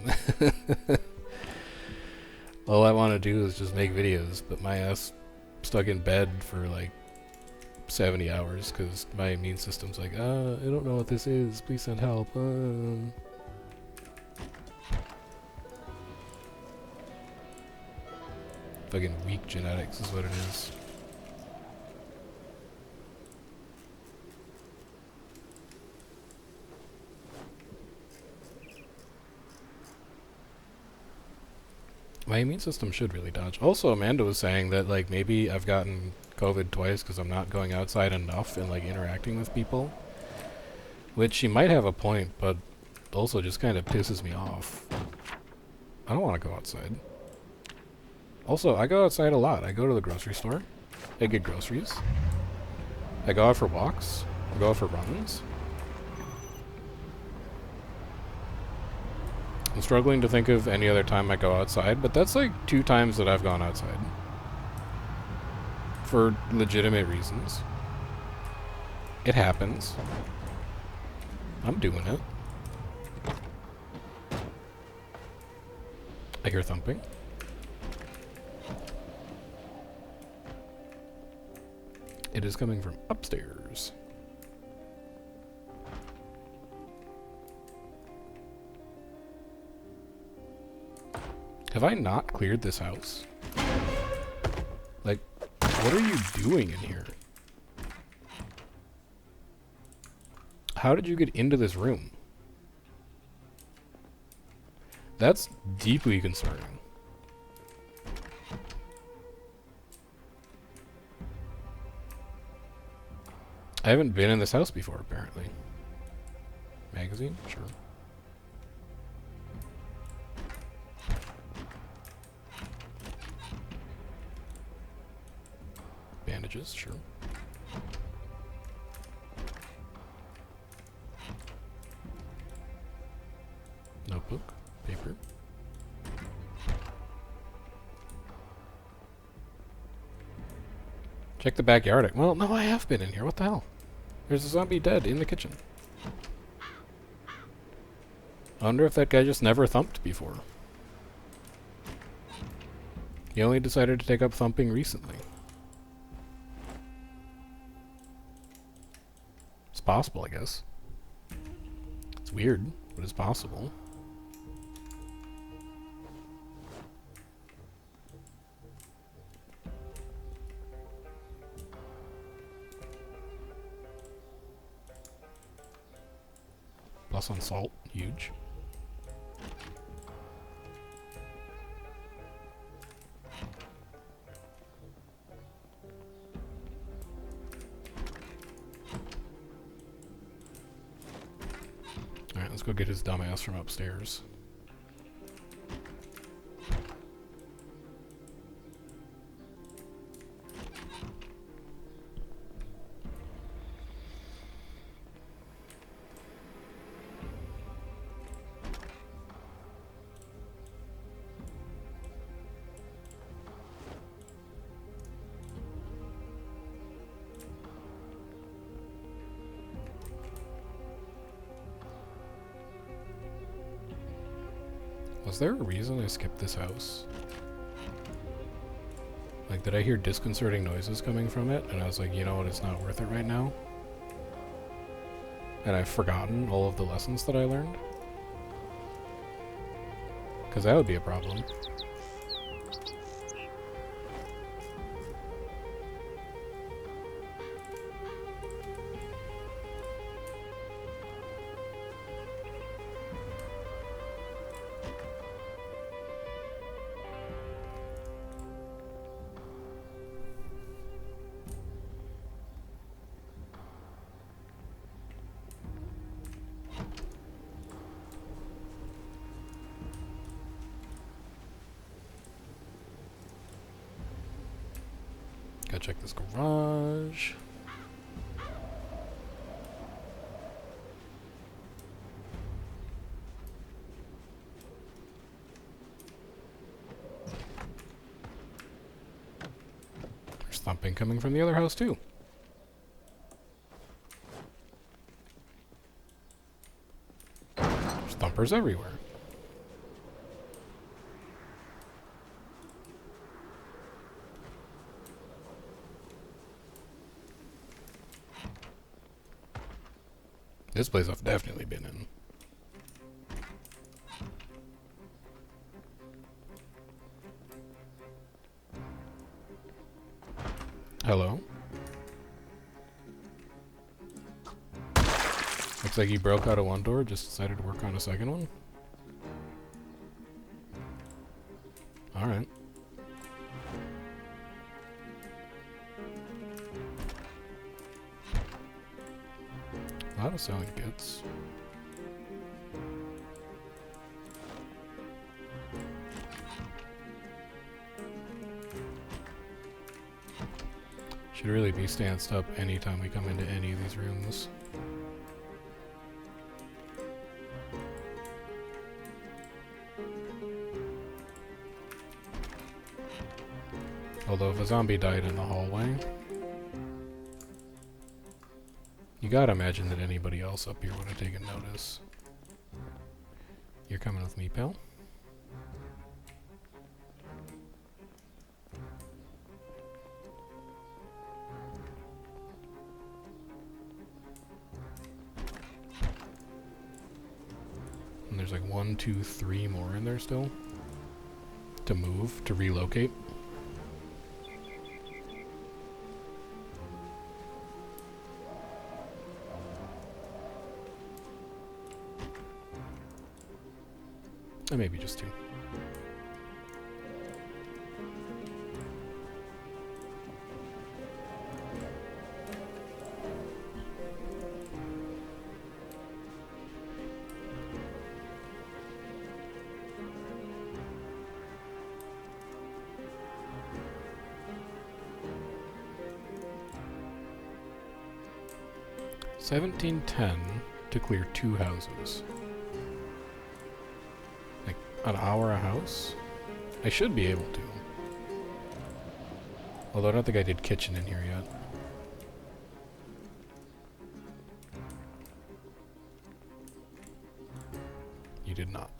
All I want to do is just make videos, but my ass stuck in bed for like 70 hours because my immune system's like, I don't know what this is, please send help. Fucking weak genetics is what it is. My immune system should really dodge. Also, Amanda was saying that, like, maybe I've gotten COVID twice because I'm not going outside enough and, like, interacting with people. Which she might have a point, but also just kind of pisses me off. I don't want to go outside. Also, I go outside a lot. I go to the grocery store. I get groceries. I go out for walks. I go out for runs. I'm struggling to think of any other time I go outside, but that's like 2 times that I've gone outside. For legitimate reasons. It happens. I'm doing it. I hear thumping. It is coming from upstairs. Have I not cleared this house? Like, what are you doing in here? How did you get into this room? That's deeply concerning. I haven't been in this house before, apparently. Magazine? Sure. Bandages, sure. Notebook, paper. Check the backyard. Well, no, I have been in here. What the hell? There's a zombie dead in the kitchen. I wonder if that guy just never thumped before. He only decided to take up thumping recently. It's possible, I guess. It's weird, but it's possible. Plus on salt, huge. Alright, let's go get his dumbass from upstairs. Was there a reason I skipped this house? Like, did I hear disconcerting noises coming from it? And I was like, you know what, it's not worth it right now. And I've forgotten all of the lessons that I learned. Because that would be a problem. Gotta check this garage. There's thumping coming from the other house too. There's thumpers everywhere. This place I've definitely been in. Hello? Looks like he broke out of one door, just decided to work on a second one. Alright. A lot of selling kits. Should really be stanced up anytime we come into any of these rooms. Although if a zombie died in the hallway, you gotta imagine that anybody else up here would have taken notice. You're coming with me, pal? And there's like 1, 2, 3 more in there still. To move, to relocate. And maybe just 2. $17.10 to clear 2 houses. Like an hour a house? I should be able to. Although I don't think I did kitchen in here yet. You did not.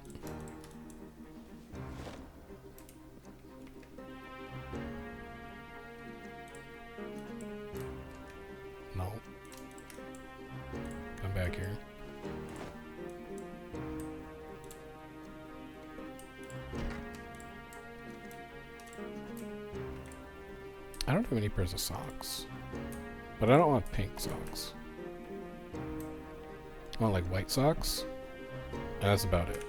No. Come back here. I don't have any pairs of socks. But I don't want pink socks. I want like white socks. And that's about it.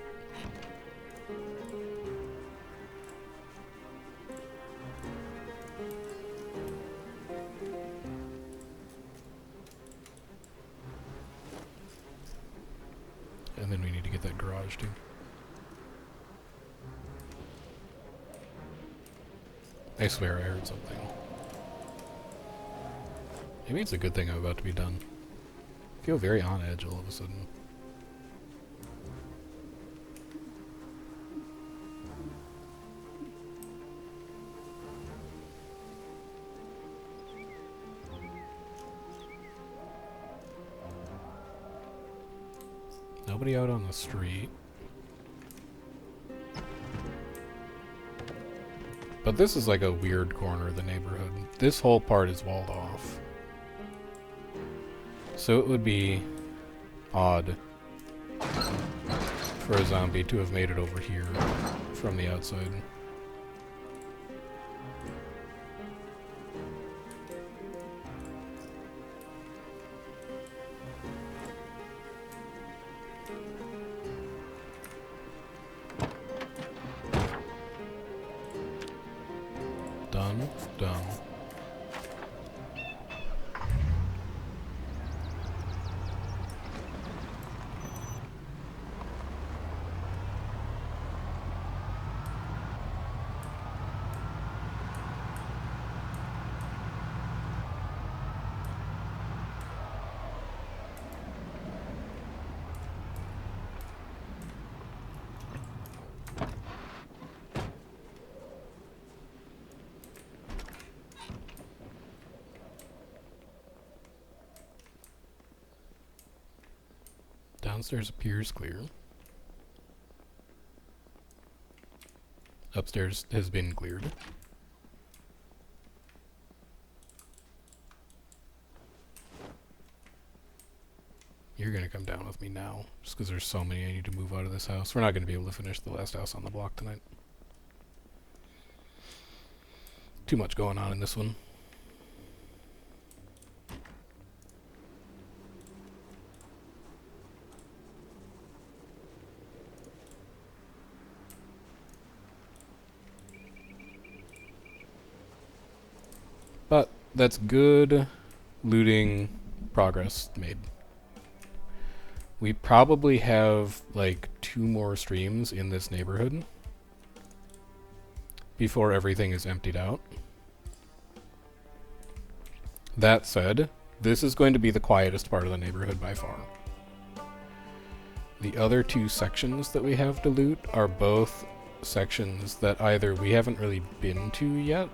And then we need to get that garage too. I swear I heard something. Maybe it's a good thing I'm about to be done. I feel very on edge all of a sudden. Nobody out on the street. But this is like a weird corner of the neighborhood. This whole part is walled off. So it would be odd for a zombie to have made it over here from the outside. Done. Done. Downstairs appears clear. Upstairs has been cleared. You're gonna come down with me now, just because there's so many I need to move out of this house. We're not gonna be able to finish the last house on the block tonight. Too much going on in this one. But that's good looting progress made. We probably have like 2 more streams in this neighborhood before everything is emptied out. That said, this is going to be the quietest part of the neighborhood by far. The other 2 sections that we have to loot are both sections that either we haven't really been to yet,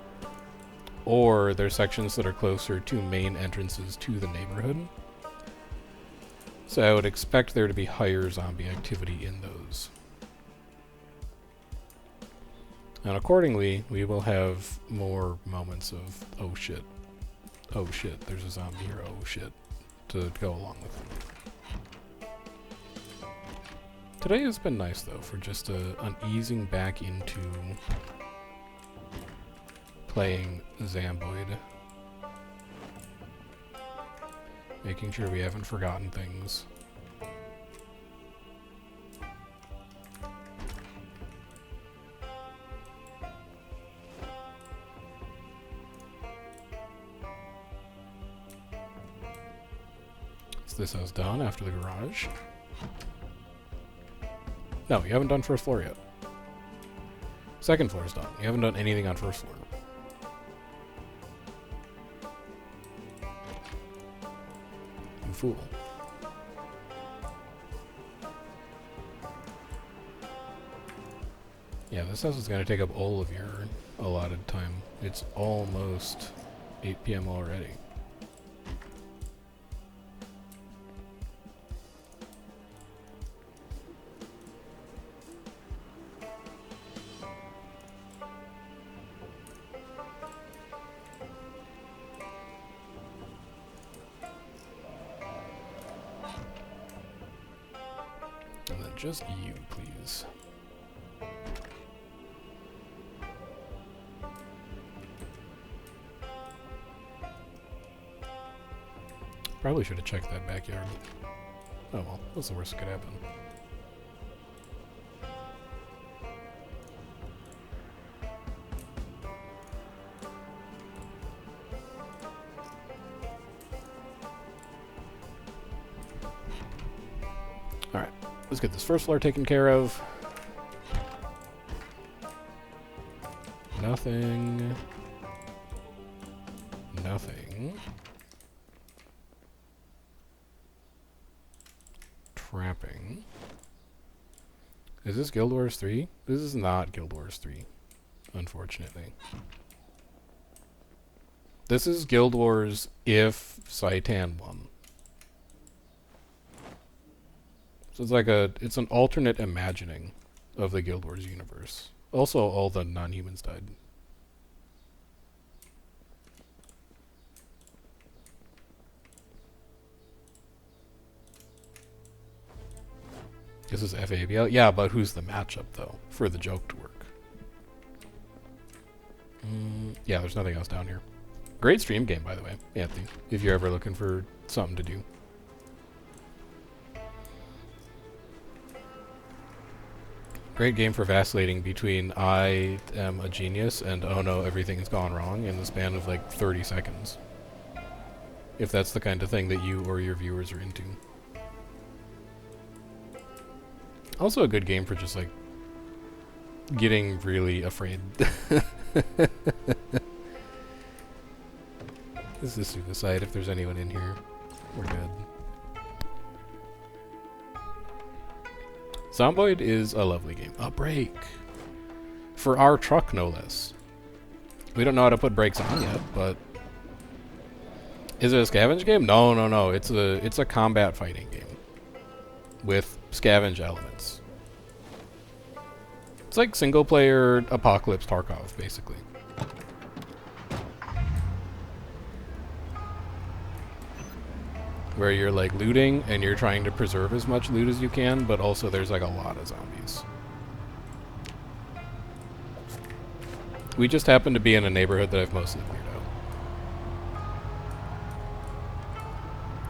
or they're sections that are closer to main entrances to the neighborhood. So I would expect there to be higher zombie activity in those. And accordingly, we will have more moments of, oh shit, there's a zombie here, oh shit, to go along with them. Today has been nice though, for just an easing back into playing Zomboid. Making sure we haven't forgotten things. Is this house done after the garage? No, you haven't done first floor yet. Second floor is done. You haven't done anything on first floor. You fool. Yeah, this house is going to take up all of your allotted time. It's almost 8 p.m. already. And then just you, please. Probably should have checked that backyard. Oh well, what's the worst that could happen? Alright, let's get this first floor taken care of. Nothing. Nothing. Trapping. Is this Guild Wars 3? This is not Guild Wars 3, unfortunately. This is Guild Wars if Saitan won. So it's like it's an alternate imagining of the Guild Wars universe. Also, all the non-humans died. This is FABL? Yeah, but who's the matchup, though, for the joke to work? Yeah, there's nothing else down here. Great stream game, by the way, Anthony, if you're ever looking for something to do. Great game for vacillating between I am a genius and oh no, everything's gone wrong in the span of like 30 seconds. If that's the kind of thing that you or your viewers are into. Also a good game for just like getting really afraid. This is suicide if there's anyone in here. We're good. Zomboid is a lovely game. A brake! For our truck, no less. We don't know how to put brakes on yet, but... Is it a scavenge game? No, no, no. It's a combat fighting game. with scavenge elements. It's like single-player Apocalypse Tarkov, basically. Where you're like looting and you're trying to preserve as much loot as you can, but also there's like a lot of zombies. We just happen to be in a neighborhood that I've mostly cleared out.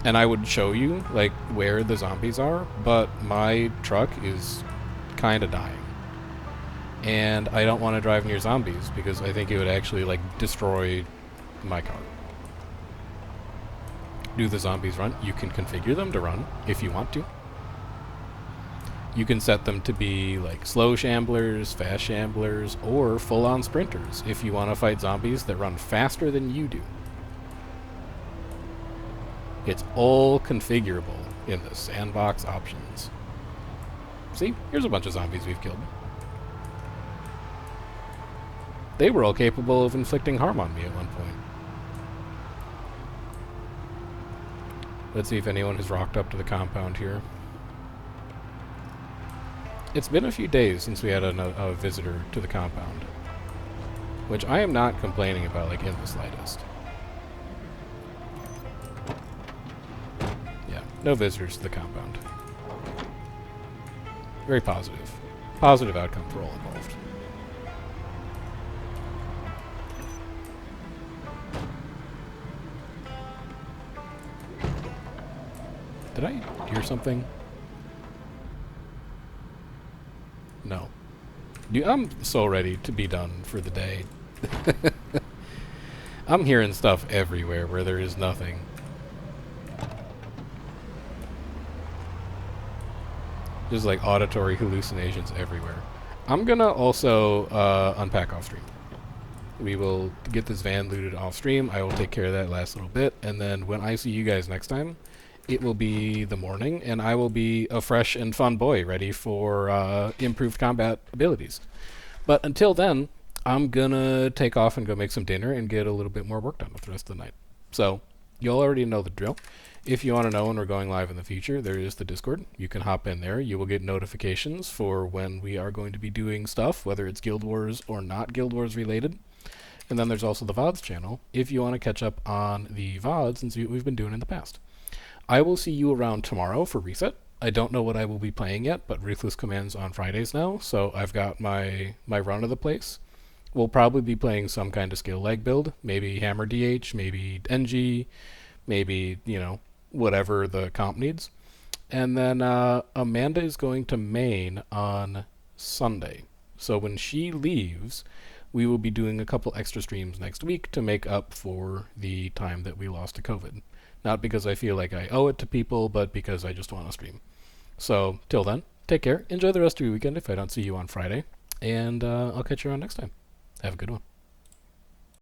And I would show you like where the zombies are, but my truck is kind of dying. And I don't want to drive near zombies because I think it would actually like destroy my car. Do the zombies run? You can configure them to run if you want to. You can set them to be like slow shamblers, fast shamblers, or full-on sprinters if you want to fight zombies that run faster than you do. It's all configurable in the sandbox options. See, here's a bunch of zombies we've killed. They were all capable of inflicting harm on me at one point. Let's see if anyone has rocked up to the compound here. It's been a few days since we had a visitor to the compound, which I am not complaining about, like, in the slightest. Yeah, no visitors to the compound. Very positive. Positive outcome for all involved. Did I hear something? No. Dude, I'm so ready to be done for the day. I'm hearing stuff everywhere where there is nothing. Just like auditory hallucinations everywhere. I'm gonna also unpack off stream. We will get this van looted off stream. I will take care of that last little bit, and then when I see you guys next time, it will be the morning, and I will be a fresh and fun boy ready for improved combat abilities. But until then, I'm gonna take off and go make some dinner and get a little bit more work done with the rest of the night. So, you'll already know the drill. If you want to know when we're going live in the future, there is the Discord. You can hop in there. You will get notifications for when we are going to be doing stuff, whether it's Guild Wars or not Guild Wars related. And then there's also the VODs channel, if you want to catch up on the VODs and see what we've been doing in the past. I will see you around tomorrow for Reset. I don't know what I will be playing yet, but Ruthless Commands on Fridays now, so I've got my run of the place. We'll probably be playing some kind of skill leg build, maybe Hammer DH, maybe NG, maybe, you know, whatever the comp needs. And then Amanda is going to main on Sunday. So when she leaves, we will be doing a couple extra streams next week to make up for the time that we lost to COVID. Not because I feel like I owe it to people, but because I just want to stream. So, till then, take care. Enjoy the rest of your weekend if I don't see you on Friday. And I'll catch you around next time. Have a good one.